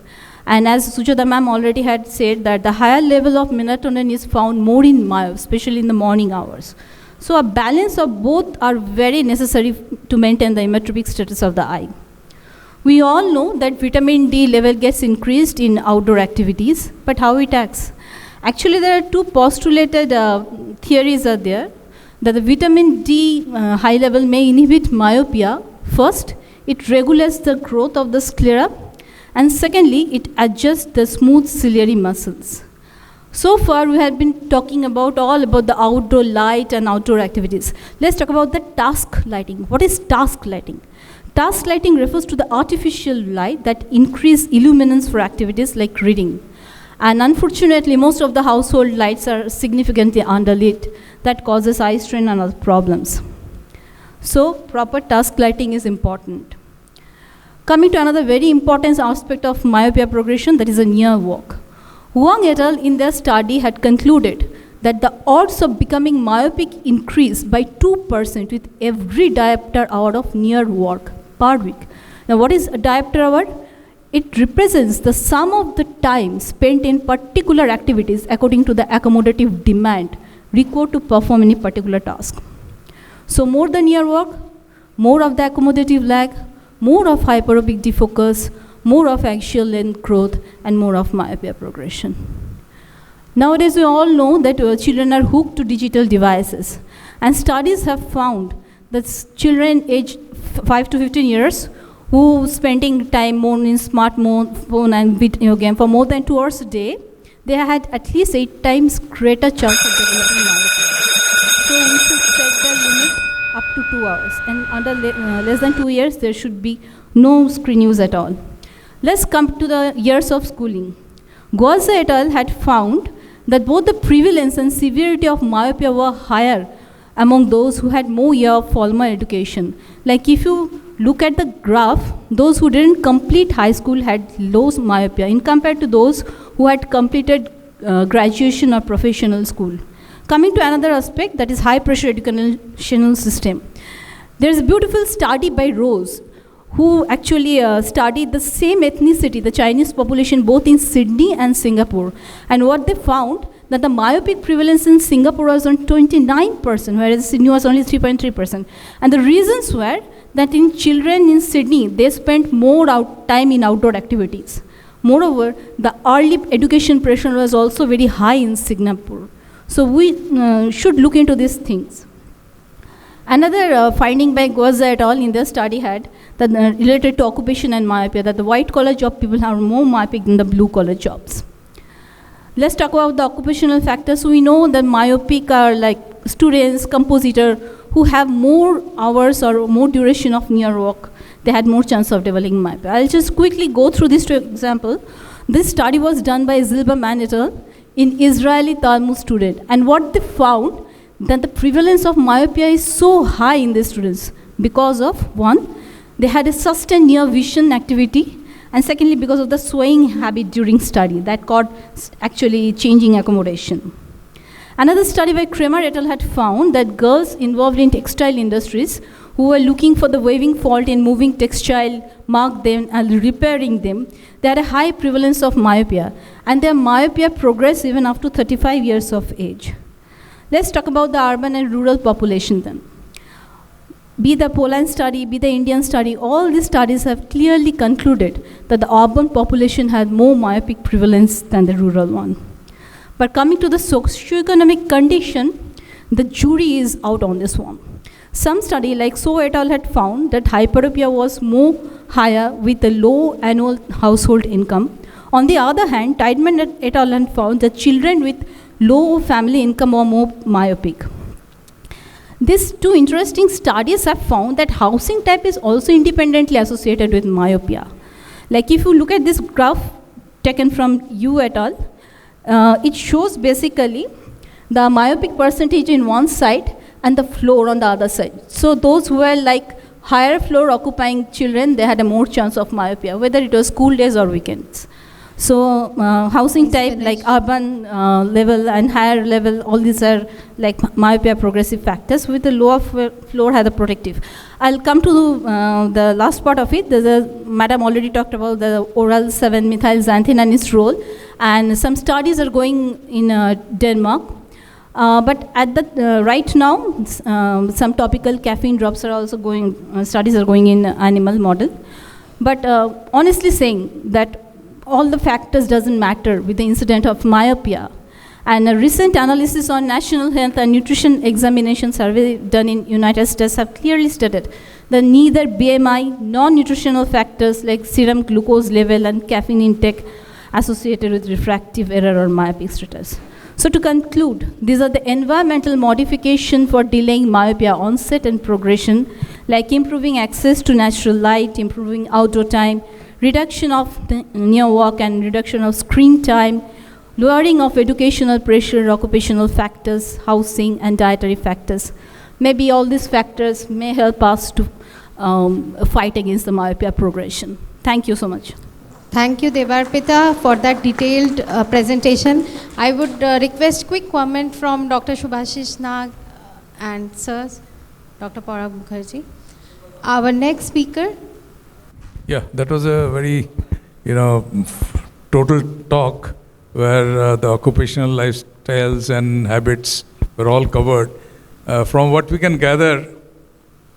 And as Sujata ma'am already had said, that the higher level of melatonin is found more in myopes, especially in the morning hours. So a balance of both are very necessary to maintain the emmetropic status of the eye. We all know that vitamin D level gets increased in outdoor activities, but how it acts? Actually, there are two postulated theories are there, that the vitamin D high level may inhibit myopia. First, it regulates the growth of the sclera, and secondly, it adjusts the smooth ciliary muscles. So far, we have been talking about all about the outdoor light and outdoor activities. Let's talk about the task lighting. What is task lighting? Task lighting refers to the artificial light that increase illuminance for activities like reading. And unfortunately, most of the household lights are significantly underlit. That causes eye strain and other problems. So proper task lighting is important. Coming to another very important aspect of myopia progression, that is a near walk. Wang et al. In their study had concluded that the odds of becoming myopic increased by 2% with every diopter hour of near walk per week. Now what is a diopter hour? It represents the sum of the time spent in particular activities according to the accommodative demand required to perform any particular task. So more the near walk, more of the accommodative lag, more of hyperopic defocus, more of axial length growth, and more of myopia progression. Nowadays, we all know that children are hooked to digital devices. And studies have found that children aged 5 to 15 years who spending time more in smartphone and video game for more than 2 hours a day, they had at least 8 times greater chance of developing myopia. So we should set the limit up to 2 hours. And under less than 2 years, there should be no screen use at all. Let's come to the years of schooling. Guaza et al. Had found that both the prevalence and severity of myopia were higher among those who had more year of formal education. Like if you look at the graph, those who didn't complete high school had low myopia in compared to those who had completed graduation or professional school. Coming to another aspect, that is high pressure educational system. There is a beautiful study by Rose, who actually studied the same ethnicity, the Chinese population, both in Sydney and Singapore. And what they found, that the myopic prevalence in Singapore was on 29%, whereas Sydney was only 3.3%. And the reasons were that in children in Sydney, they spent more time in outdoor activities. Moreover, the early education pressure was also very high in Singapore. So we should look into these things. Another finding by Guaza et al. In their study had that related to occupation and myopia, that the white-collar job people are more myopic than the blue-collar jobs. Let's talk about the occupational factors. We know that myopic are like students, compositors, who have more hours or more duration of near walk. They had more chance of developing myopia. I'll just quickly go through this example. This study was done by Zilberman et al. In Israeli Talmud student. And what they found, that the prevalence of myopia is so high in these students because of, one, they had a sustained near vision activity, and secondly, because of the swaying habit during study that caused actually changing accommodation. Another study by Kramer et al. Had found that girls involved in textile industries who were looking for the waving fault in moving textile, mark them and repairing them, they had a high prevalence of myopia, and their myopia progressed even up to 35 years of age. Let's talk about the urban and rural population then. Be the Poland study, be the Indian study, all these studies have clearly concluded that the urban population had more myopic prevalence than the rural one. But coming to the socioeconomic condition, the jury is out on this one. Some study like So et al. Had found that hyperopia was more higher with a low annual household income. On the other hand, Tideman et al. Had found that children with low family income were more myopic. These two interesting studies have found that housing type is also independently associated with myopia. Like if you look at this graph taken from Yu et al., it shows basically the myopic percentage in one side and the floor on the other side. So those who were like higher floor occupying children, they had a more chance of myopia, whether it was school days or weekends. So housing type like urban level and higher level, all these are like myopia progressive factors, with the lower floor had a protective. I'll come to the last part of it. Madam already talked about the oral 7-methylxanthine and its role, and some studies are going in Denmark. But at the right now, some topical caffeine drops are also going, studies are going in animal model. But honestly saying that all the factors doesn't matter with the incident of myopia. And a recent analysis on National Health and Nutrition Examination Survey done in United States have clearly stated that neither BMI, non-nutritional factors like serum glucose level and caffeine intake associated with refractive error or myopic status. So to conclude, these are the environmental modification for delaying myopia onset and progression, like improving access to natural light, improving outdoor time, reduction of the near walk and reduction of screen time, lowering of educational pressure, occupational factors, housing, and dietary factors. Maybe all these factors may help us to fight against the myopia progression. Thank you so much. Thank you, Devarpita, for that detailed presentation. I would request quick comment from Dr. Shubhashish Nag and sirs, Dr. Parag Mukherjee. Our next speaker. Yeah, that was a very, total talk where the occupational lifestyles and habits were all covered. From what we can gather,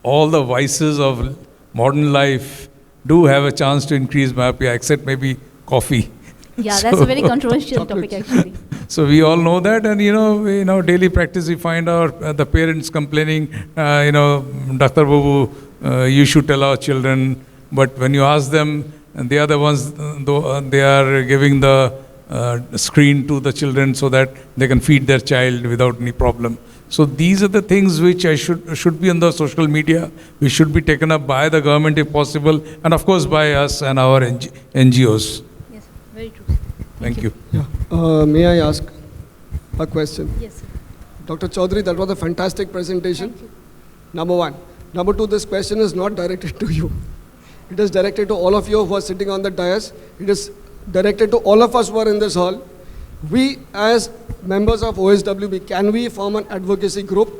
all the vices of modern life do have a chance to increase myopia, except maybe coffee. Yeah, that's a very controversial topic actually. So we all know that, and in our daily practice we find the parents complaining, Dr. Babu, you should tell our children. But when you ask them, they are the ones, they are giving the screen to the children so that they can feed their child without any problem. So these are the things which should be on the social media, which should be taken up by the government if possible, and of course by us and our NGOs. Yes, very true. Thank you. Yeah. May I ask a question? Yes, sir. Dr. Chaudhary, that was a fantastic presentation. Thank you. Number one. Number two, this question is not directed to you. It is directed to all of you who are sitting on the dais. It is directed to all of us who are in this hall. We as members of OSWB, can we form an advocacy group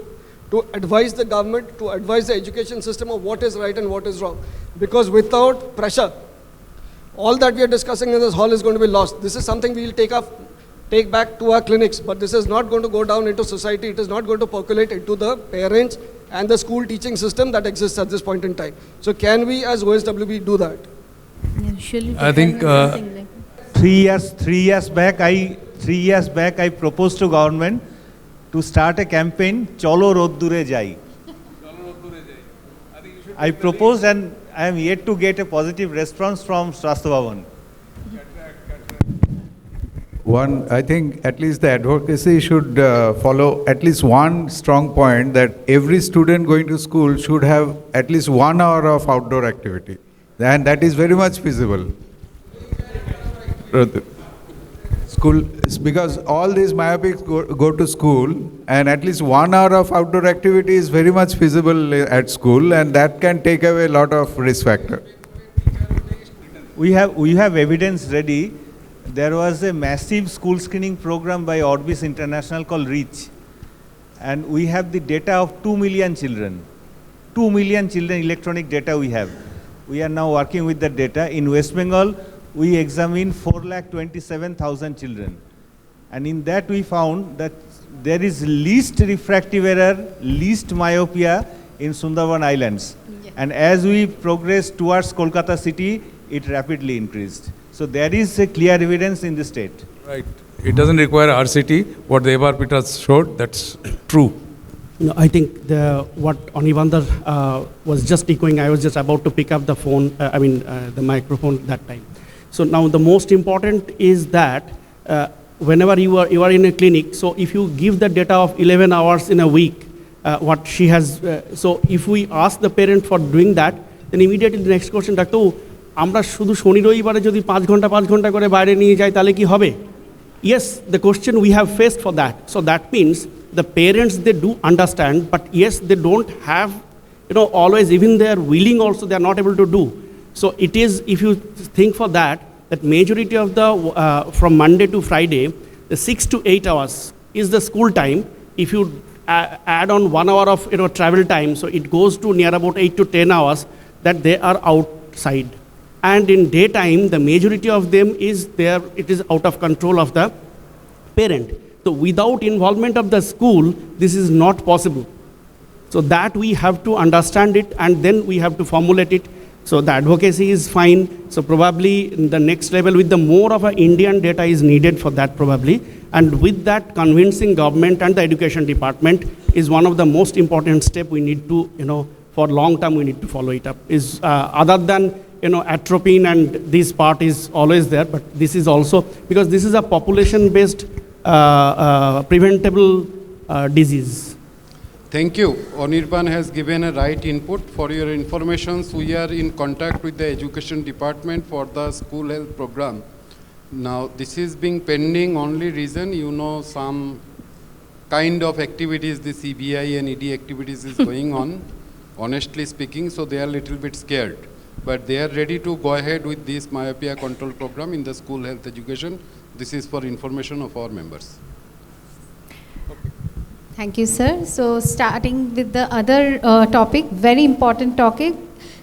to advise the government, to advise the education system of what is right and what is wrong? Because without pressure, all that we are discussing in this hall is going to be lost. This is something we will take back to our clinics, but this is not going to go down into society. It is not going to percolate into the parents and the school teaching system that exists at this point in time. So can we as OSWB do that? I think 3 years back I proposed to government to start a campaign, Cholo Roddure Jai. I proposed and I am yet to get a positive response from Swasthya Bhavan. I think at least the advocacy should follow at least one strong point that every student going to school should have at least 1 hour of outdoor activity. And that is very much feasible. School, because all these myopics go to school, and at least 1 hour of outdoor activity is very much feasible at school, and that can take away a lot of risk factor. We have evidence ready. There was a massive school screening program by Orbis International called REACH, and we have the data of 2 million children. 2 million children electronic data we have. We are now working with the data. In West Bengal, we examined 4,27,000 children. And in that we found that there is least refractive error, least myopia in Sundarban Islands. Yeah. And as we progress towards Kolkata city, it rapidly increased. So there is a clear evidence in the state. Right. It doesn't require RCT. What the Devarpita showed, that's true. No, I think what Anivandar was just echoing, I was just about to pick up the phone, the microphone that time. So now the most important is that whenever you are in a clinic, so if you give the data of 11 hours in a week, what she has, so if we ask the parent for doing that, then immediately the next question, Doctor, আমরা শুধু শনি রবিবারে যদি 5 ঘন্টা করে বাইরে নিয়ে যাই তাহলে কি হবে? Yes, the question we have faced for that. So that means the parents, they do understand, but yes, they don't have, always, even they are willing also, they are not able to do. So it is, if you think for that majority of the, from Monday to Friday, the 6 to 8 hours is the school time. If you add on 1 hour of travel time, so it goes to near about 8 to 10 hours that they are outside. And in daytime, the majority of them is there, it is out of control of the parent. So without involvement of the school, this is not possible. So that we have to understand it, and then we have to formulate it. So the advocacy is fine. So probably in the next level, with the more of an Indian data is needed for that probably. And with that, convincing government and the education department is one of the most important step we need to, for long term, we need to follow it up. Is other than, atropine and this part is always there, but this is also, because this is a population-based preventable disease. Thank you. Anirban has given a right input. For your information, we are in contact with the education department for the school health program. Now, this is being pending only reason, you know, some kind of activities, the CBI and ED activities is going on, honestly speaking, so they are a little bit scared. But they are ready to go ahead with this myopia control program in the school health education. This is for information of our members. Thank you, sir. So starting with the other topic, very important topic,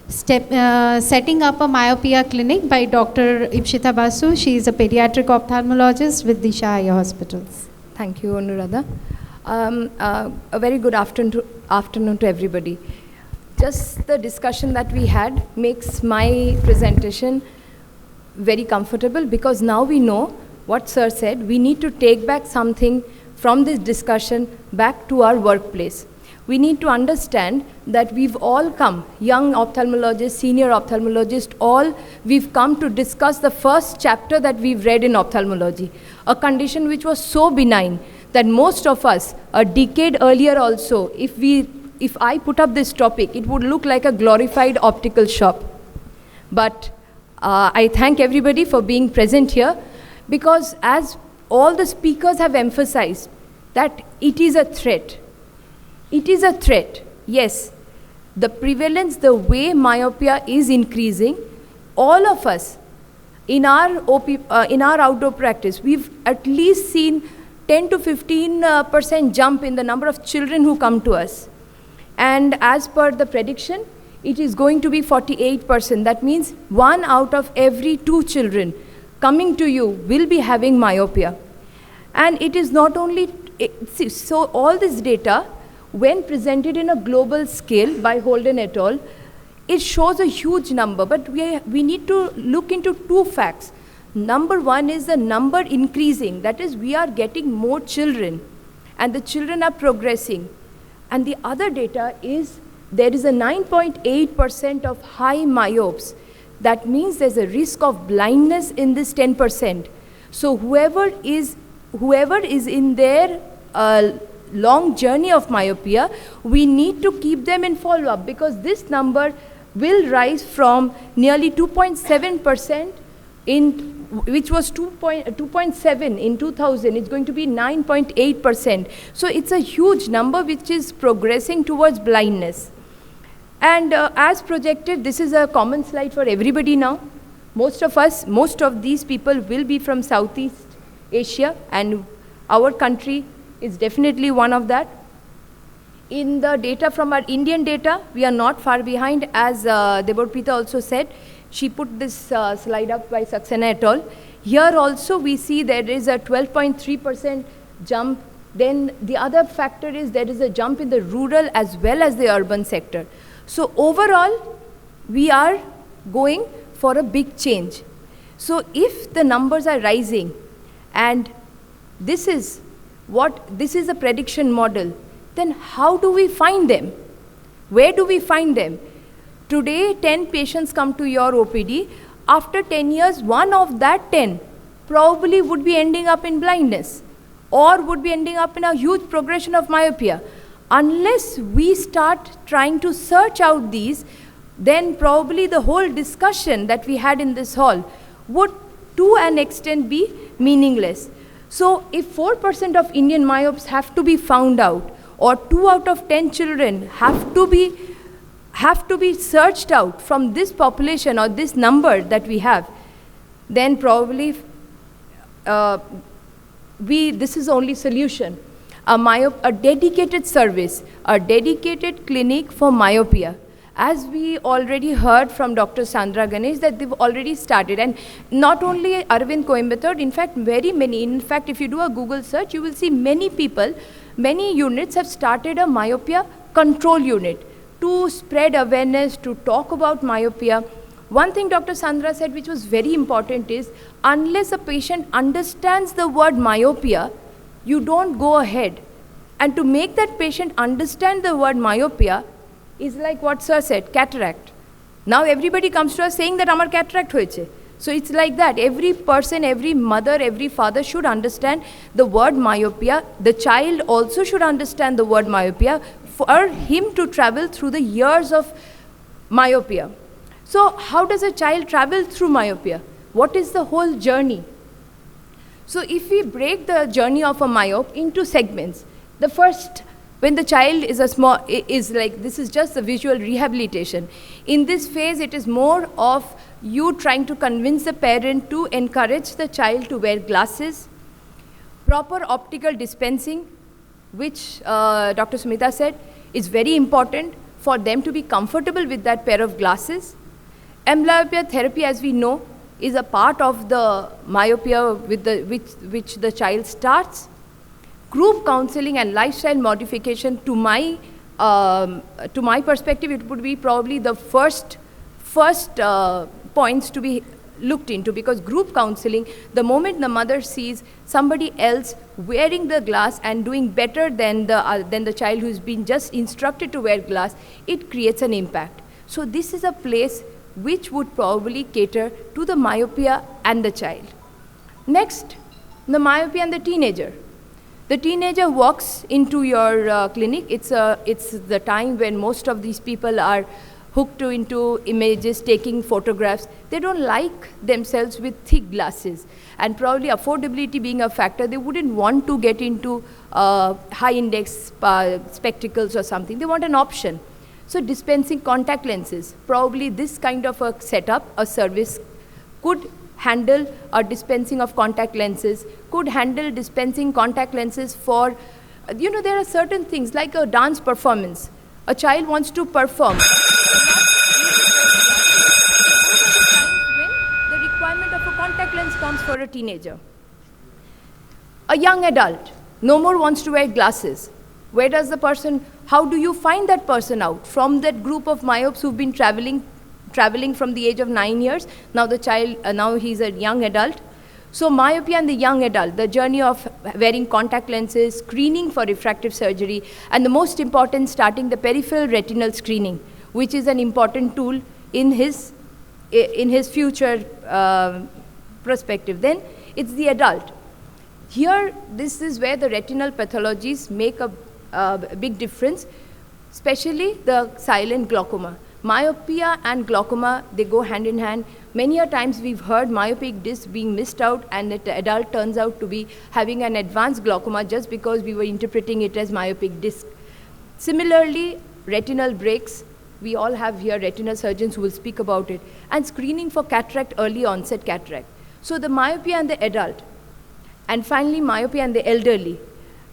setting up a myopia clinic by Dr. Ipshita Basu. She is a pediatric ophthalmologist with Disha Eye Hospitals. Thank you, Anuradha. A very good afternoon to everybody. Just the discussion that we had makes my presentation very comfortable, because now we know what sir said. We need to take back something from this discussion back to our workplace. We need to understand that we've all come, young ophthalmologists, senior ophthalmologists, all we've come to discuss the first chapter that we've read in ophthalmology, a condition which was so benign that most of us, a decade earlier also, if I put up this topic, it would look like a glorified optical shop. But I thank everybody for being present here, because as all the speakers have emphasized, that it is a threat. It is a threat, yes. The prevalence, the way myopia is increasing, all of us, in our outdoor practice, we've at least seen 10 to 15% jump in the number of children who come to us. And as per the prediction, it is going to be 48%. That means 1 out of every 2 children coming to you will be having myopia. And it is not only, so all this data, when presented in a global scale by Holden et al., it shows a huge number, but we need to look into 2 facts. Number 1 is the number increasing, that is, we are getting more children, and the children are progressing. And the other data is there is a 9.8% of high myopes. That means there's a risk of blindness in this 10%. So whoever is in their long journey of myopia, we need to keep them in follow-up, because this number will rise from nearly 2.7% which was 2.7 in 2000, it's going to be 9.8%. So it's a huge number which is progressing towards blindness. And as projected, this is a common slide for everybody now. Most of these people will be from Southeast Asia, and our country is definitely one of that. In the data from our Indian data, we are not far behind, as Deborpita also said. She put this slide up by Saxena et al. Here also we see there is a 12.3% jump. Then the other factor is there is a jump in the rural as well as the urban sector. So overall, we are going for a big change. So if the numbers are rising, and this is a prediction model, then how do we find them? Where do we find them? Today, 10 patients come to your OPD. After 10 years, 1 of that 10 probably would be ending up in blindness, or would be ending up in a huge progression of myopia. Unless we start trying to search out these, then probably the whole discussion that we had in this hall would to an extent be meaningless. So if 4% of Indian myopes have to be found out, or 2 out of 10 children have to be searched out from this population or this number that we have, then probably this is only solution. A dedicated service, a dedicated clinic for myopia. As we already heard from Dr. Sandra Ganesh, that they've already started. And not only Arvind Coimbatore, in fact, very many. In fact, if you do a Google search, you will see many people, many units have started a myopia control unit to spread awareness, to talk about myopia. One thing Dr. Sandra said, which was very important, is unless a patient understands the word myopia, you don't go ahead. And to make that patient understand the word myopia is like what sir said, cataract. Now everybody comes to us saying that amar cataract hoyeche. So it's like that. Every person, every mother, every father should understand the word myopia. The child also should understand the word myopia for him to travel through the years of myopia. So how does a child travel through myopia? What is the whole journey? So if we break the journey of a myope into segments, the first, when the child is this is just the visual rehabilitation. In this phase, it is more of you trying to convince the parent to encourage the child to wear glasses, proper optical dispensing, which Dr. Sumita said is very important for them to be comfortable with that pair of glasses. Amblyopia therapy, as we know, is a part of the myopia with which the child starts. Group counseling and lifestyle modification, to my perspective, it would be probably the first points to be looked into, because group counseling, the moment the mother sees somebody else wearing the glass and doing better than the child who's been just instructed to wear glass, it creates an impact. So this is a place which would probably cater to the myopia and the child. Next, the myopia and the teenager. The teenager walks into your clinic. It's the time when most of these people are hooked into images, taking photographs. They don't like themselves with thick glasses. And probably affordability being a factor, they wouldn't want to get into high index spectacles or something. They want an option. So dispensing contact lenses, probably this kind of a setup, a service could handle a dispensing of contact lenses, could handle dispensing contact lenses for, there are certain things like a dance performance. A child wants to perform. When the requirement of a contact lens comes for a teenager. A young adult no more wants to wear glasses. Where does the person, how do you find that person out? From that group of myopes who've been traveling from the age of 9 years, now the child, now he's a young adult. So myopia and the young adult, the journey of wearing contact lenses, screening for refractive surgery, and the most important, starting the peripheral retinal screening, which is an important tool in his future perspective. Then it's the adult. Here, this is where the retinal pathologies make a big difference, especially the silent glaucoma. Myopia and glaucoma, they go hand in hand. Many a times we've heard myopic disc being missed out, and the adult turns out to be having an advanced glaucoma just because we were interpreting it as myopic disc. Similarly, retinal breaks. We all have here retinal surgeons who will speak about it. And screening for cataract, early onset cataract. So the myopia and the adult. And finally, myopia and the elderly.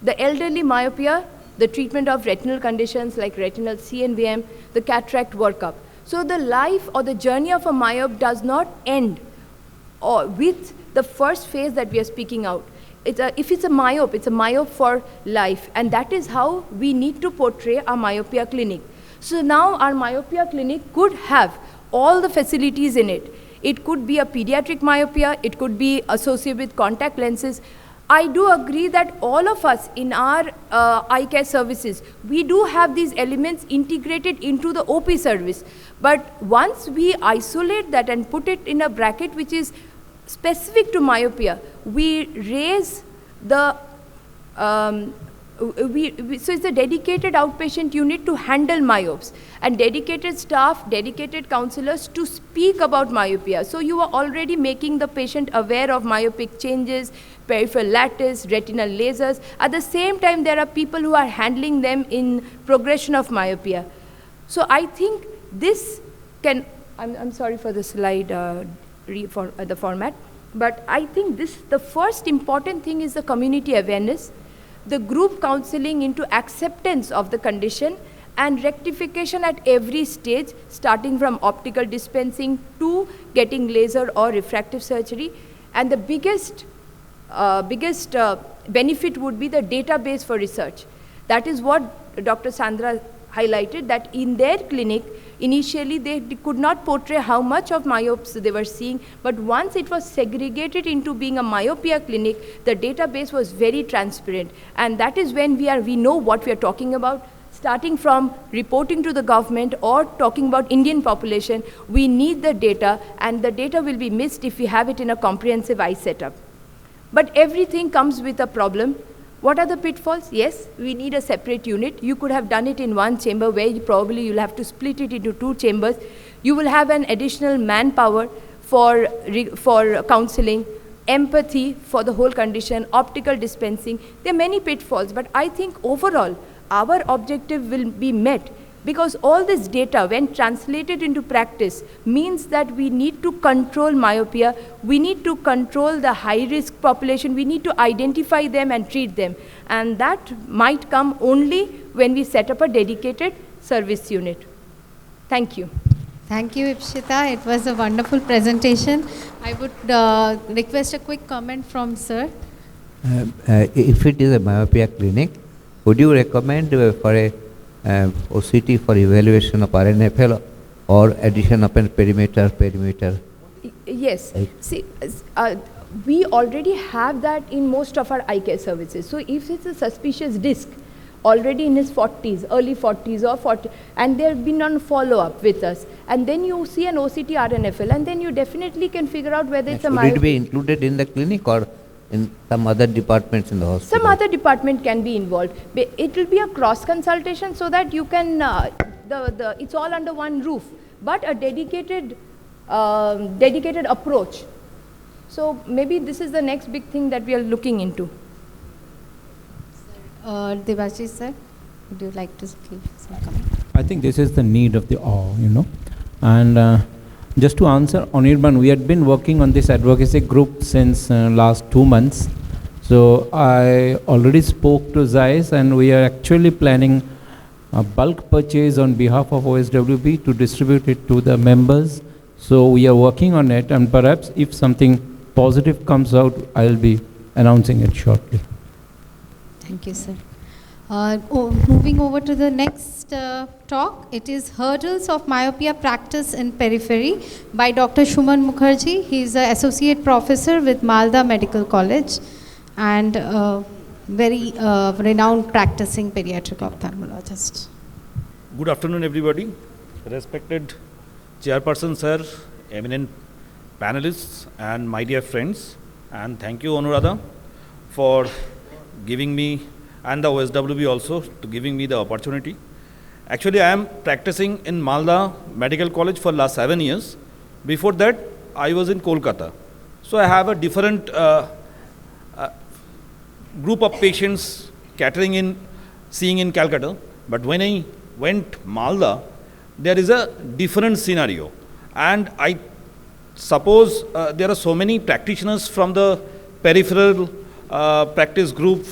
The elderly myopia, the treatment of retinal conditions like retinal CNVM, the cataract workup. So the life or the journey of a myope does not end with the first phase that we are speaking out. If it's a myope for life, and that is how we need to portray our myopia clinic. So now our myopia clinic could have all the facilities in it. It could be a pediatric myopia, it could be associated with contact lenses. I do agree that all of us in our eye care services, we do have these elements integrated into the OP service. But once we isolate that and put it in a bracket which is specific to myopia, we raise the, so it's a dedicated outpatient unit to handle myopes, and dedicated staff, dedicated counselors to speak about myopia. So you are already making the patient aware of myopic changes, peripheral lattice, retinal lasers. At the same time, there are people who are handling them in progression of myopia. So I think this can, I'm sorry for the slide, the format, but I think the first important thing is the community awareness, the group counseling into acceptance of the condition, and rectification at every stage, starting from optical dispensing to getting laser or refractive surgery. And the biggest benefit would be the database for research. That is what Dr. Sandra highlighted, that in their clinic, initially they could not portray how much of myopes they were seeing, but once it was segregated into being a myopia clinic, the database was very transparent. And that is when we know what we are talking about. Starting from reporting to the government or talking about Indian population, we need the data, and the data will be missed if we have it in a comprehensive eye setup. But everything comes with a problem. What are the pitfalls? Yes, we need a separate unit. You could have done it in one chamber, where probably you'll have to split it into 2 chambers. You will have an additional manpower for counseling. empathy for the whole condition, optical dispensing. There are many pitfalls, but I think overall, our objective will be met because all this data, when translated into practice, means that we need to control myopia, we need to control the high-risk population, we need to identify them and treat them. And that might come only when we set up a dedicated service unit. Thank you. Thank you, Ipshita. It was a wonderful presentation. I would request a quick comment from sir. If it is a myopia clinic, would you recommend for a OCT for evaluation of RNFL or addition of a perimeter? Yes. See, we already have that in most of our eye care services. So if it's a suspicious disc, already in his 40s, early 40s or 40, and they've been on follow-up with us, and then you see an OCT RNFL, and then you definitely can figure out whether it's a myopia. Should it be included in the clinic or in some other departments in the hospital? Some other department can be involved. It will be a cross consultation so that you can, it's all under one roof, but a dedicated approach. So maybe this is the next big thing that we are looking into. Devashi sir, would you like to give some comment? I think this is the need of the hour, and just to answer Anirban, we had been working on this advocacy group since last 2 months. So I already spoke to Zeiss, and we are actually planning a bulk purchase on behalf of OSWB to distribute it to the members. So we are working on it, and perhaps if something positive comes out, I will be announcing it shortly. Thank you, sir. Moving over to the next talk, it is Hurdles of Myopia Practice in Periphery by Dr. Shuman Mukherjee. He is an associate professor with Malda Medical College and very renowned practicing pediatric ophthalmologist. Good afternoon, everybody. Respected chairperson, sir, eminent panelists, and my dear friends. And thank you, Anuradha, for giving me, and the OSWB also, to giving me the opportunity. Actually, I am practicing in Malda Medical College for last 7 years. Before that, I was in Kolkata. So I have a different group of patients catering in, seeing in Calcutta. But when I went Malda, there is a different scenario. And I suppose there are so many practitioners from the peripheral practice group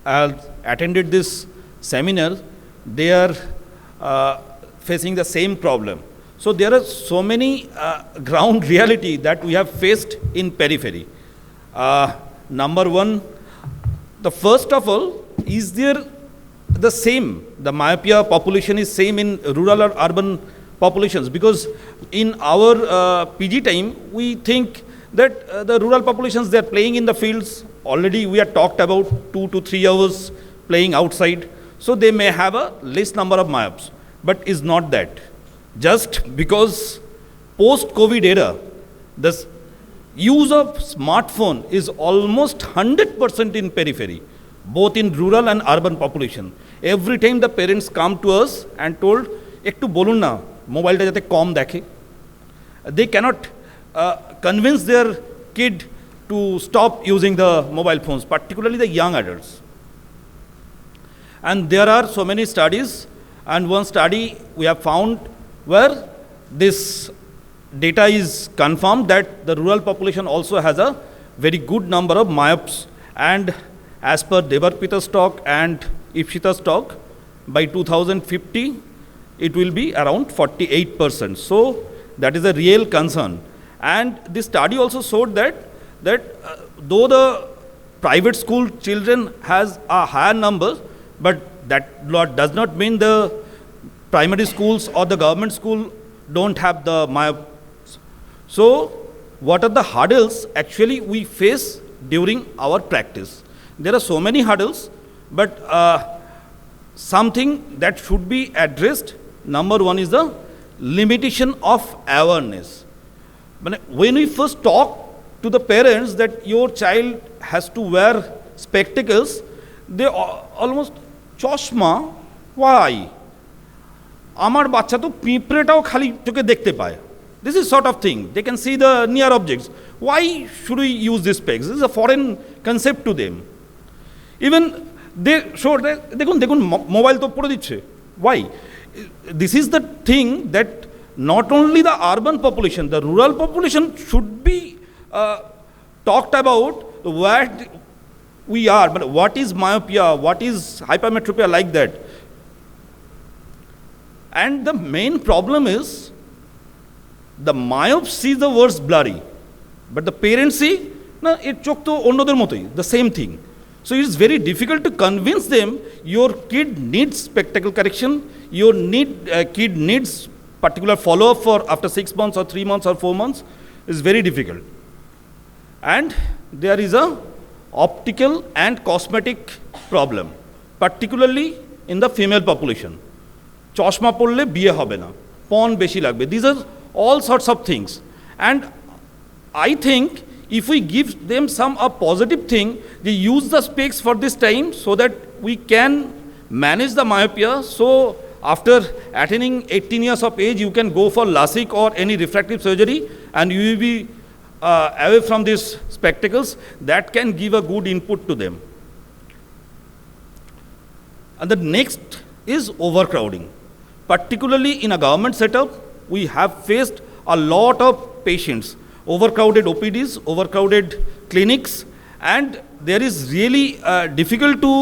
attended this seminar. They are facing the same problem. So there are so many ground reality that we have faced in periphery. Number one, the first of all, is there the same, the myopia population is same in rural or urban populations? Because in our PG time, we think that the rural populations, they are playing in the fields. Already we have talked about 2 to 3 hours playing outside. So they may have a less number of myopes, but is not that. Just because post-COVID era, the use of smartphone is almost 100% in periphery, both in rural and urban population. Every time the parents come to us and told, ektu bolun na, mobile ta jate kom dekhe. They cannot convince their kid to stop using the mobile phones, particularly the young adults. And there are so many studies, and one study we have found where this data is confirmed that the rural population also has a very good number of myopes. And as per Devarpita's talk and Ipshita's talk, by 2050, it will be around 48%. So that is a real concern. And this study also showed that though the private school children has a higher number, but that does not mean the primary schools or the government school don't have the myopes. So what are the hurdles actually we face during our practice? There are so many hurdles, but something that should be addressed, number one is the limitation of awareness. When we first talk to the parents that your child has to wear spectacles, they almost, chashma, why? আমার বাচ্চা তো পিঁপড়েটাও খালি চোখে দেখতে পায়, This is sort of thing. They can see the near objects. Why should we use these specs? This is a foreign concept to them. Even they show that দেখুন mobile তো পড়ে দিচ্ছে. Why? This is the thing that not only the urban population, the rural population should be talked about where we are, but what is myopia, what is hypermetropia, like that. And the main problem is the myope sees the words blurry, but the parents see, na, it chok to onnoder motoi, the same thing. So it is very difficult to convince them your kid needs spectacle correction, your kid needs particular follow-up for after 6 months or 3 months or 4 months. Is very difficult. And there is a optical and cosmetic problem, particularly in the female population. Chashma porle biye hobe na, pon beshi lagbe. These are all sorts of things. And I think if we give them a positive thing, they use the specs for this time so that we can manage the myopia. So after attaining 18 years of age, you can go for LASIK or any refractive surgery, and you will be away from these spectacles. That can give a good input to them. And the next is overcrowding. Particularly in a government setup, we have faced a lot of patients, overcrowded OPDs, overcrowded clinics, and there is really difficult to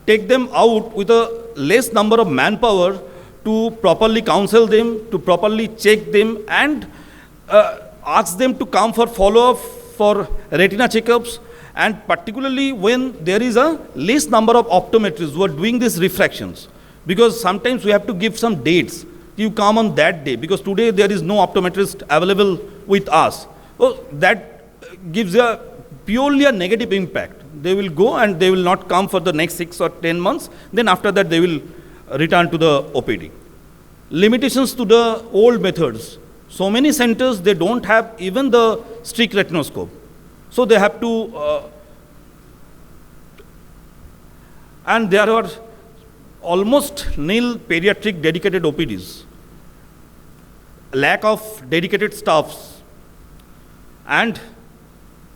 take them out with a less number of manpower to properly counsel them, to properly check them, and ask them to come for follow-up for retina checkups, and particularly when there is a less number of optometrists who are doing these refractions. Because sometimes we have to give some dates. You come on that day, because today there is no optometrist available with us. So that gives a purely a negative impact. They will go and they will not come for the next 6 or 10 months. Then after that they will return to the OPD. Limitations to the old methods. So many centers, they don't have even the strict retinoscope. So they have to, and there are almost nil pediatric dedicated OPDs. Lack of dedicated staffs. And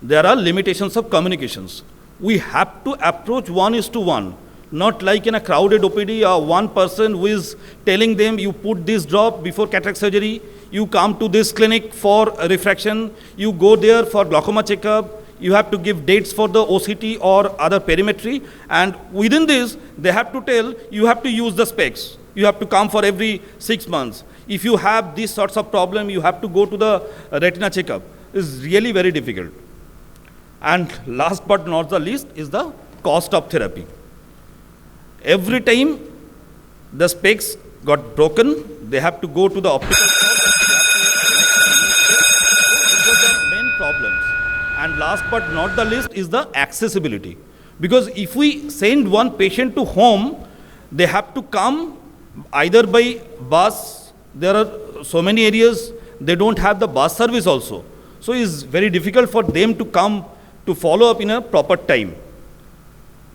there are limitations of communications. We have to approach 1:1, not like in a crowded OPD, one person who is telling them, you put this drop before cataract surgery, you come to this clinic for refraction, you go there for glaucoma checkup, you have to give dates for the OCT or other perimetry, and within this, they have to tell, you have to use the specs. You have to come for every 6 months. If you have these sorts of problem, you have to go to the retina checkup. It's really very difficult. And last but not the least is the cost of therapy. Every time the specs got broken, they have to go to the optical shop. These are the main problems. And last but not the least is the accessibility. Because if we send one patient to home, they have to come either by bus. There are so many areas, they don't have the bus service also. So it's very difficult for them to come to follow up in a proper time.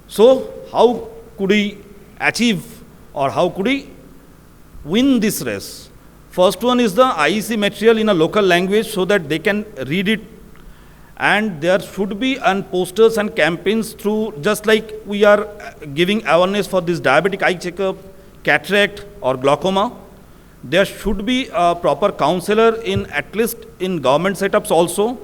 So how could we achieve, or how could we win this race? First one is the IEC material in a local language so that they can read it, and there should be posters and campaigns through, just like we are giving awareness for this diabetic eye checkup, cataract or glaucoma. There should be a proper counselor in, at least in government setups also,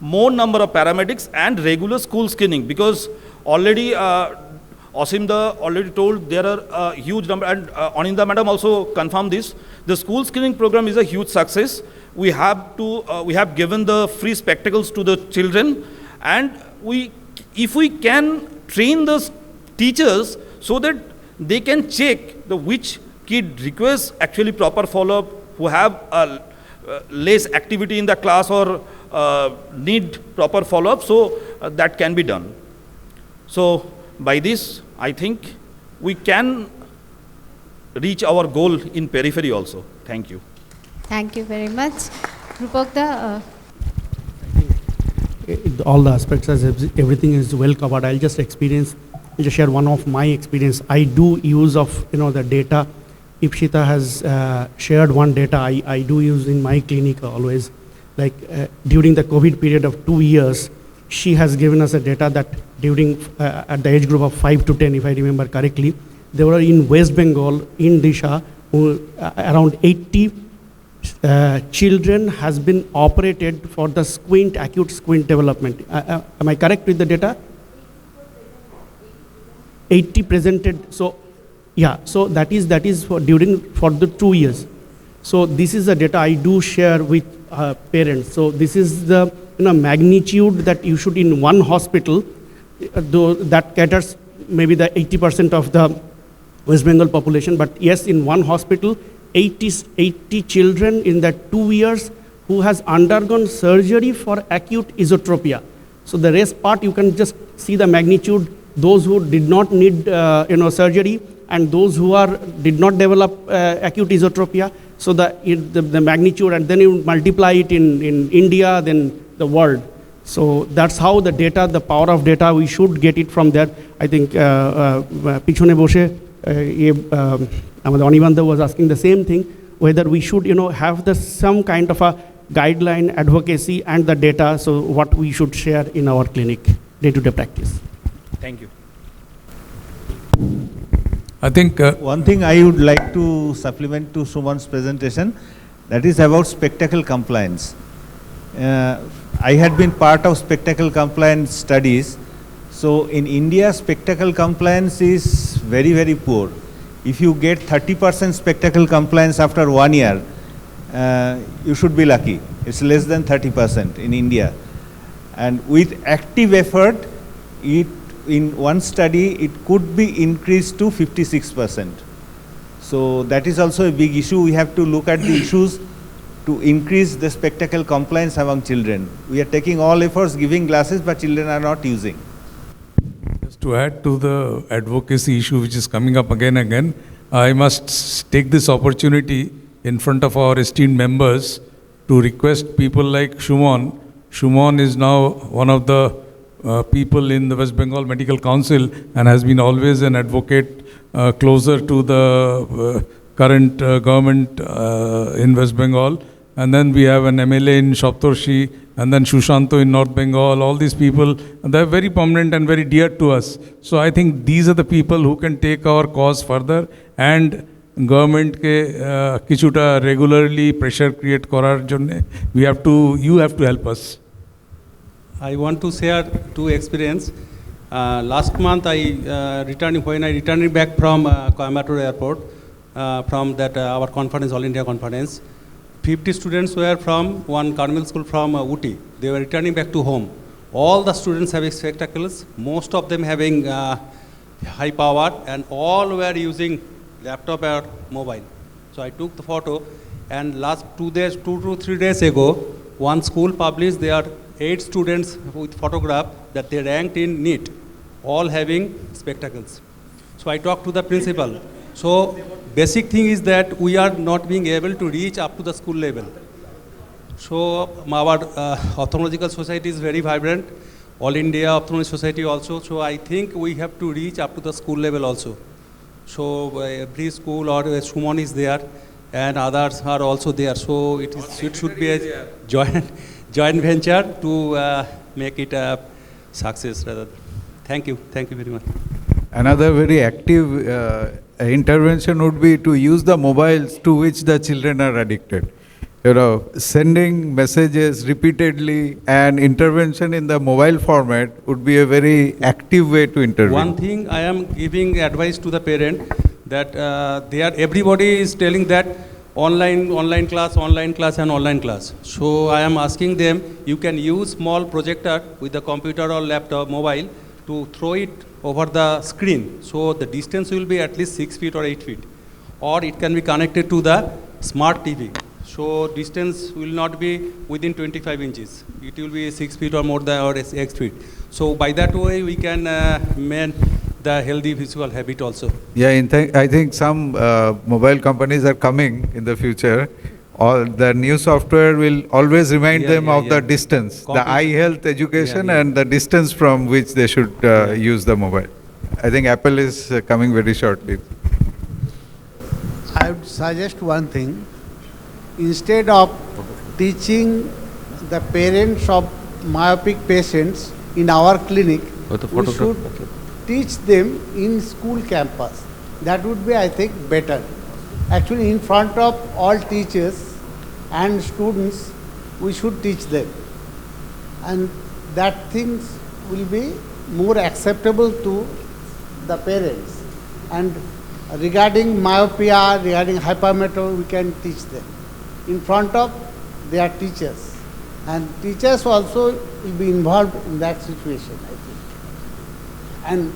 more number of paramedics and regular school screening, because already Asimda already told there are a huge number, and Aninda madam also confirmed this. The school screening program is a huge success. We have given the free spectacles to the children, and if we can train the teachers so that they can check which kid requires actually proper follow-up, who have less activity in the class or need proper follow-up, so that can be done. So by this, I think we can reach our goal in periphery also. Thank you. Thank you very much. Rupakda, all the aspects, as everything is well covered. I'll just share one of my experience. I do use of the data Ipshita has shared one data I do use in my clinic always. Like during the COVID period of 2 years, she has given us a data that during at the age group of 5 to 10, if I remember correctly, there were in West Bengal, in Disha, around 80 children has been operated for the squint, acute squint development. Am I correct with the data? 80 presented. So, yeah. So that is for the 2 years. So this is the data I do share with parents. So this is the magnitude that you should in one hospital, though that caters maybe the 80% of the West Bengal population. But yes, in one hospital, 80 children in that 2 years who has undergone surgery for acute esotropia. So the rest part you can just see the magnitude. Those who did not need surgery and those who did not develop acute esotropia. So the magnitude, and then you multiply it in India, then the world. So that's how the data, the power of data, we should get it from there. I think Pichone Boshe, Anibanda was asking the same thing, whether we should have some kind of a guideline, advocacy, and the data, so what we should share in our clinic, day-to-day practice. Thank you. I think one thing I would like to supplement to Suman's presentation, that is about spectacle compliance. I had been part of spectacle compliance studies. So in India, spectacle compliance is very, very poor. If you get 30% spectacle compliance after 1 year, you should be lucky. It's less than 30% in India. And with active effort, in one study, it could be increased to 56%. So that is also a big issue. We have to look at the issues to increase the spectacle compliance among children. We are taking all efforts, giving glasses, but children are not using. Just to add to the advocacy issue which is coming up again and again, I must take this opportunity in front of our esteemed members to request people like Shumon. Shumon is now one of the people in the West Bengal Medical Council and has been always an advocate closer to the current government in West Bengal. And then we have an MLA in Shaptorshi, and then Shushanto in North Bengal. All these people, they're very prominent and very dear to us. So I think these are the people who can take our cause further, and government ke kichuta regularly pressure create korar jonne you have to help us. I want to share two experience. Last month when I returned back from Coimbatore airport from that our conference, All India conference, 50 students were from one Carmel school from Uti. They were returning back to home. All the students having spectacles, most of them having high power, and all were using laptop or mobile. So I took the photo, and last 2 to 3 days ago, one school published their 8 students with photograph that they ranked in NEET, all having spectacles. So I talked to the principal. So basic thing is that we are not being able to reach up to the school level. So our ophthalmological society is very vibrant, All India Ophthalmology Society also. So I think we have to reach up to the school level also. So every school or Shumon is there, and others are also there. So it should be a joint venture to make it a success rather. Thank you very much. Another very active intervention would be to use the mobiles to which the children are addicted. Sending messages repeatedly and intervention in the mobile format would be a very active way to intervene. One thing I am giving advice to the parent that everybody is telling that online class. So I am asking them, you can use small projector with the computer or laptop, mobile, to throw it over the screen. So the distance will be at least 6 feet or 8 feet. Or it can be connected to the smart TV. So distance will not be within 25 inches. It will be 6 feet or more than or 8 feet. So by that way, we can maintain the healthy visual habit also. Yeah, I think some mobile companies are coming in the future. All the new software will always remind them of the distance, the eye health education and the distance from which they should use the mobile. I think Apple is coming very shortly. I I would suggest one thing. Instead of teaching the parents of myopic patients in our clinic, we should teach them in school campus. That would be, I think, better. Actually, in front of all teachers and students, we should teach them. And that things will be more acceptable to the parents. And regarding myopia, regarding hypermetropia, we can teach them in front of their teachers. And teachers also will be involved in that situation, I think. And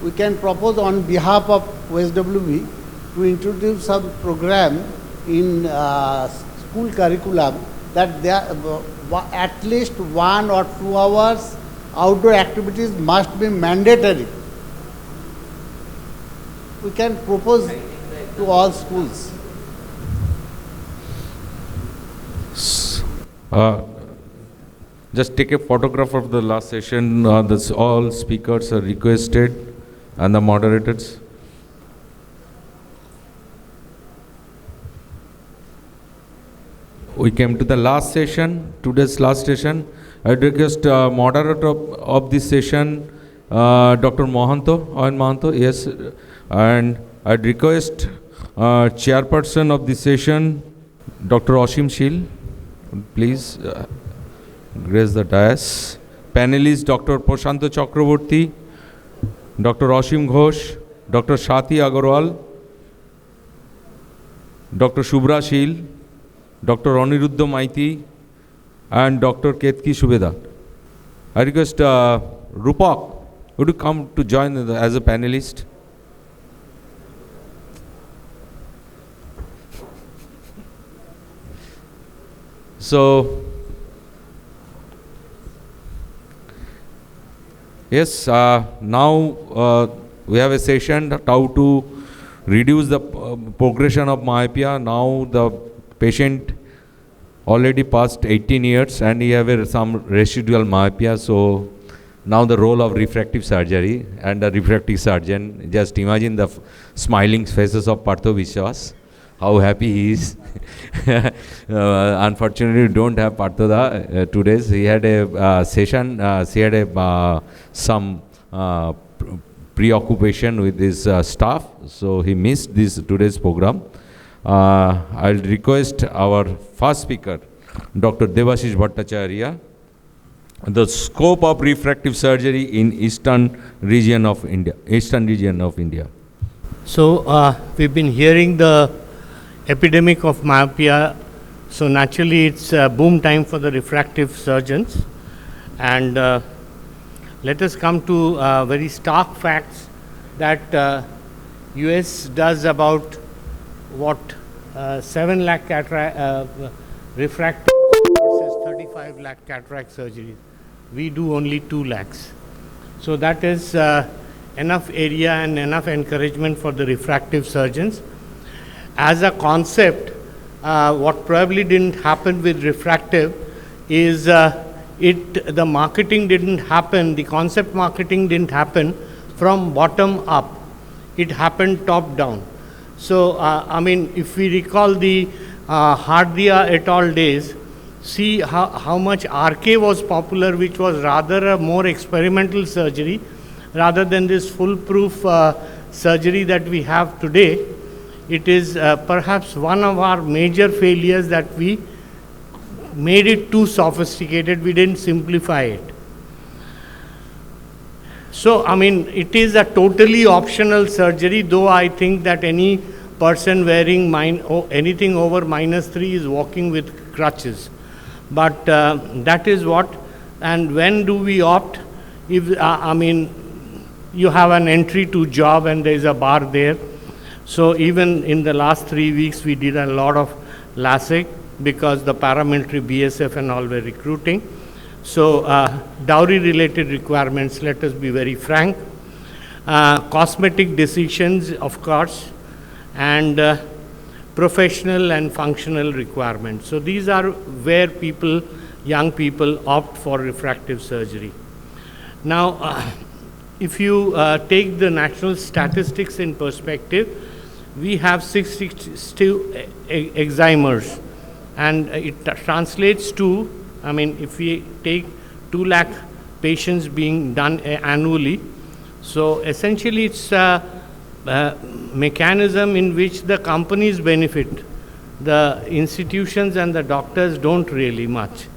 we can propose on behalf of OSWB to introduce some program in school curriculum that there, at least 1 or 2 hours outdoor activities must be mandatory. We can propose to all schools. Just take a photograph of the last session. All speakers are requested and the moderators. We came to the last session, today's last session. I request moderator of this session, Dr. Mohanto, yes. And I'd request chairperson of this session, Dr. Ashim Shil, please grace the dais. Panelists, Dr. Prashanto Chakraborty, Dr. Ashim Ghosh, Dr. Shati Agarwal, Dr. Shubhra Shil, Dr. Aniruddha Maiti, and Dr. Ketki Shubedar. I request Rupak, would you come to join as a panelist? So, yes, now we have a session how to reduce the progression of myopia. Now the patient already passed 18 years and he have some residual myopia. So now the role of refractive surgery and the refractive surgeon, just imagine the smiling faces of Partho Vishwas, how happy he is. Unfortunately, we don't have Partho today. He had a session, he had some preoccupation with his staff, so he missed this today's program. I'll request our first speaker, Dr. Devashish Bhattacharya, the scope of refractive surgery in eastern region of India. So we've been hearing the epidemic of myopia, so naturally it's boom time for the refractive surgeons. And let us come to very stark facts that US does about 7 lakh refractive versus 35 lakh cataract surgeries. We do only 2 lakhs. So that is enough area and enough encouragement for the refractive surgeons. As a concept, what probably didn't happen with refractive is the marketing didn't happen, the concept marketing didn't happen from bottom up. It happened top down. So, I mean, if we recall the Hardia et al. Days, see how much RK was popular, which was rather a more experimental surgery rather than this foolproof surgery that we have today. It is perhaps one of our major failures that we made it too sophisticated, we didn't simplify it. So, I mean, it is a totally optional surgery, though I think that any person wearing anything over -3 is walking with crutches. But that is what, and when do we opt? If, I mean, you have an entry to job and there is a bar there. So even in the last 3 weeks, we did a lot of LASIK because the paramilitary BSF and all were recruiting. So dowry related requirements, let us be very frank. Cosmetic decisions, of course, and professional and functional requirements. So these are where people, young people opt for refractive surgery. Now, if you take the national statistics in perspective, we have 662 examiners, and it translates to, I mean, if we take 2 lakh patients being done annually, so essentially it's a mechanism in which the companies benefit. The institutions and the doctors don't really much.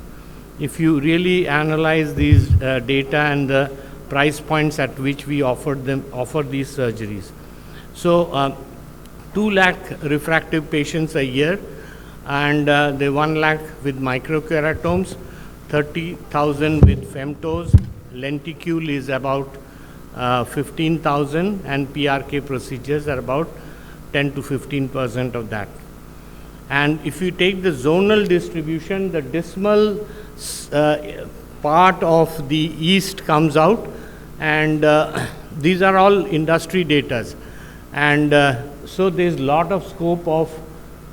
If you really analyze these data and the price points at which we offer these surgeries. So 2 lakh refractive patients a year, and the 1 lakh with microkeratomes, 30,000 with femtos, lenticule is about 15,000, and PRK procedures are about 10 to 15% of that. And if you take the zonal distribution, the dismal part of the east comes out, and these are all industry data. And so there's a lot of scope of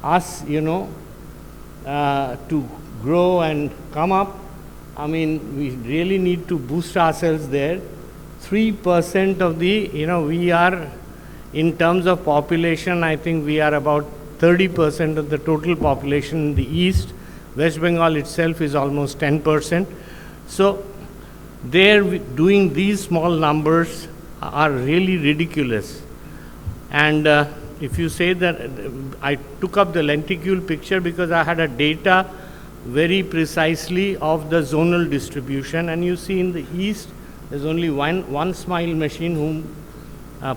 us, to grow and come up. I mean, we really need to boost ourselves there. 3% of the, we are, in terms of population, I think we are about 30% of the total population in the east. West Bengal itself is almost 10%. So there, doing these small numbers are really ridiculous. And if you say that, I took up the lenticule picture because I had a data very precisely of the zonal distribution, and you see in the east, there's only one smile machine, whom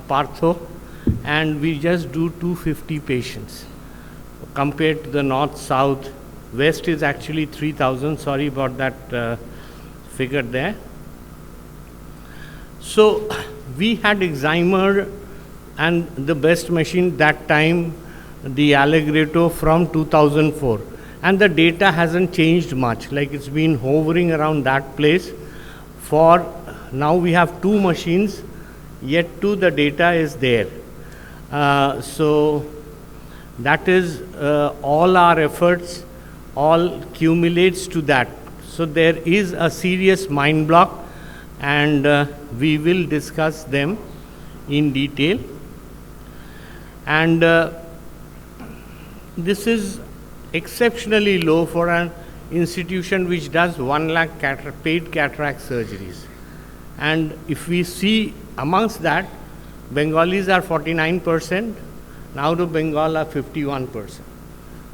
Partho, and we just do 250 patients. Compared to the north, south, west is actually 3,000. Sorry about that figure there. So we had Excimer, and the best machine that time, the Allegretto from 2004. And the data hasn't changed much, like it's been hovering around that place. For now we have 2 machines, yet too the data is there. So that is all our efforts, all cumulates to that. So there is a serious mind block, and we will discuss them in detail. And this is exceptionally low for an institution which does 1 lakh paid cataract surgeries. And if we see amongst that, Bengalis are 49%, now to Bengal are 51%.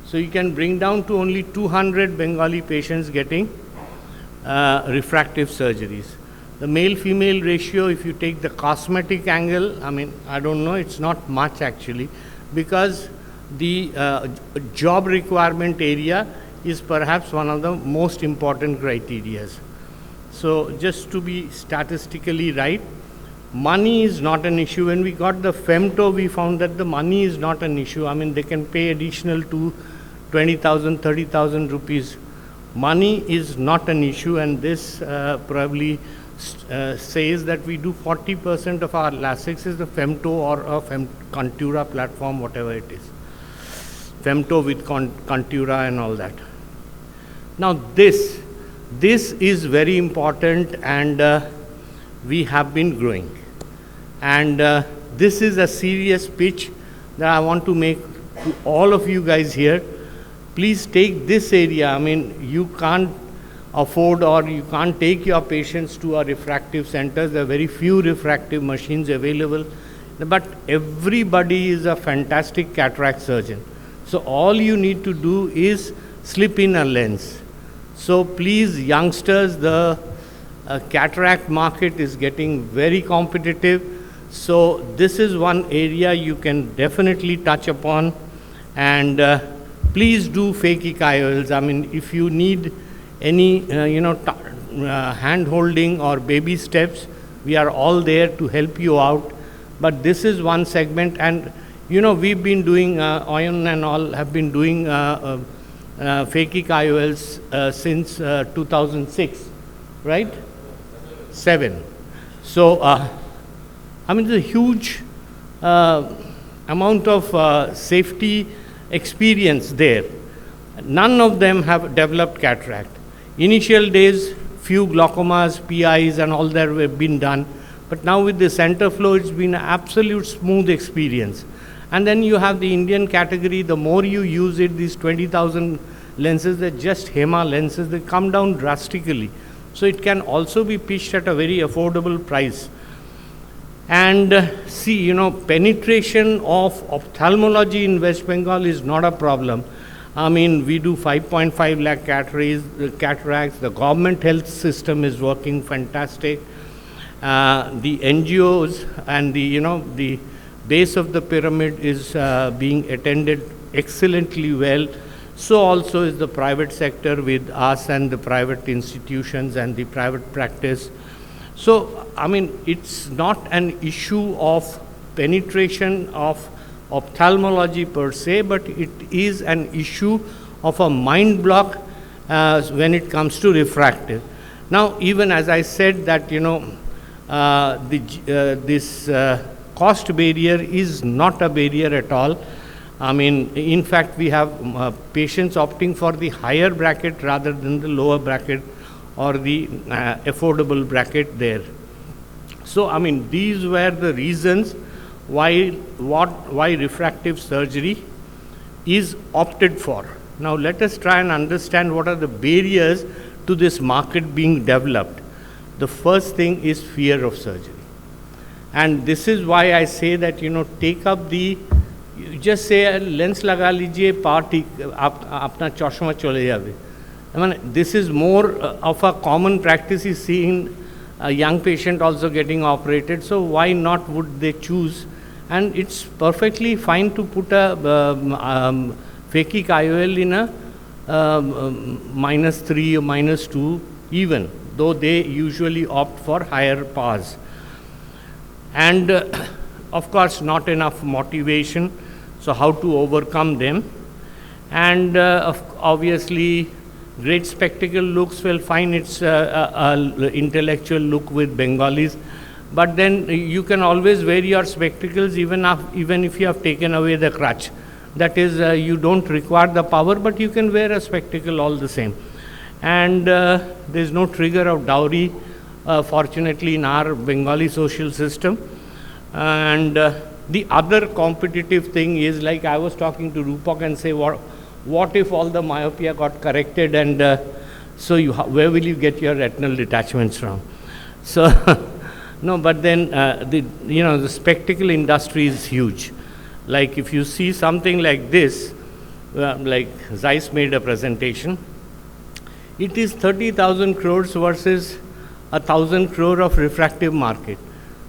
So you can bring down to only 200 Bengali patients getting refractive surgeries. The male-female ratio, if you take the cosmetic angle, I mean, I don't know, it's not much actually, because the job requirement area is perhaps one of the most important criteria. So just to be statistically right, money is not an issue. When we got the femto, we found that the money is not an issue. I mean, they can pay additional to 20,000, 30,000 rupees. Money is not an issue, and this probably says that we do 40% of our LASIK is the femto or a Contura platform, whatever it is. Femto with Contura and all that. Now this is very important, and we have been growing. And this is a serious pitch that I want to make to all of you guys here. Please take this area. I mean, you can't afford, or you can't take your patients to a refractive centers. There are very few refractive machines available, but everybody is a fantastic cataract surgeon. So all you need to do is slip in a lens. So please, youngsters, the cataract market is getting very competitive. So this is one area you can definitely touch upon. And please do phakic IOLs. I mean, if you need any hand holding or baby steps, we are all there to help you out. But this is one segment, and we've been doing, Oyon and all have been doing phakic IOLs since 2006, right? 7. So, I mean, there's a huge amount of safety experience there. None of them have developed cataract. Initial days, few glaucomas, PIs and all that have been done. But now with the center flow, it's been an absolute smooth experience. And then you have the Indian category. The more you use it, these 20,000 lenses, they're just HEMA lenses, they come down drastically. So it can also be pitched at a very affordable price. And see, penetration of ophthalmology in West Bengal is not a problem. I mean, we do 5.5 lakh cataracts. The government health system is working fantastic. The NGOs and the base of the pyramid is being attended excellently well. So also is the private sector with us and the private institutions and the private practice. So, I mean, it's not an issue of penetration of ophthalmology per se, but it is an issue of a mind block when it comes to refractive. Now, even as I said that, this cost barrier is not a barrier at all. I mean, in fact, we have patients opting for the higher bracket rather than the lower bracket or the affordable bracket there. So, I mean, these were the reasons why refractive surgery is opted for. Now, let us try and understand what are the barriers to this market being developed. The first thing is fear of surgery. And this is why I say that, take up the, you just say, lens laga lijiye, party, apna chashma chole jabe. I mean, this is more of a common practice is seen a young patient also getting operated. So why not would they choose? And it's perfectly fine to put a phakic IOL in a -3 or -2 even, though they usually opt for higher powers. And of course, not enough motivation. So how to overcome them? And obviously, great spectacle looks, well, fine, it's an intellectual look with Bengalis. But then you can always wear your spectacles even if you have taken away the crutch. That is, you don't require the power, but you can wear a spectacle all the same. And there's no trigger of dowry, fortunately, in our Bengali social system. And the other competitive thing is, like I was talking to Rupak and say, what if all the myopia got corrected, and so where will you get your retinal detachments from? So, no, but then the spectacle industry is huge. Like if you see something like this, like Zeiss made a presentation, it is 30,000 crores versus 1,000 crore of refractive market.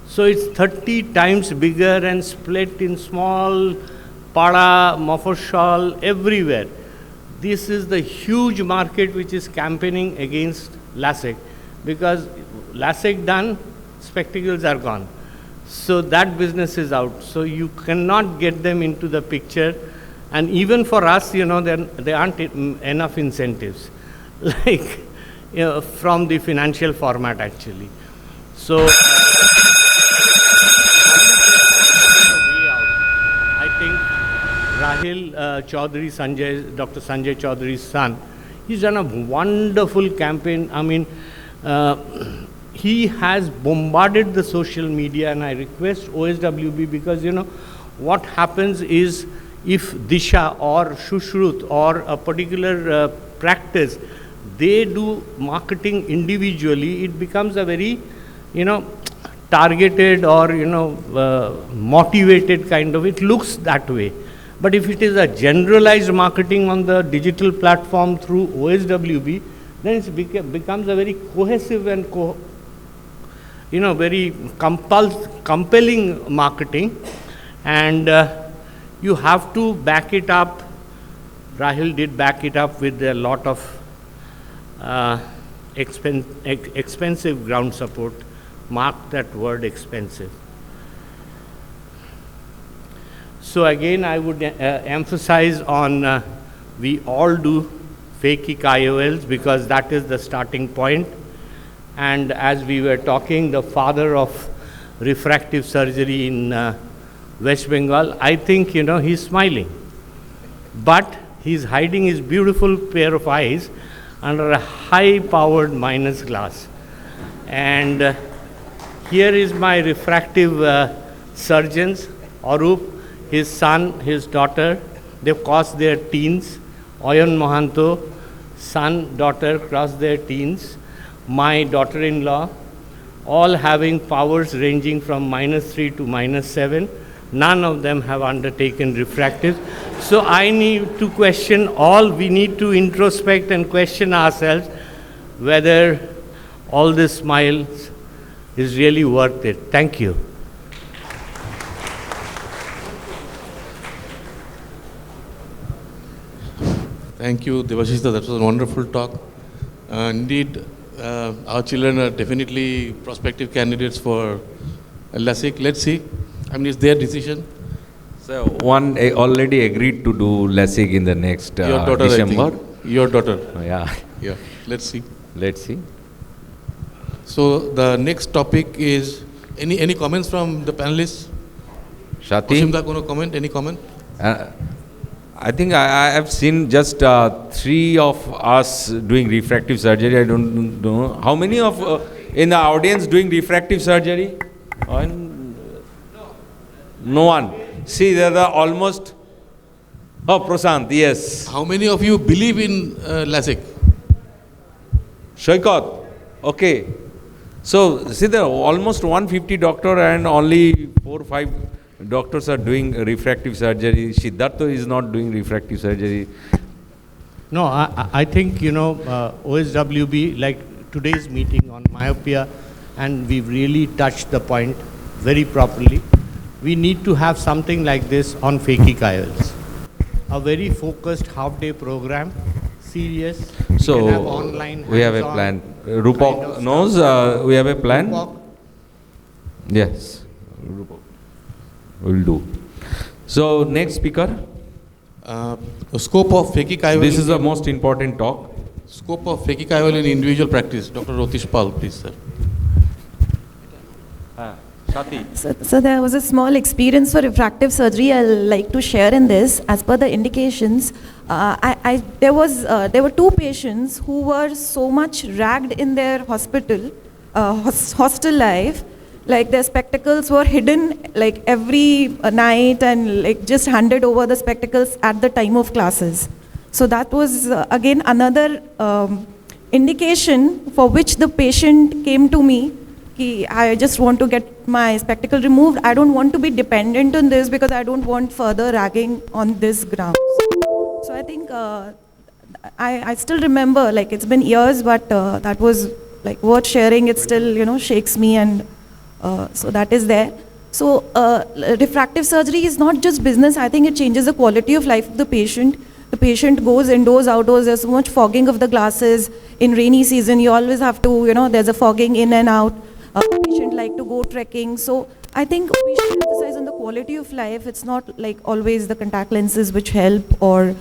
So it's 30 times bigger and split in small Pada, Mofosshol, everywhere. This is the huge market which is campaigning against LASIK, because LASIK done, spectacles are gone. So that business is out. So you cannot get them into the picture. And even for us, there aren't enough incentives, like from the financial format actually. So Rahil Chaudhary, Dr. Sanjay Chaudhary's son, he's done a wonderful campaign. I mean, he has bombarded the social media, and I request OSWB, because what happens is, if Disha or Shushrut or a particular practice, they do marketing individually, it becomes a very targeted or motivated kind of, it looks that way. But if it is a generalized marketing on the digital platform through OSWB, then it becomes a very cohesive and very compelling marketing, and you have to back it up. Rahil did back it up with a lot of expensive ground support. Mark that word, expensive. So again, I would emphasize on we all do phakic IOLs, because that is the starting point. And as we were talking, the father of refractive surgery in West Bengal, I think, he's smiling. But he's hiding his beautiful pair of eyes under a high-powered minus glass. And here is my refractive surgeons, Arup. his son, his daughter, they've crossed their teens. Oyan Mohanto, son, daughter crossed their teens. My daughter-in-law, all having powers ranging from -3 to -7. None of them have undertaken refractive. So I need to question all, we need to introspect and question ourselves whether all this smiles is really worth it. Thank you. Thank you, Devashishta. That was a wonderful talk. Indeed, our children are definitely prospective candidates for LASIK. Let's see. I mean, it's their decision. So one already agreed to do LASIK in the next Your daughter, December. I think. Your daughter. Yeah. Yeah. Let's see. Let's see. So the next topic is any comments from the panelists? Shati? Osimda, going to comment? Any comment? I think I have seen just 3 of us doing refractive surgery. I don't know. How many of in the audience doing refractive surgery? No one. See, there are almost... Oh, Prashant, yes. How many of you believe in LASIK? Shoykot. Okay. So, see, there are almost 150 doctors and only 4 or 5 doctors are doing refractive surgery. Siddhartha is not doing refractive surgery. No, I think, OSWB, like today's meeting on myopia, and we've really touched the point very properly. We need to have something like this on phakic IOLs. A very focused half-day program, serious. So, we can have online, we have a plan. Rupak kind of knows we have a plan? Rupak? Yes. Rupak. We'll do. So, next speaker. The scope of phakic IOL. This is the most important talk. Scope of phakic IOL in individual practice. Dr. Rotish Pal, please, sir. So there was a small experience for refractive surgery I'll like to share in this. As per the indications, there were 2 patients who were so much ragged in their hostel life, like their spectacles were hidden like every night and like just handed over the spectacles at the time of classes. So that was again another indication for which the patient came to me. I just want to get my spectacle removed. I don't want to be dependent on this because I don't want further ragging on this ground. So I think I still remember, like it's been years, but that was like worth sharing. It still, shakes me, and so that is there. So refractive surgery is not just business. I think it changes the quality of life of the patient. The patient goes indoors, outdoors. There's so much fogging of the glasses. In rainy season, you always have to, there's a fogging in and out. Patient like to go trekking. So I think we should emphasize on the quality of life. It's not like always the contact lenses which help, or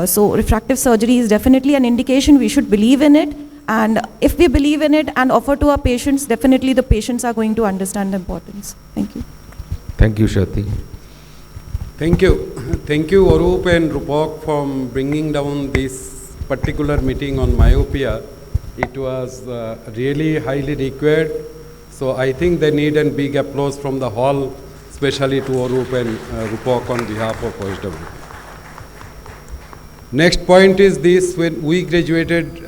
so refractive surgery is definitely an indication. We should believe in it, and if we believe in it and offer to our patients, definitely the patients are going to understand the importance. Thank you. Thank you, Shati. Thank you. Thank you, Arup and Rupak, for bringing down this particular meeting on myopia. It was really highly required. So I think they need a big applause from the hall, especially to Arup and Rupak on behalf of OSW. Next point is this: when we graduated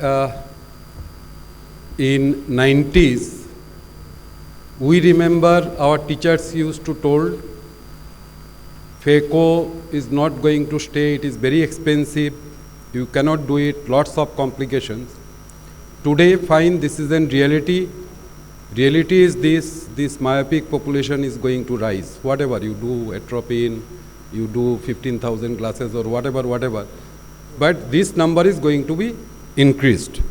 in 90s, we remember our teachers used to told, phaco is not going to stay, it is very expensive, you cannot do it, lots of complications. Today, fine, this is in reality. Reality is this myopic population is going to rise. Whatever you do, atropine, you do 15,000 glasses or whatever. But this number is going to be increased.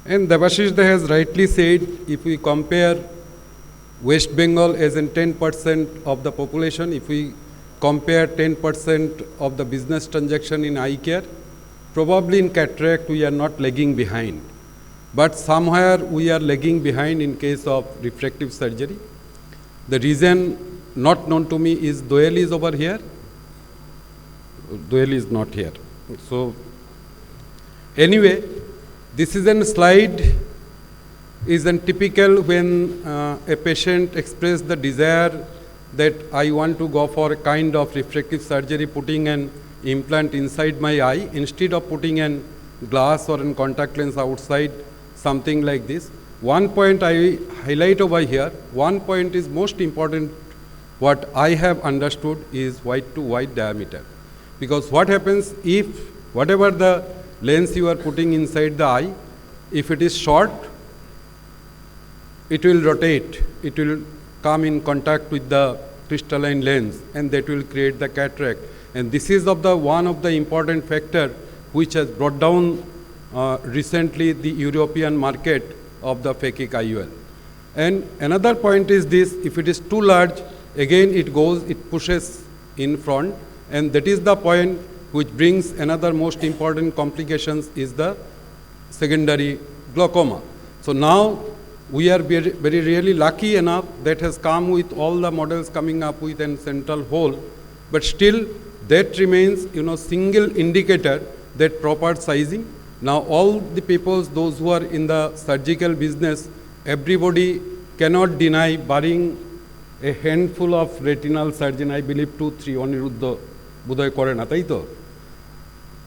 And Devashishda has rightly said, if we compare West Bengal as in 10% of the population, if we compare 10% of the business transaction in eye care, probably in cataract we are not lagging behind. But somewhere we are lagging behind in case of refractive surgery. The reason not known to me is Doyle is over here. Doyle is not here. So anyway, this is a slide is typical when a patient expresses the desire that I want to go for a kind of refractive surgery, putting an implant inside my eye instead of putting an glass or a contact lens outside, something like this. One point I highlight over here, one point is most important, what I have understood is wide to wide diameter. Because what happens if whatever the lens you are putting inside the eye, if it is short, it will rotate, it will come in contact with the crystalline lens, and that will create the cataract. And this is one of the important factor which has brought down recently the European market of the phakic IOL. And another point is this, if it is too large, again it pushes in front, and that is the point which brings another most important complications is the secondary glaucoma. So now we are very really lucky enough that has come with all the models coming up with a central hole, but still that remains, single indicator that proper sizing. Now all the people, those who are in the surgical business, everybody cannot deny, barring a handful of retinal surgeon, I believe 2-3, Aniruddha Budhoy kore na, tai to?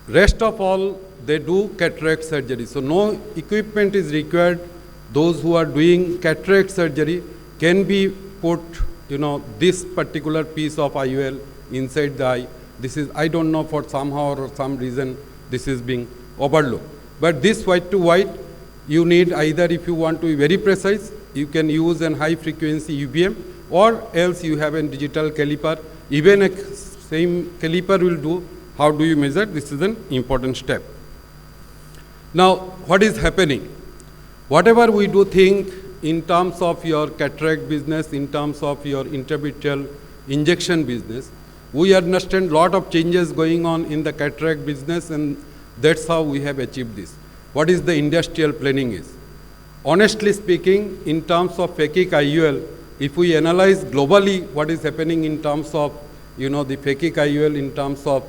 Rest of all, they do cataract surgery. So no equipment is required. Those who are doing cataract surgery can be put, this particular piece of IOL inside the eye. This is, I don't know, for somehow or some reason, this is being overlooked. But this white to white, you need either, if you want to be very precise, you can use a high frequency UVM, or else you have a digital caliper. Even a same caliper will do. How do you measure? This is an important step. Now, what is happening? Whatever we do think in terms of your cataract business, in terms of your intravitreal injection business, we understand lot of changes going on in the cataract business, and that's how we have achieved this. What is the industrial planning is? Honestly speaking, in terms of phakic IOL, if we analyze globally what is happening in terms of, the phakic IOL, in terms of,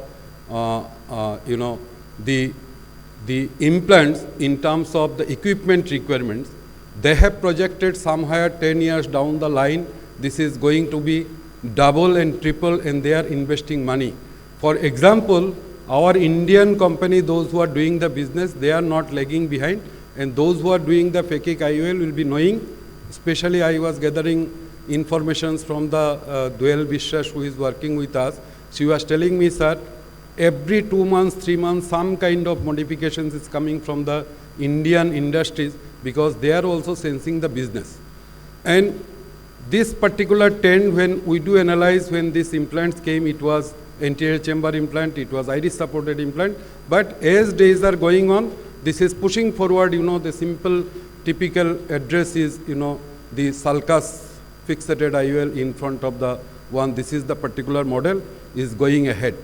the implants, in terms of the equipment requirements, they have projected somewhere 10 years down the line, this is going to be double and triple, and they are investing money. For example, our Indian company, those who are doing the business, they are not lagging behind, and those who are doing the phakic IOL will be knowing. Especially I was gathering informations from the Duel Vishwas, who is working with us. She was telling me, sir, every 2 months, 3 months, some kind of modifications is coming from the Indian industries, because they are also sensing the business. And this particular trend, when we do analyze, when these implants came, it was anterior chamber implant, it was iris supported implant, but as days are going on, this is pushing forward, the simple typical address is, the sulcus fixated IOL in front of the one. This is the particular model is going ahead.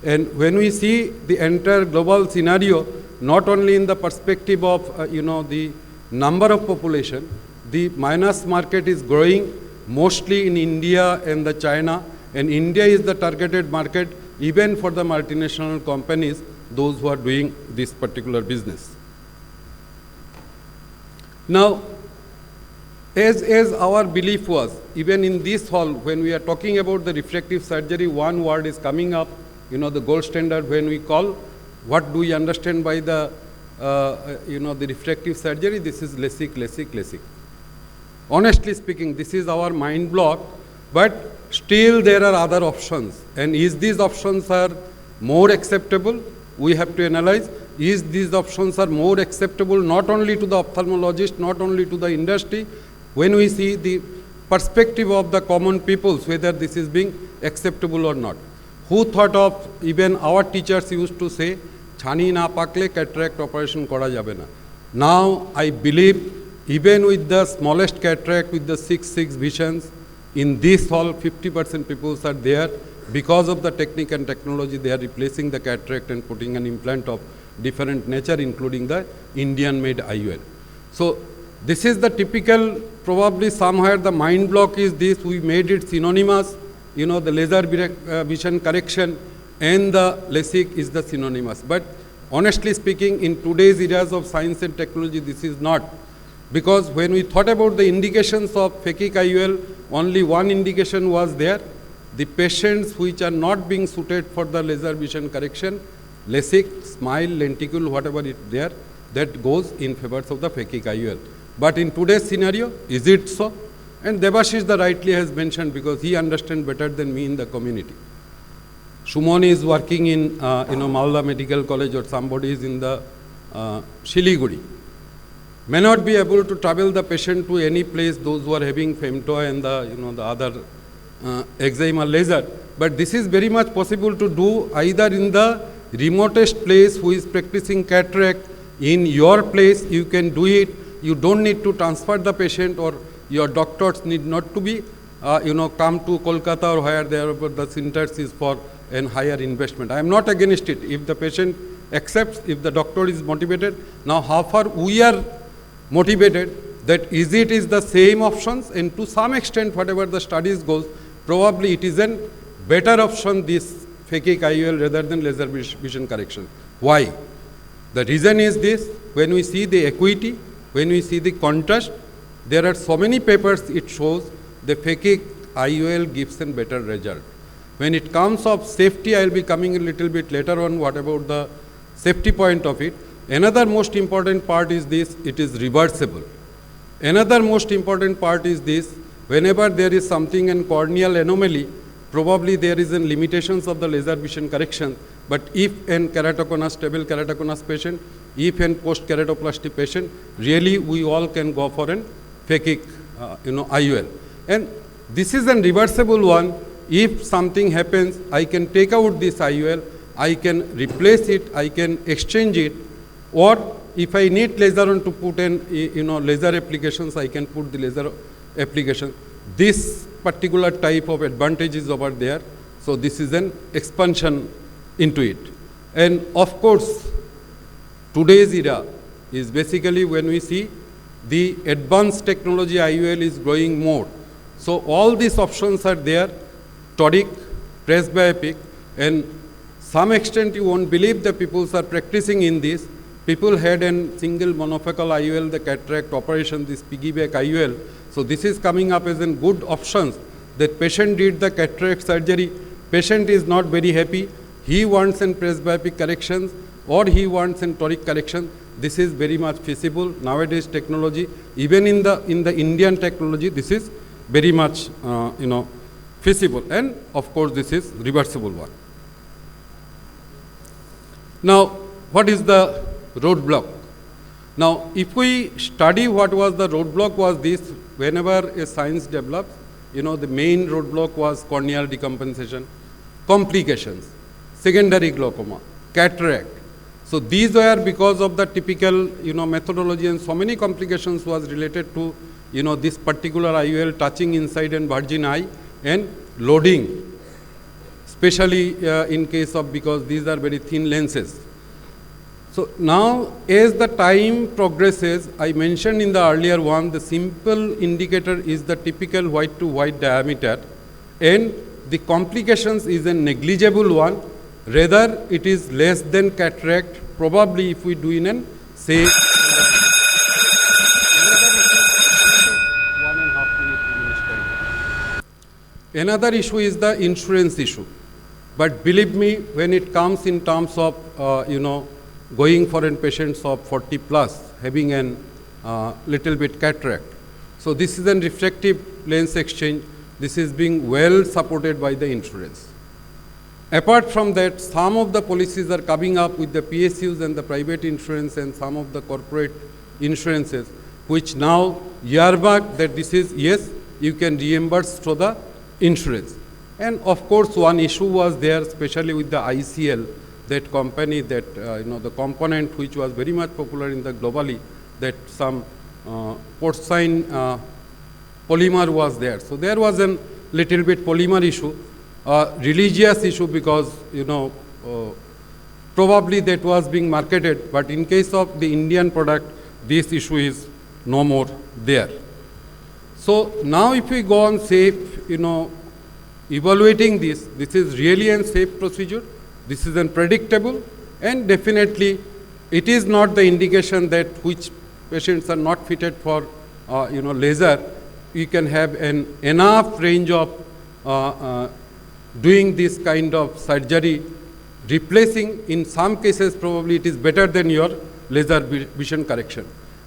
And when we see the entire global scenario, not only in the perspective of, the number of population, the minus market is growing mostly in India and the China, and India is the targeted market even for the multinational companies, those who are doing this particular business. Now, as our belief was, even in this hall, when we are talking about the refractive surgery, one word is coming up, the gold standard when we call, what do we understand by the, the refractive surgery? This is LASIK, LASIK, LASIK. Honestly speaking, this is our mind block, but still there are other options. And is these options are more acceptable? We have to analyze. Is these options are more acceptable not only to the ophthalmologist, not only to the industry, when we see the perspective of the common peoples, whether this is being acceptable or not. Who thought of, even our teachers used to say, chani na pakle cataract operation kora jabe na. Now I believe even with the smallest cataract, with the 6 visions, in this hall 50% people are there. Because of the technique and technology, they are replacing the cataract and putting an implant of different nature, including the Indian-made IOL. So this is the typical, probably somewhere the mind block is this, we made it synonymous, the laser vision correction and the LASIK is the synonymous. But honestly speaking, in today's eras of science and technology, this is not. Because when we thought about the indications of phakic IOL, only one indication was there. The patients which are not being suited for the laser vision correction, LASIK, SMILE, lenticle, whatever is there, that goes in favor of the phakic IOL. But in today's scenario, is it so? And Debashish rightly has mentioned, because he understands better than me in the community. Sumon is working in Malda Medical College, or somebody is in the Shiliguri. May not be able to travel the patient to any place, those who are having femto and the other eczema laser. But this is very much possible to do either in the remotest place who is practicing cataract. In your place, you can do it. You don't need to transfer the patient, or your doctors need not to be, come to Kolkata or where the centers is for a higher investment. I am not against it. If the patient accepts, if the doctor is motivated. Now, how far we are motivated, that is the same options, and to some extent, whatever the studies goes, probably it is a better option, this phakic IOL, rather than laser vision correction. Why? The reason is this: when we see the acuity, when we see the contrast, there are so many papers it shows the phakic IOL gives a better result. When it comes of safety, I will be coming a little bit later on what about the safety point of it. Another most important part is this: it is reversible. Another most important part is this: whenever there is something in corneal anomaly, probably there is in limitations of the laser vision correction. But if an keratoconus, stable keratoconus patient, if an post-keratoplasty patient, really we all can go for an phakic IOL. And this is a reversible one. If something happens, I can take out this IOL, I can replace it, I can exchange it, or if I need laser on to put in laser applications, I can put the laser application. This particular type of advantage is over there. So this is an expansion into it. And of course, today's era is basically when we see the advanced technology IOL is growing more. So all these options are there: toric, presbyopic, and some extent you won't believe the people are practicing in this. People had a single monofocal IOL, the cataract operation, this piggyback IOL. So this is coming up as a good options. That patient did the cataract surgery, patient is not very happy, he wants a presbyopic corrections, or he wants a toric correction. This is very much feasible nowadays technology. Even in the Indian technology, this is very much feasible. And of course, this is reversible one. Now, what is the roadblock? Now, if we study what was the roadblock, was this: whenever a science develops, the main roadblock was corneal decompensation, complications, secondary glaucoma, cataract. So these were because of the typical methodology, and so many complications was related to this particular IOL touching inside and virgin eye and loading, especially in case of, because these are very thin lenses. So now, as the time progresses, I mentioned in the earlier one, the simple indicator is the typical white to white diameter, and the complications is a negligible one. Rather, it is less than cataract, probably if we do in an, say, Another issue is the insurance issue. But believe me, when it comes in terms of, going for in patients of 40 plus, having a little bit cataract. So this is a refractive lens exchange. This is being well supported by the insurance. Apart from that, some of the policies are coming up with the PSUs and the private insurance and some of the corporate insurances, which now earmark that this is, yes, you can reimburse through the insurance. And of course, one issue was there, especially with the ICL, that company that, the component which was very much popular in the globally, that some porcine polymer was there. So there was a little bit polymer issue, religious issue, because, probably that was being marketed, but in case of the Indian product, this issue is no more there. So now if we go on safe, evaluating this is really a safe procedure. This is unpredictable, and definitely it is not the indication that which patients are not fitted for, laser. we can have an enough range of doing this kind of surgery, replacing, in some cases probably it is better than your laser vision correction.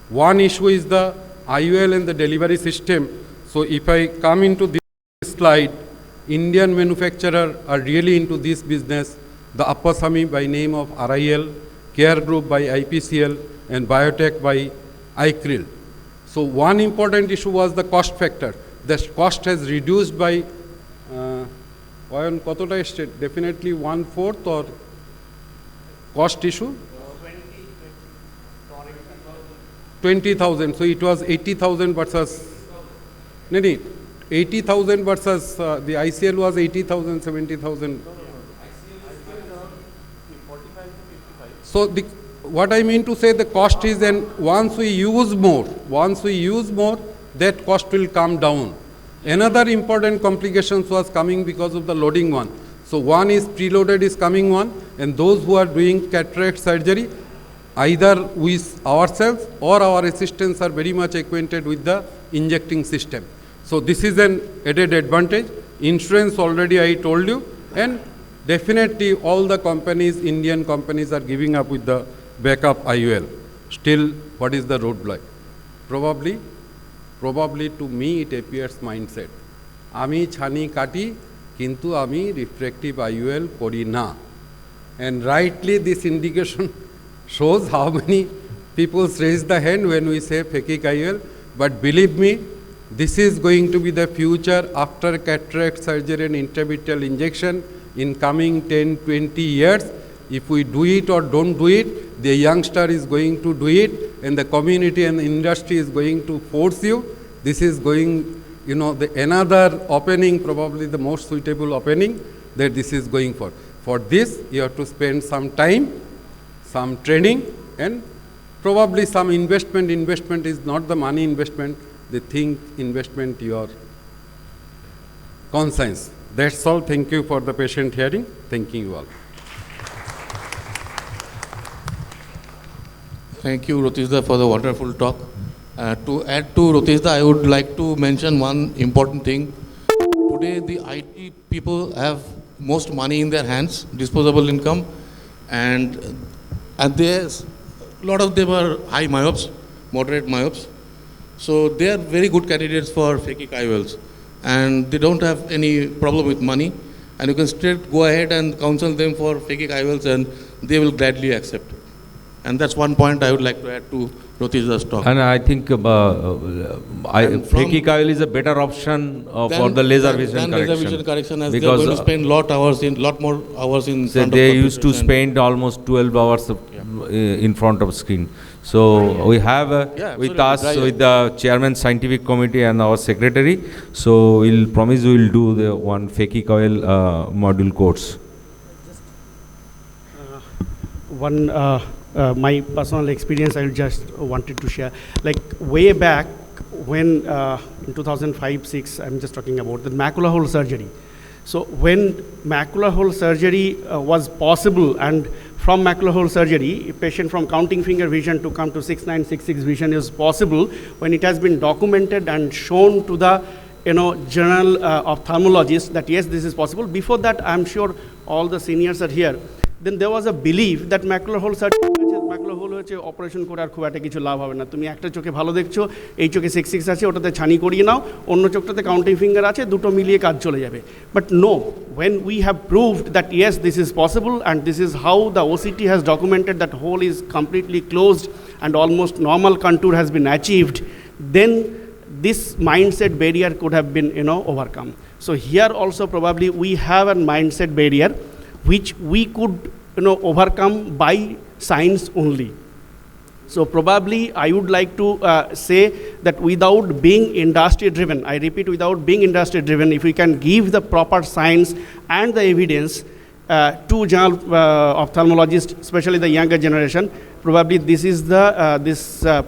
One issue is the IOL and the delivery system. So if I come into this slide, Indian manufacturers are really into this business. The Appasamy by name of RIL, Care Group by IPCL, and Biotech by ICRIL. So one important issue was the cost factor. The cost has reduced by definitely 1/4 or cost issue? 20,000. So it was 80,000 versus, 80,000 versus the ICL was 80,000, 70,000. So what I mean to say, the cost is, and once we use more, that cost will come down. Another important complications was coming because of the loading one. So one is preloaded is coming one, and those who are doing cataract surgery, either with ourselves or our assistants are very much acquainted with the injecting system. So this is an added advantage. Insurance already I told you, and definitely all the companies, Indian companies, are giving up with the backup IOL. Still, what is the roadblock? Probably to me it appears mindset. Ami chani kati, kintu ami refractive IOL kori na. And rightly this indication shows how many people raise the hand when we say phakic IOL. But believe me, this is going to be the future after cataract surgery and intravitreal injection in coming 10, 20 years. If we do it or don't do it, the youngster is going to do it, and the community and the industry is going to force you. This is going, another opening, probably the most suitable opening that this is going for. For this, you have to spend some time, some training, and probably some investment. Investment is not the money investment. They think investment your conscience. That's all. Thank you for the patient hearing. Thanking you all. Thank you, Rotishda, for the wonderful talk. To add to Rotishda, I would like to mention one important thing. Today, the IT people have most money in their hands, disposable income, and there's a lot of them are high myopes, moderate myopes. So they are very good candidates for phakic IOLs, and they don't have any problem with money. And you can straight go ahead and counsel them for phakic IOLs, and they will gladly accept it. And that's one point I would like to add to Rotishda's talk. And I think phakic IOL is a better option for the laser vision correction. Laser vision correction, as they are going to spend lot more hours in front of they used to spend almost 12 hours in front of screen. So we have with us, with the chairman scientific committee and our secretary, so we'll promise we'll do the one phakic IOL module course. My personal experience, I just wanted to share. Like way back when in 2005-06, I'm just talking about the macular hole surgery. So when macular hole surgery was possible, and from macular hole surgery, a patient from counting finger vision to come to 6966 vision is possible when it has been documented and shown to the journal ophthalmologists that yes, this is possible. Before that, I'm sure all the seniors are here. Then there was a belief that macular hole surgery, macular hole হচ্ছে operation করে আর খুব একটা কিছু লাভ হবে না, তুমি একটা চোখে ভালো দেখছো, এই চোখে 66 আছে, ওটাতে ছানি করিয়ে নাও, অন্য চোখটাতে কাউন্টিং ফিঙ্গার আছে, দুটো মিলিয়ে কাজ চলে যাবে. But no, when we have proved that yes, this is possible, and this is how the OCT has documented that hole is completely closed and almost normal contour has been achieved, then this mindset barrier could have been overcome. So here also probably we have a mindset barrier which we could overcome by science only. So probably I would like to say that without being industry driven, I repeat, without being industry driven, if we can give the proper science and the evidence to general ophthalmologists, especially the younger generation, probably this is this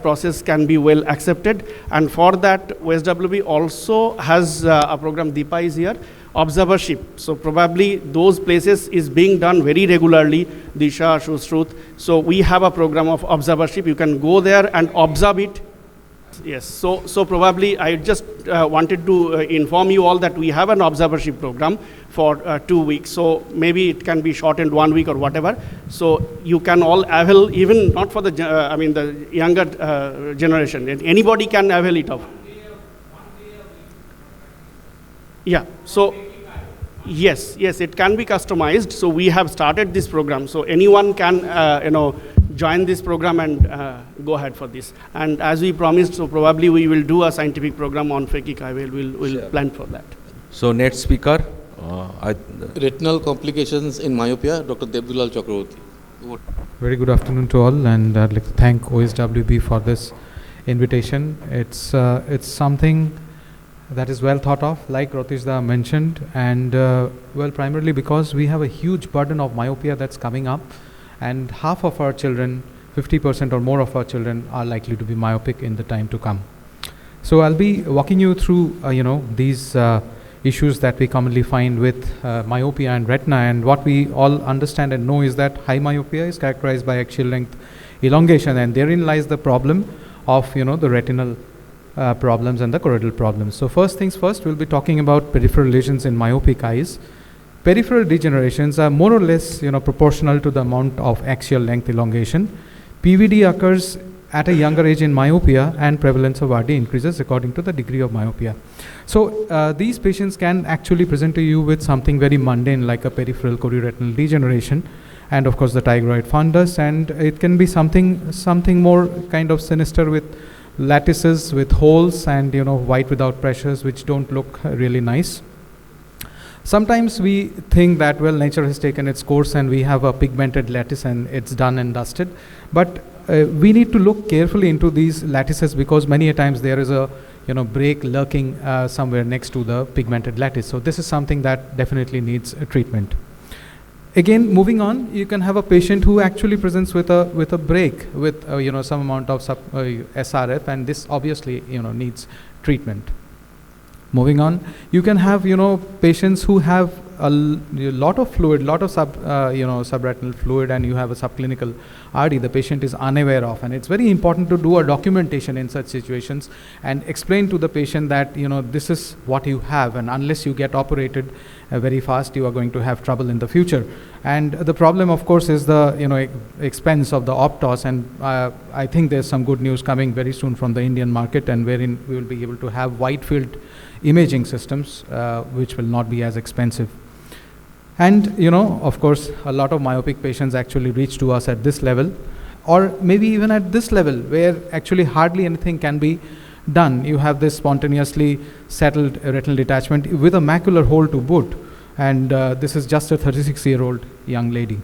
process can be well accepted. And for that, OSWB also has a program, Deepa is here, observership. So probably those places is being done very regularly, Disha, Shushruth. So we have a program of observership. You can go there and observe it. Yes, so probably I just wanted to inform you all that we have an observership program for 2 weeks. So maybe it can be shortened 1 week or whatever. So you can all avail, even not for the the younger generation. Anybody can avail it of. Yeah. So yes, it can be customized. So we have started this program. So anyone can join this program and go ahead for this. And as we promised, so probably we will do a scientific program on phakic eye. We'll plan for that. So next speaker. Retinal complications in myopia, Dr. Devdulal Chakraborty. Very good afternoon to all, and I'd like to thank OSWB for this invitation. It's something that is well thought of, like Rotishda mentioned, and well, primarily because we have a huge burden of myopia that's coming up, and half of our children, 50% or more of our children, are likely to be myopic in the time to come. So I'll be walking you through these issues that we commonly find with myopia and retina, and what we all understand and know is that high myopia is characterized by axial length elongation, and therein lies the problem of the retinal problems and the choroidal problems. So first things first, we'll be talking about peripheral lesions in myopic eyes. Peripheral degenerations are more or less proportional to the amount of axial length elongation. PVD occurs at a younger age in myopia, and prevalence of RD increases according to the degree of myopia. So these patients can actually present to you with something very mundane like a peripheral chorioretinal degeneration, and of course the tigroid fundus, and it can be something more kind of sinister with lattices with holes and white without pressures, which don't look really nice. Sometimes we think that, well, nature has taken its course and we have a pigmented lattice and it's done and dusted, but we need to look carefully into these lattices, because many a times there is a break lurking somewhere next to the pigmented lattice. So this is something that definitely needs treatment. Again, moving on, you can have a patient who actually presents with a break with some amount of SRF, and this obviously needs treatment. Moving on, you can have patients who have a lot of fluid, lot of subretinal fluid, and you have a subclinical RD the patient is unaware of, and it's very important to do a documentation in such situations and explain to the patient that this is what you have, and unless you get operated very fast, you are going to have trouble in the future. And the problem, of course, is the expense of the optos, and I think there's some good news coming very soon from the Indian market, and wherein we will be able to have wide field imaging systems which will not be as expensive. And of course, a lot of myopic patients actually reach to us at this level, or maybe even at this level, where actually hardly anything can be done. You have this spontaneously settled retinal detachment with a macular hole to boot, and this is just a 36-year-old young lady.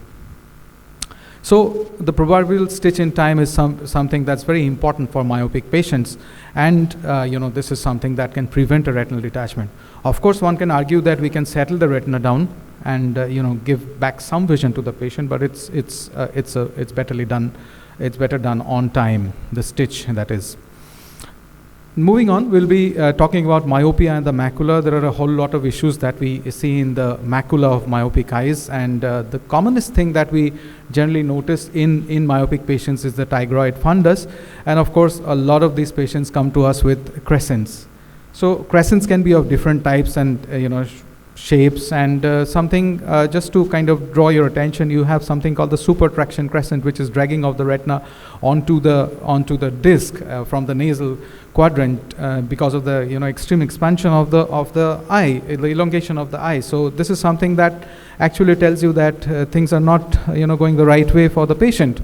So the proverbial stitch in time is something that's very important for myopic patients, and this is something that can prevent a retinal detachment. Of course, one can argue that we can settle the retina down and give back some vision to the patient, but it's better done on time, the stitch, that is. Moving on, we'll be talking about myopia and the macula. There are a whole lot of issues that we see in the macula of myopic eyes, and the commonest thing that we generally notice in myopic patients is the tigroid fundus, and of course a lot of these patients come to us with crescents. So crescents can be of different types and shapes, and something just to kind of draw your attention, you have something called the super traction crescent, which is dragging of the retina onto the disc from the nasal quadrant because of the extreme expansion of the eye, the elongation of the eye. So this is something that actually tells you that things are not going the right way for the patient.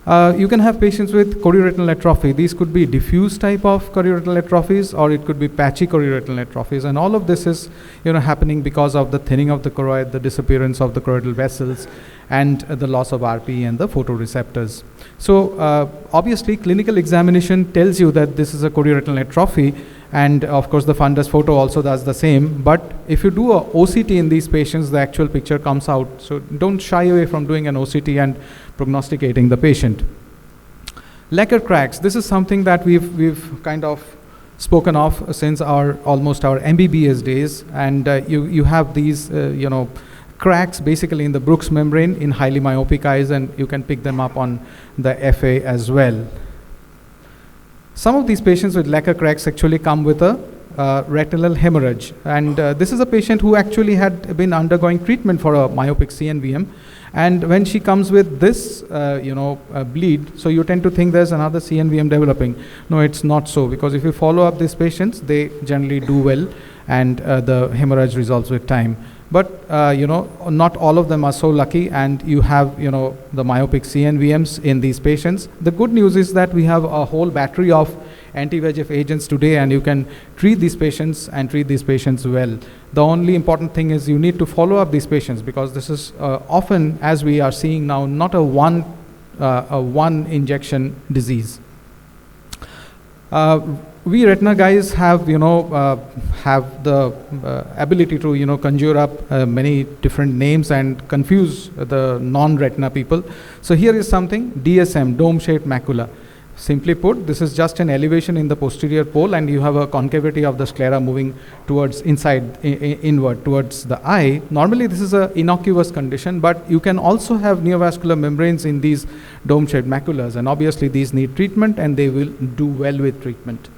You can have patients with chorioretinal atrophy. These could be diffuse type of chorioretinal atrophies, or it could be patchy chorioretinal atrophies, and all of this is happening because of the thinning of the choroid, the disappearance of the choroidal vessels, and the loss of RP and the photoreceptors. So obviously clinical examination tells you that this is a chorioretinal atrophy, and of course the fundus photo also does the same, but if you do a OCT in these patients, the actual picture comes out. So don't shy away from doing an OCT and prognosticating the patient. Lacquer cracks, this is something that we've kind of spoken of since almost our MBBS days, and you have these cracks basically in the Brooks membrane in highly myopic eyes, and you can pick them up on the FA as well. Some of these patients with lacquer cracks actually come with a retinal hemorrhage, and this is a patient who actually had been undergoing treatment for a myopic CNVM, and when she comes with this bleed, so you tend to think there's another CNVM developing. No, it's not so, because if you follow up these patients, they generally do well, and the hemorrhage resolves with time. But not all of them are so lucky, and you have the myopic CNVMs in these patients. The good news is that we have a whole battery of anti-VEGF agents today, and you can treat these patients and treat these patients well. The only important thing is you need to follow up these patients, because this is often, as we are seeing now, not a one injection disease. We retina guys have the ability to conjure up many different names and confuse the non-retina people. So here is something, DSM, dome-shaped macula. Simply put, this is just an elevation in the posterior pole, and you have a concavity of the sclera moving towards inward towards the eye. Normally this is an innocuous condition, but you can also have neovascular membranes in these dome-shaped maculas, and obviously these need treatment, and they will do well with treatment.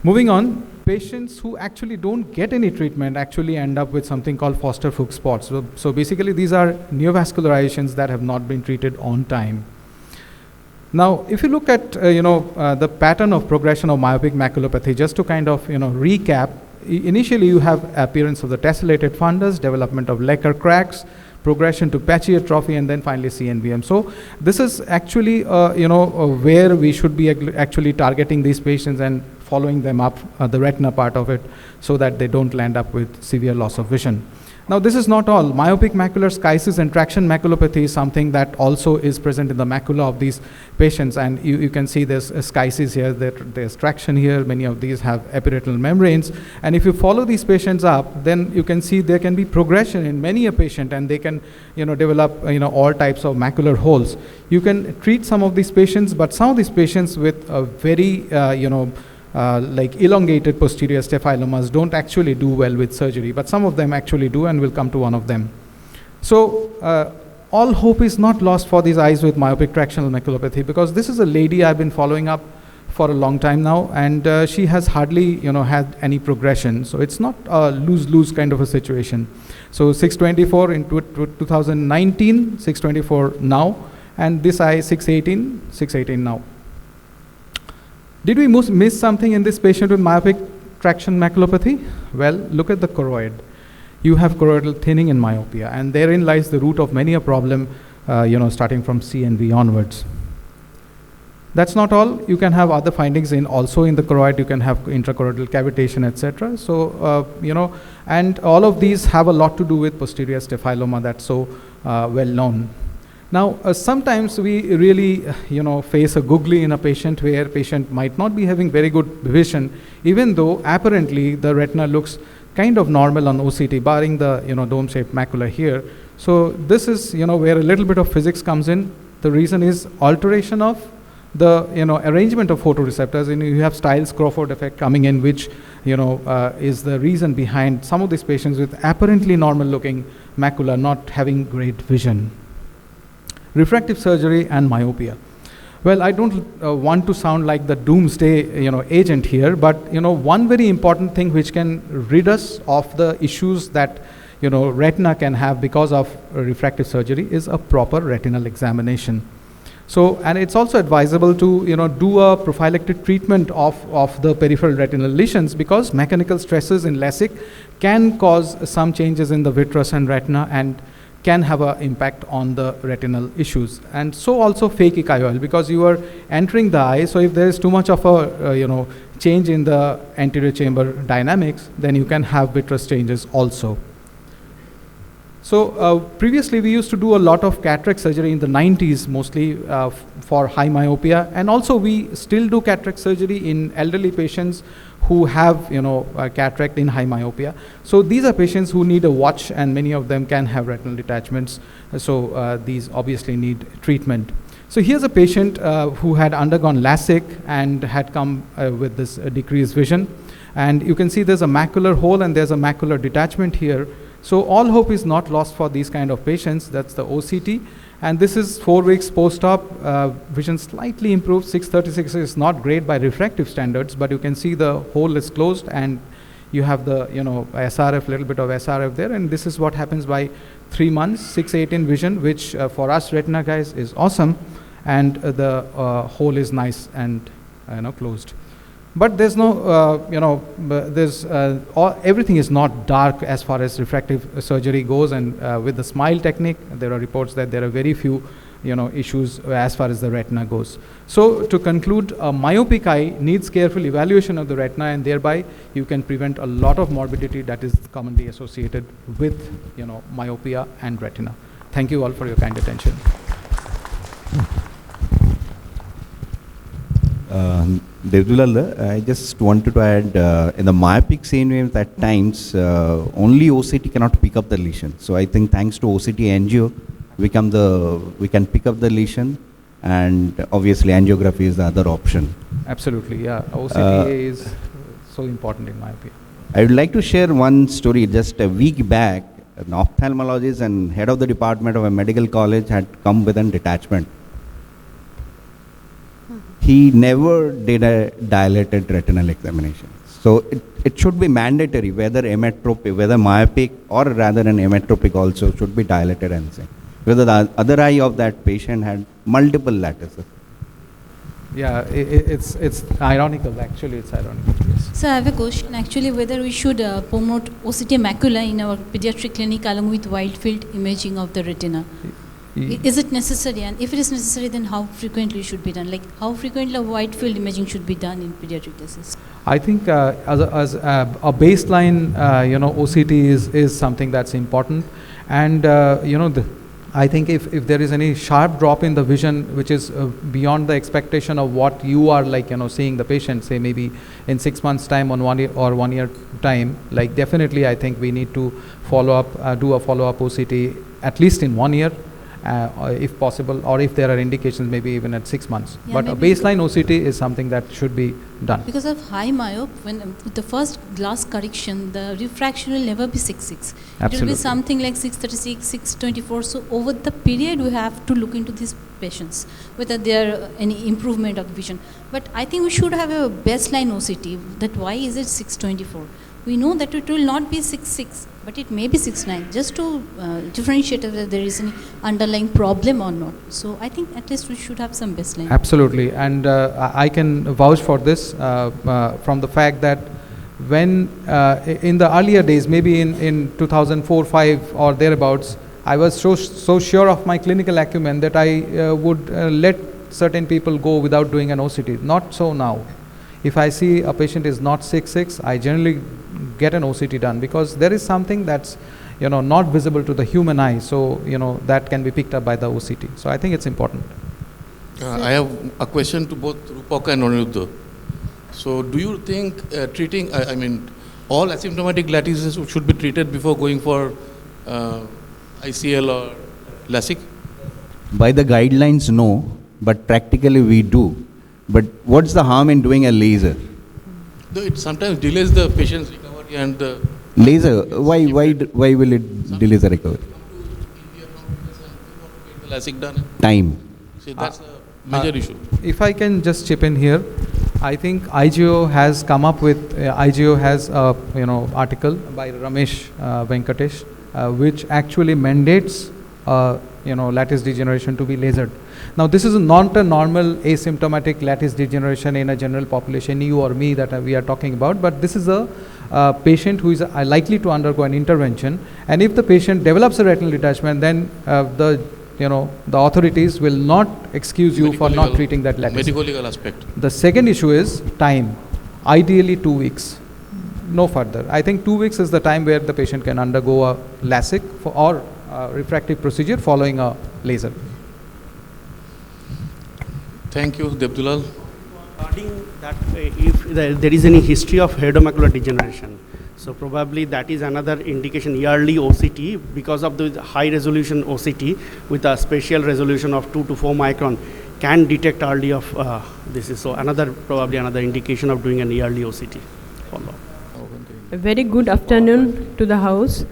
Moving on, patients who actually don't get any treatment actually end up with something called Foster-Fuchs spots. So basically these are neovascularizations that have not been treated on time. Now, if you look at the pattern of progression of myopic maculopathy, just to kind of recap, initially you have appearance of the tessellated fundus, development of lacquer cracks, progression to patchy atrophy, and then finally CNVM. So this is actually where we should be actually targeting these patients and following them up, the retina part of it, so that they don't land up with severe loss of vision. Now, this is not all. Myopic macular schisis and traction maculopathy is something that also is present in the macula of these patients, and you can see there's a schisis here, there's traction here, many of these have epiretinal membranes, and if you follow these patients up, then you can see there can be progression in many a patient, and they can develop all types of macular holes. You can treat some of these patients, but some of these patients with a very like elongated posterior staphylomas don't actually do well with surgery, but some of them actually do, and we'll come to one of them. So all hope is not lost for these eyes with myopic tractional maculopathy, because this is a lady I've been following up for a long time now, and she has hardly had any progression. So it's not a lose-lose kind of a situation. So 624 in 2019, 624 now, and this eye 618 now. Did we miss something in this patient with myopic traction maculopathy? Well, look at the choroid. You have choroidal thinning in myopia, and therein lies the root of many a problem, starting from CNV onwards. That's not all. You can have other findings also in the choroid. You can have intrachoroidal cavitation, etc. So, and all of these have a lot to do with posterior staphyloma that's so well known. Now, sometimes we really, face a googly in a patient where patient might not be having very good vision, even though apparently the retina looks kind of normal on OCT, barring the, dome-shaped macula here. So this is, where a little bit of physics comes in. The reason is alteration of the, arrangement of photoreceptors, and you have Stiles-Crawford effect coming in, which, is the reason behind some of these patients with apparently normal-looking macula not having great vision. Refractive surgery and myopia. Well, I don't want to sound like the doomsday agent here, but one very important thing which can rid us of the issues that retina can have because of refractive surgery is a proper retinal examination. So, and it's also advisable to do a prophylactic treatment of the peripheral retinal lesions, because mechanical stresses in LASIK can cause some changes in the vitreous and retina and can have an impact on the retinal issues. And so also phakic IOL, because you are entering the eye, so if there is too much of a change in the anterior chamber dynamics, then you can have vitreous changes also. So previously we used to do a lot of cataract surgery in the 90s, mostly for high myopia, and also we still do cataract surgery in elderly patients who have cataract in high myopia. So these are patients who need a watch, and many of them can have retinal detachments. So these obviously need treatment. So here's a patient who had undergone LASIK and had come with this decreased vision. And you can see there's a macular hole and there's a macular detachment here. So all hope is not lost for these kind of patients. That's the OCT. And this is 4 weeks post-op, vision slightly improved. 636 is not great by refractive standards, but you can see the hole is closed and you have the SRF, little bit of SRF there, and this is what happens by 3 months. 618 vision, which for us retina guys is awesome, and the hole is nice and closed. But there's no, everything is not dark as far as refractive surgery goes, and with the SMILE technique, there are reports that there are very few issues as far as the retina goes. So to conclude, a myopic eye needs careful evaluation of the retina, and thereby you can prevent a lot of morbidity that is commonly associated with myopia and retina. Thank you all for your kind attention. Devdulal, I just wanted to add, in the myopic syndrome at times, only OCT cannot pick up the lesion. So I think thanks to OCT angio, we can pick up the lesion, and obviously angiography is the other option. Absolutely, yeah. OCT is so important in myopia. I would like to share one story. Just a week back, an ophthalmologist and head of the department of a medical college had come with a detachment. He never did a dilated retinal examination. So it should be mandatory whether emmetropic, whether myopic or rather an emmetropic also should be dilated and seen. Whether the other eye of that patient had multiple lattices. Yeah, it's ironical, actually it's ironical, yes. So I have a question actually, whether we should promote OCT macula in our pediatric clinic along with wide field imaging of the retina. Is it necessary, and if it is necessary, then how frequently should be done? Like how frequently a wide field imaging should be done in pediatric cases? I think as a baseline, OCT is something that's important, and I think if there is any sharp drop in the vision, which is beyond the expectation of what you are seeing the patient, say maybe in 6 months' time on 1 year or 1 year time, definitely I think we need to follow up, do a follow-up OCT at least in 1 year. If possible, or if there are indications, maybe even at 6 months. Yeah, but a baseline OCT is something that should be done. Because of high myop, when with the first glass correction, the refraction will never be 6.6. It will be something like 6.36, 6.24. So over the period, we have to look into these patients, whether there are any improvement of vision. But I think we should have a baseline OCT. That why is it 6.24? We know that it will not be 6.6, but it may be 6.9, just to differentiate whether there is any underlying problem or not. So I think at least we should have some baseline. Absolutely, and I can vouch for this from the fact that when in the earlier days, maybe in 2004-5 or thereabouts, I was so sure of my clinical acumen that I would let certain people go without doing an OCT. Not so now. If I see a patient is not 6.6, I generally get an OCT done, because there is something that's not visible to the human eye, so that can be picked up by the OCT. So I think it's important. I have a question to both Rupak and Aniruddha. So do you think treating, I mean, all asymptomatic lattices should be treated before going for ICL or LASIK? By the guidelines, no, but practically we do. But what's the harm in doing a laser? Though it sometimes delays the patient's recovery and the... Laser, why will it delay the recovery? LASIK done. Time. See, that's a major issue. If I can just chip in here, I think IGO has come up with, IGO has a article by Ramesh Venkatesh, which actually mandates lattice degeneration to be lasered. Now this is not a normal asymptomatic lattice degeneration in a general population, you or me, that we are talking about, but this is a patient who is likely to undergo an intervention, and if the patient develops a retinal detachment, then the authorities will not excuse you for not treating that lattice. Medical legal aspect. The second issue is time, ideally 2 weeks, no further. I think 2 weeks is the time where the patient can undergo a LASIK or refractive procedure following a laser. Thank you, Devdulal. Regarding that, if there is any history of heredomacular degeneration, so probably that is another indication, yearly OCT, because of the high resolution OCT with a spatial resolution of 2 to 4 micron can detect early of this is so probably another indication of doing an yearly OCT follow-up. A very good afternoon to the house.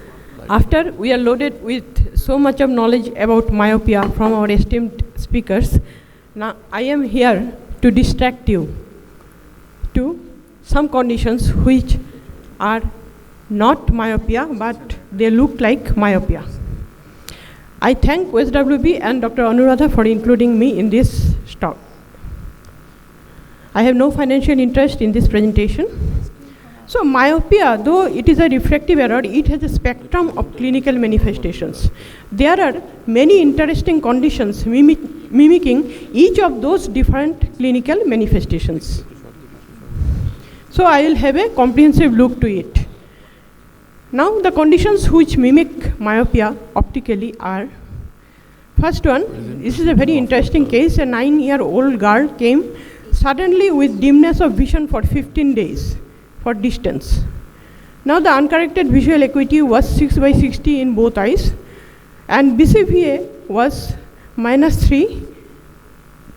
After we are loaded with so much of knowledge about myopia from our esteemed speakers. Now, I am here to distract you to some conditions which are not myopia, but they look like myopia. I thank OSWB and Dr. Anuradha for including me in this talk. I have no financial interest in this presentation. So myopia, though it is a refractive error, it has a spectrum of clinical manifestations. There are many interesting conditions mimicking each of those different clinical manifestations. So I will have a comprehensive look to it. Now the conditions which mimic myopia optically are, first one, this is a very interesting case. A 9-year-old girl came suddenly with dimness of vision for 15 days for distance. Now the uncorrected visual acuity was 6/60 in both eyes, and BCVA was -3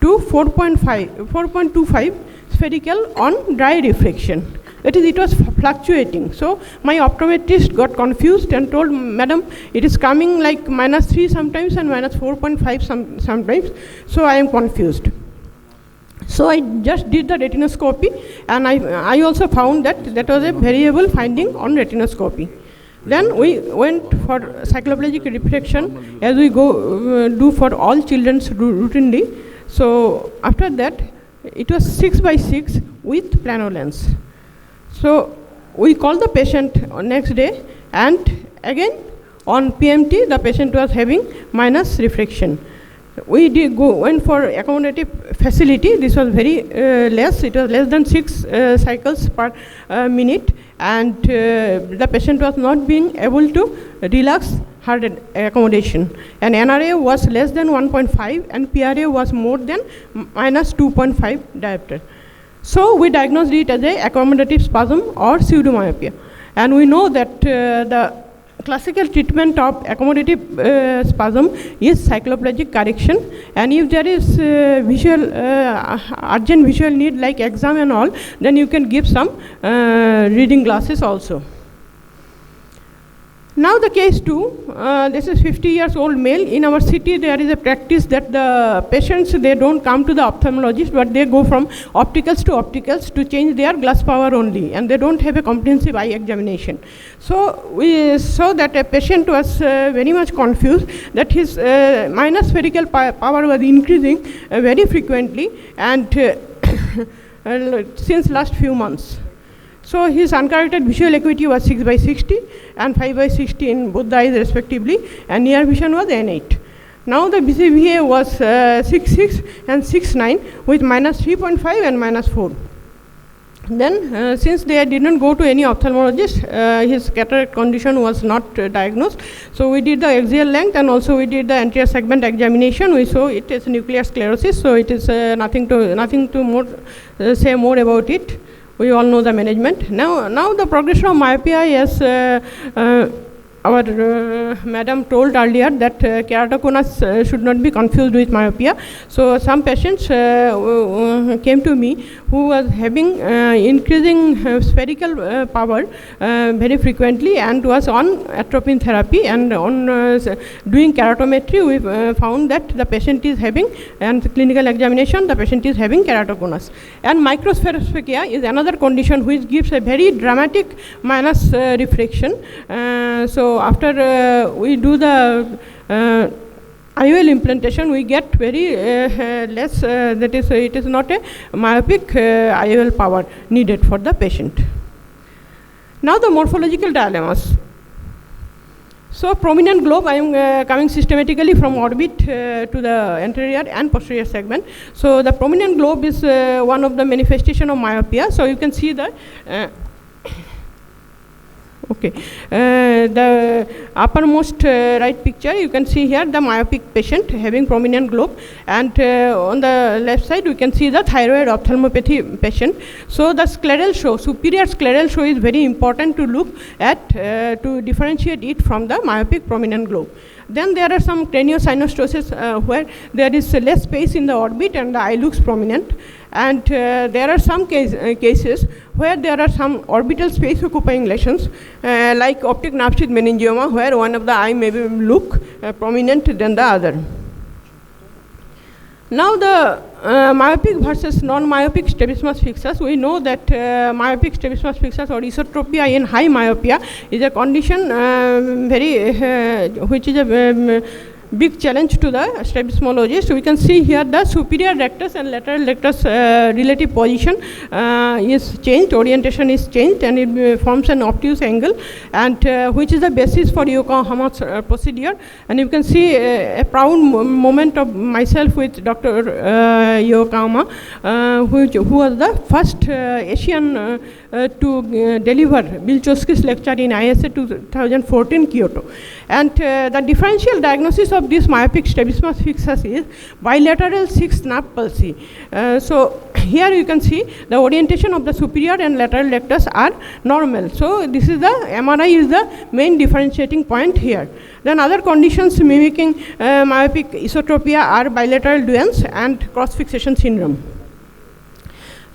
to 4.25 spherical on dry refraction. That is, it was fluctuating. So my optometrist got confused and told, "Madam, it is coming like -3 sometimes and -4.5 sometimes, so I am confused." So I just did the retinoscopy, and I also found that that was a variable finding on retinoscopy. Then we went for cycloplegic refraction, as we do for all children routinely. So after that, it was 6/6 with plano lens. So we called the patient next day, and again on PMT the patient was having minus refraction. We went for accommodative facility. This was very less. It was less than 6 cycles per minute, and the patient was not being able to relax her accommodation. And NRA was less than 1.5, and PRA was more than -2.5 diopter. So we diagnosed it as a accommodative spasm or pseudomyopia. And we know that the classical treatment of accommodative spasm is cycloplegic correction. And if there is urgent visual need like exam and all, then you can give some reading glasses also. Now the case 2, this is 50 years old male. In our city there is a practice that the patients, they don't come to the ophthalmologist, but they go from opticals to opticals to change their glass power only, and they don't have a comprehensive eye examination. So we saw that a patient was very much confused that his minor spherical power was increasing very frequently, and since last few months. So his uncorrected visual acuity was 6/60 and 5/60 in both the eyes respectively, and near vision was N8. Now the BCVA was 6.6 and 6.9 with -3.5 and -4. Then since they didn't go to any ophthalmologist, his cataract condition was not diagnosed. So we did the axial length, and also we did the anterior segment examination. We saw it is nuclear sclerosis, so it is nothing to say more about it. We all know the management. Now the progression of myopia, as our madam told earlier, that keratoconus should not be confused with myopia. So some patients came to me who was having increasing spherical power very frequently and was on atropine therapy, and on doing keratometry we found that the patient is having, and the clinical examination, the patient is having keratoconus. And microspherosphakia is another condition which gives a very dramatic minus refraction. So after we do the IOL implantation, we get very less, that is, it is not a myopic IOL power needed for the patient. Now the morphological dilemmas. So prominent globe, I am coming systematically from orbit to the anterior and posterior segment. So the prominent globe is one of the manifestation of myopia. So you can see the the uppermost right picture, you can see here the myopic patient having prominent globe, and on the left side we can see the thyroid ophthalmopathy patient. So the scleral show, superior scleral show is very important to look at to differentiate it from the myopic prominent globe. Then there are some craniosynostosis where there is less space in the orbit and the eye looks prominent. And there are some cases where there are some orbital space occupying lesions like optic nerve sheath meningioma, where one of the eye may look prominent than the other. Now the myopic versus non-myopic strabismus fixus. We know that myopic strabismus fixus or esotropia in high myopia is a condition which is a big challenge to the strabismologist. We can see here the superior rectus and lateral rectus relative position is changed, orientation is changed, and it forms an obtuse angle, and which is the basis for Yokohama's procedure. And you can see a proud moment of myself with Dr. Yokohama, who was the first Asian to deliver Bilchowski's lecture in ISA 2014 Kyoto. And the differential diagnosis of this myopic strabismus fixus is bilateral 6th nerve palsy. So here you can see the orientation of the superior and lateral rectus are normal. So this is the MRI is the main differentiating point here. Then other conditions mimicking myopic esotropia are bilateral duance and cross fixation syndrome.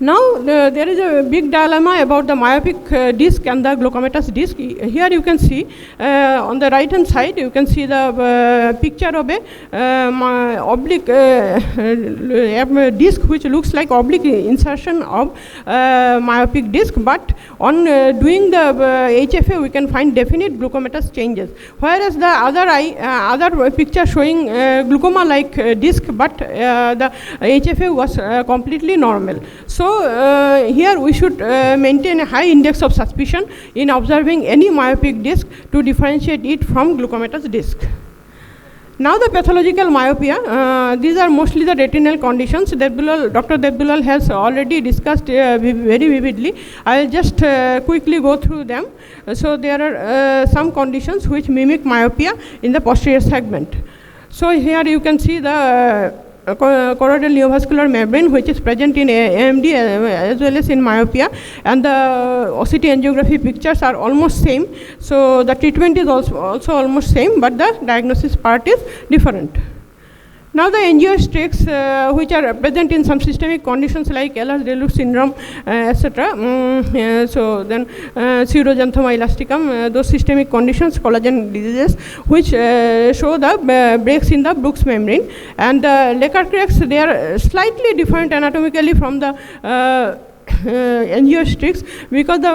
Now there is a big dilemma about the myopic disc and the glaucomatous disc. Here you can see on the right hand side you can see the picture of a oblique disc which looks like oblique insertion of myopic disc, but on doing the HFA we can find definite glaucomatous changes, whereas the other picture showing glaucoma like disc, but the HFA was completely normal. So here we should maintain a high index of suspicion in observing any myopic disc to differentiate it from glaucomatous disc. Now the pathological myopia, these are mostly the retinal conditions. Dr. Devdulal has already discussed very vividly. I will just quickly go through them. So there are some conditions which mimic myopia in the posterior segment. So here you can see the choroidal neovascular membrane which is present in AMD as well as in myopia, and the OCT angiography pictures are almost same. So the treatment is also almost same, but the diagnosis part is different. Now the angiostrix which are present in some systemic conditions like Ehlers-Danlos syndrome, etc. So then pseudoxanthoma elasticum, those systemic conditions, collagen diseases which show the breaks in the Brooks membrane, and Lecker cracks, they are slightly different anatomically from the angiostrix because the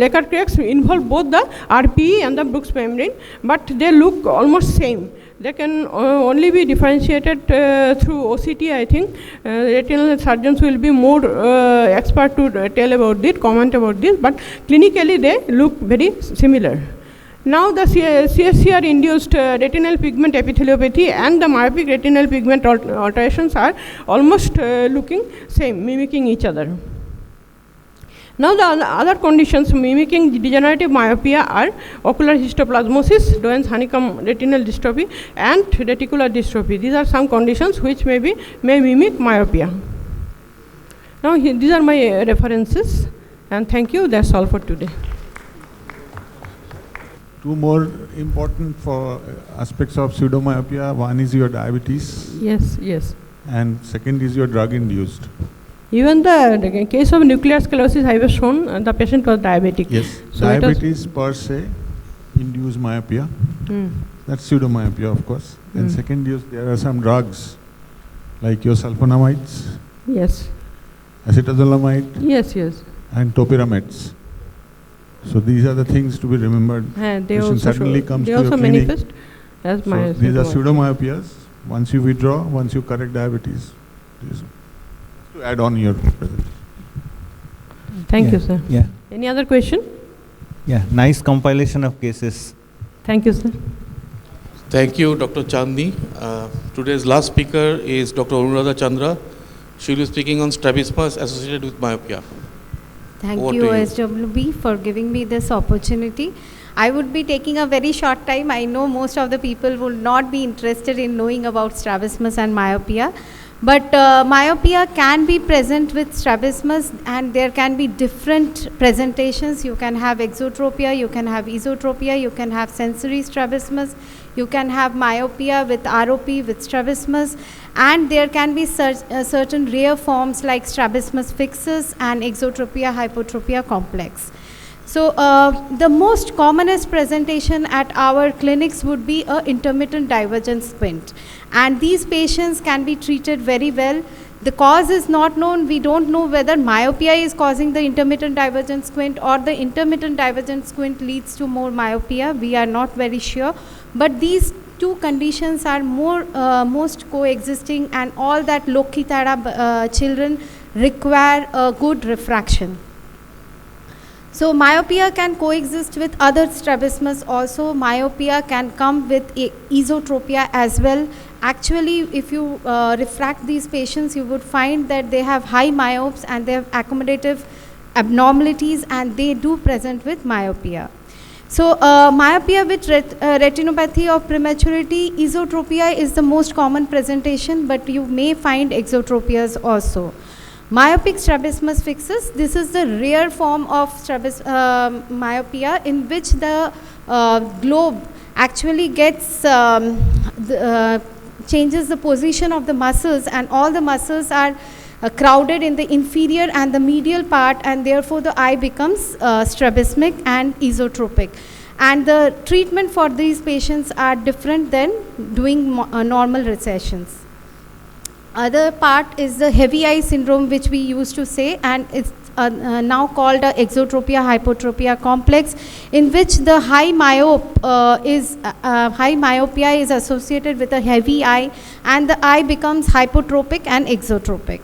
Lecker cracks involve both the RPE and the Brooks membrane, but they look almost same. They can only be differentiated through OCT, I think. Retinal surgeons will be more expert to tell about this, comment about this, but clinically they look very similar. Now the CSCR-induced retinal pigment epitheliopathy and the myopic retinal pigment alterations are almost looking same, mimicking each other. Now the other conditions mimicking degenerative myopia are ocular histoplasmosis, Doyne's honeycomb retinal dystrophy, and reticular dystrophy. These are some conditions which may mimic myopia. Now these are my references, and thank you. That's all for today. Two more important for aspects of pseudomyopia. One is your diabetes. Yes, yes. And second is your drug induced. Even the case of nuclear sclerosis I was shown, the patient was diabetic. Yes, so diabetes per se induce myopia. That's pseudomyopia, of course. And second is there are some drugs like your sulfonamides. Yes. Acetazolamide. Yes, yes. And topiramate. So these are the things to be remembered. They also suddenly comes they to also your clinic. manifest as So these are pseudomyopias. Once you withdraw, once you correct diabetes. To add on your presentation. Thank you, sir. Yeah. Any other question? Yeah, nice compilation of cases. Thank you, sir. Thank you, Dr. Chandni. Today's last speaker is Dr. Anuradha Chandra. She will be speaking on strabismus associated with myopia. Thank Over you, to OSWB, for giving me this opportunity. I would be taking a very short time. I know most of the people will not be interested in knowing about strabismus and myopia. But myopia can be present with strabismus, and there can be different presentations. You can have exotropia, you can have esotropia, you can have sensory strabismus, you can have myopia with ROP with strabismus, and there can be certain rare forms like strabismus fixus and exotropia hypotropia complex. So the most commonest presentation at our clinics would be a intermittent divergent squint, and these patients can be treated very well. The cause is not known. We don't know whether myopia is causing the intermittent divergent squint or the intermittent divergent squint leads to more myopia. We are not very sure, but these two conditions are most coexisting, and all that Lokitara children require a good refraction. So myopia can coexist with other strabismus also. Myopia can come with esotropia as well. Actually, if you refract these patients, you would find that they have high myopes and they have accommodative abnormalities, and they do present with myopia. So myopia with retinopathy of prematurity, esotropia is the most common presentation, but you may find exotropias also. Myopic strabismus fixus, this is the rare form of myopia in which the globe actually gets changes the position of the muscles, and all the muscles are crowded in the inferior and the medial part, and therefore the eye becomes strabismic and esotropic. And the treatment for these patients are different than doing normal recessions. Other part is the heavy eye syndrome, which we used to say, and it's now called a exotropia hypotropia complex, in which the high myopia is associated with a heavy eye, and the eye becomes hypotropic and exotropic.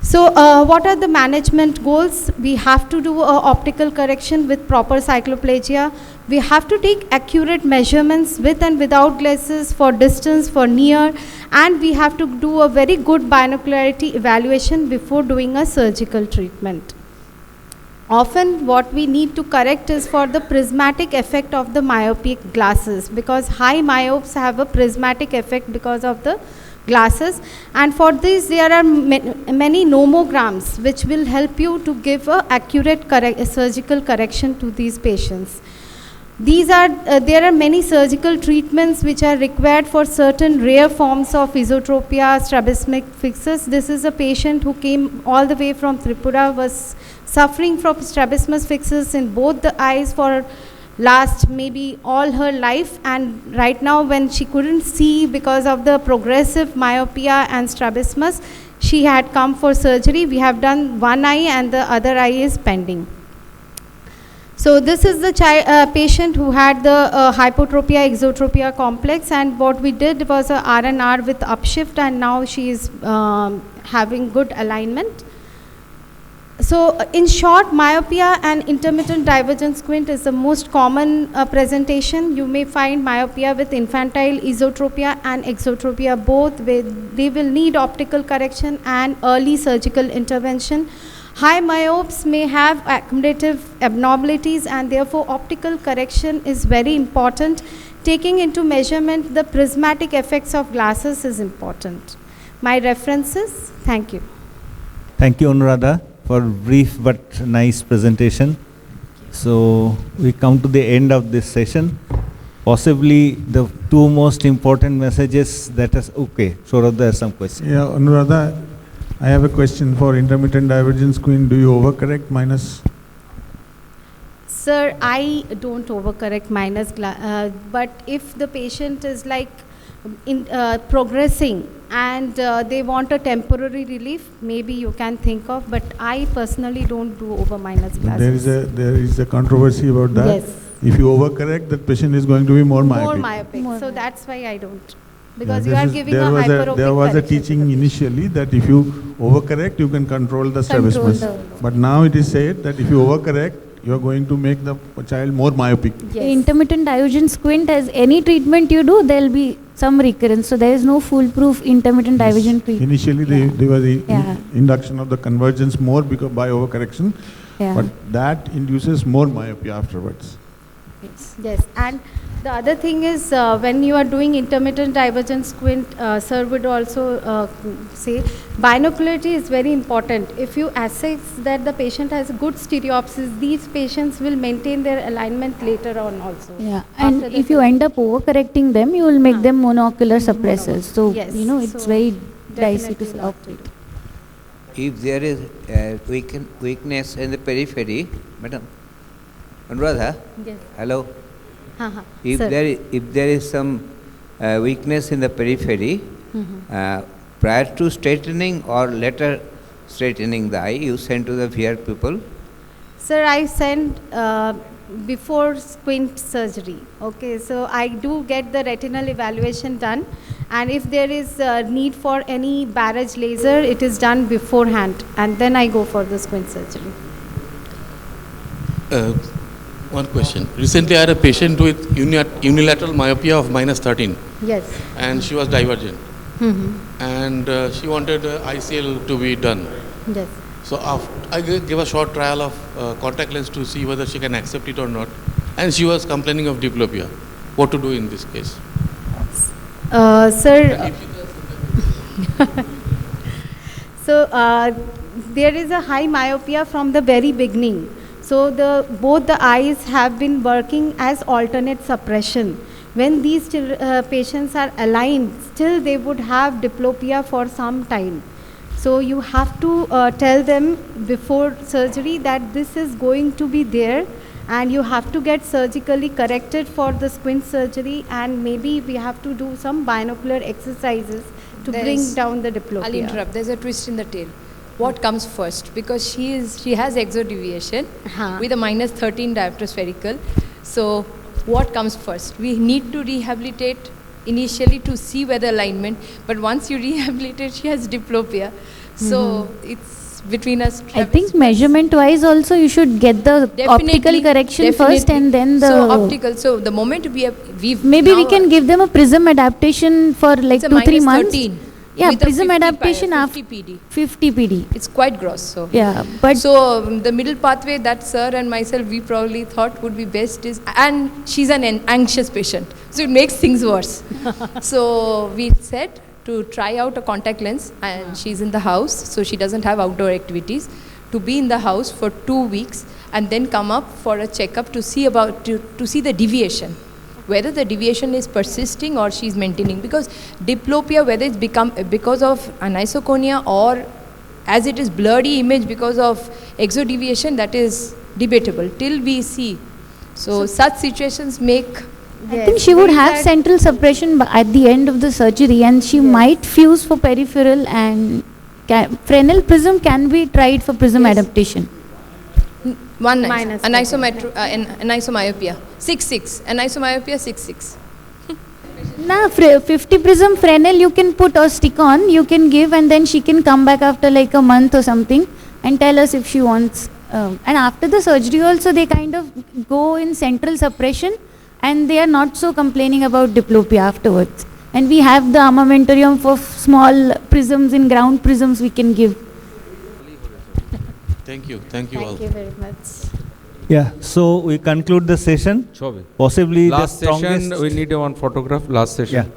So what are the management goals? We have to do a optical correction with proper cycloplegia. We have to take accurate measurements with and without glasses for distance, for near, and we have to do a very good binocularity evaluation before doing a surgical treatment. Often what we need to correct is for the prismatic effect of the myopic glasses, because high myopes have a prismatic effect because of the glasses, and for this there are many nomograms which will help you to give a accurate surgical correction to these patients. There are many surgical treatments which are required for certain rare forms of esotropia, strabismic fixus. This is a patient who came all the way from Tripura, was suffering from strabismus fixus in both the eyes for last maybe all her life, and right now when she couldn't see because of the progressive myopia and strabismus, she had come for surgery. We have done one eye and the other eye is pending. So this is the patient who had the hypotropia exotropia complex, and what we did was a R&R with upshift, and now she is having good alignment. So in short, myopia and intermittent divergent squint is the most common presentation. You may find myopia with infantile esotropia and exotropia both. They will need optical correction and early surgical intervention. High myopes may have accommodative abnormalities, and therefore optical correction is very important. Taking into measurement the prismatic effects of glasses is important. My references, thank you. Thank you, Anuradha, for brief but nice presentation. So we come to the end of this session. Possibly the two most important messages that is, okay, Saurabh, there are some questions. Yeah, Anuradha, I have a question for intermittent divergence squint. Do you overcorrect minus? Sir, I don't overcorrect minus, but if the patient is like progressing and they want a temporary relief, maybe you can think of, but I personally don't do over minus glasses. There is a controversy about that. Yes. If you overcorrect, that patient is going to be more myopic. More myopic. So that's why I don't. Because you are giving a hyperopic There was a correction. teaching initially that if you overcorrect, you can control the strabismus. But now it is said that if you overcorrect, you are going to make the child more myopic. Yes. Intermittent divergent squint, as any treatment you do, there will be some recurrence. So there is no foolproof intermittent divergent treatment. Initially, there was induction of the convergence more because by overcorrection, but that induces more myopia afterwards. Yes, and The other thing is when you are doing intermittent divergent squint, sir would also say binocularity is very important. If you assess that the patient has good stereopsis, these patients will maintain their alignment later on also. Yeah, and if you end up overcorrecting them, you will make them monocular suppressors. So, Yes, you know, it's so very dicey to definitely operate. If there is weakness in the periphery, madam, Anuradha, Yes. hello. Sir. If there is some weakness in the periphery, Mhm. prior to straightening or later straightening the eye, you send to the VR people. Sir, I send before squint surgery. Okay, so I do get the retinal evaluation done, and if there is need for any barrage laser, it is done beforehand, and then I go for the squint surgery. One question. Recently, I had a patient with unilateral myopia of -13. Yes. And she was divergent. Mhm. And she wanted ICL to be done. Yes. So I gave a short trial of contact lens to see whether she can accept it or not. And she was complaining of diplopia. What to do in this case? Sir, so there is a high myopia from the very beginning. So both the eyes have been working as alternate suppression. When these patients are aligned, still they would have diplopia for some time. So you have to tell them before surgery that this is going to be there, and you have to get surgically corrected for the squint surgery, and maybe we have to do some binocular exercises to bring down the diplopia. I'll interrupt. There's a twist in the tail. What comes first? Because she has exodeviation with a -13 diopter spherical. So what comes first? We need to rehabilitate initially to see whether alignment, but once you rehabilitate, she has diplopia. So it's between us. I think measurement wise also you should get the optical correction first and then the... So optical, so the moment we've maybe we can give them a prism adaptation for like 2-3 months. 13. Yeah, With a prism 50 adaptation after 50 PD. 50 PD. It's quite gross. So yeah, but so the middle pathway that sir and myself we probably thought would be best is, and she's an anxious patient, so it makes things worse. So we said to try out a contact lens, and she's in the house, so she doesn't have outdoor activities. To be in the house for 2 weeks and then come up for a checkup to see to see the deviation, whether the deviation is persisting or she's maintaining, because diplopia, whether it's because of anisoconia or as it is blurry image because of exodeviation, that is debatable till we see. So such situations make... I think she would have central suppression at the end of the surgery, and she might fuse for peripheral, and Fresnel prism can be tried for prism adaptation. One anisomyopia 6/6, anisomyopia 6/6. Nah, 50 prism Fresnel you can put or stick on, you can give, and then she can come back after like a month or something and tell us if she wants. And after the surgery also they kind of go in central suppression, and they are not so complaining about diplopia afterwards. And we have the armamentarium for small prisms in ground prisms we can give. Thank you all. Thank you very much. Yeah, so we conclude the session. Sure. Possibly Last the strongest... session, we need one photograph, last session. Yeah.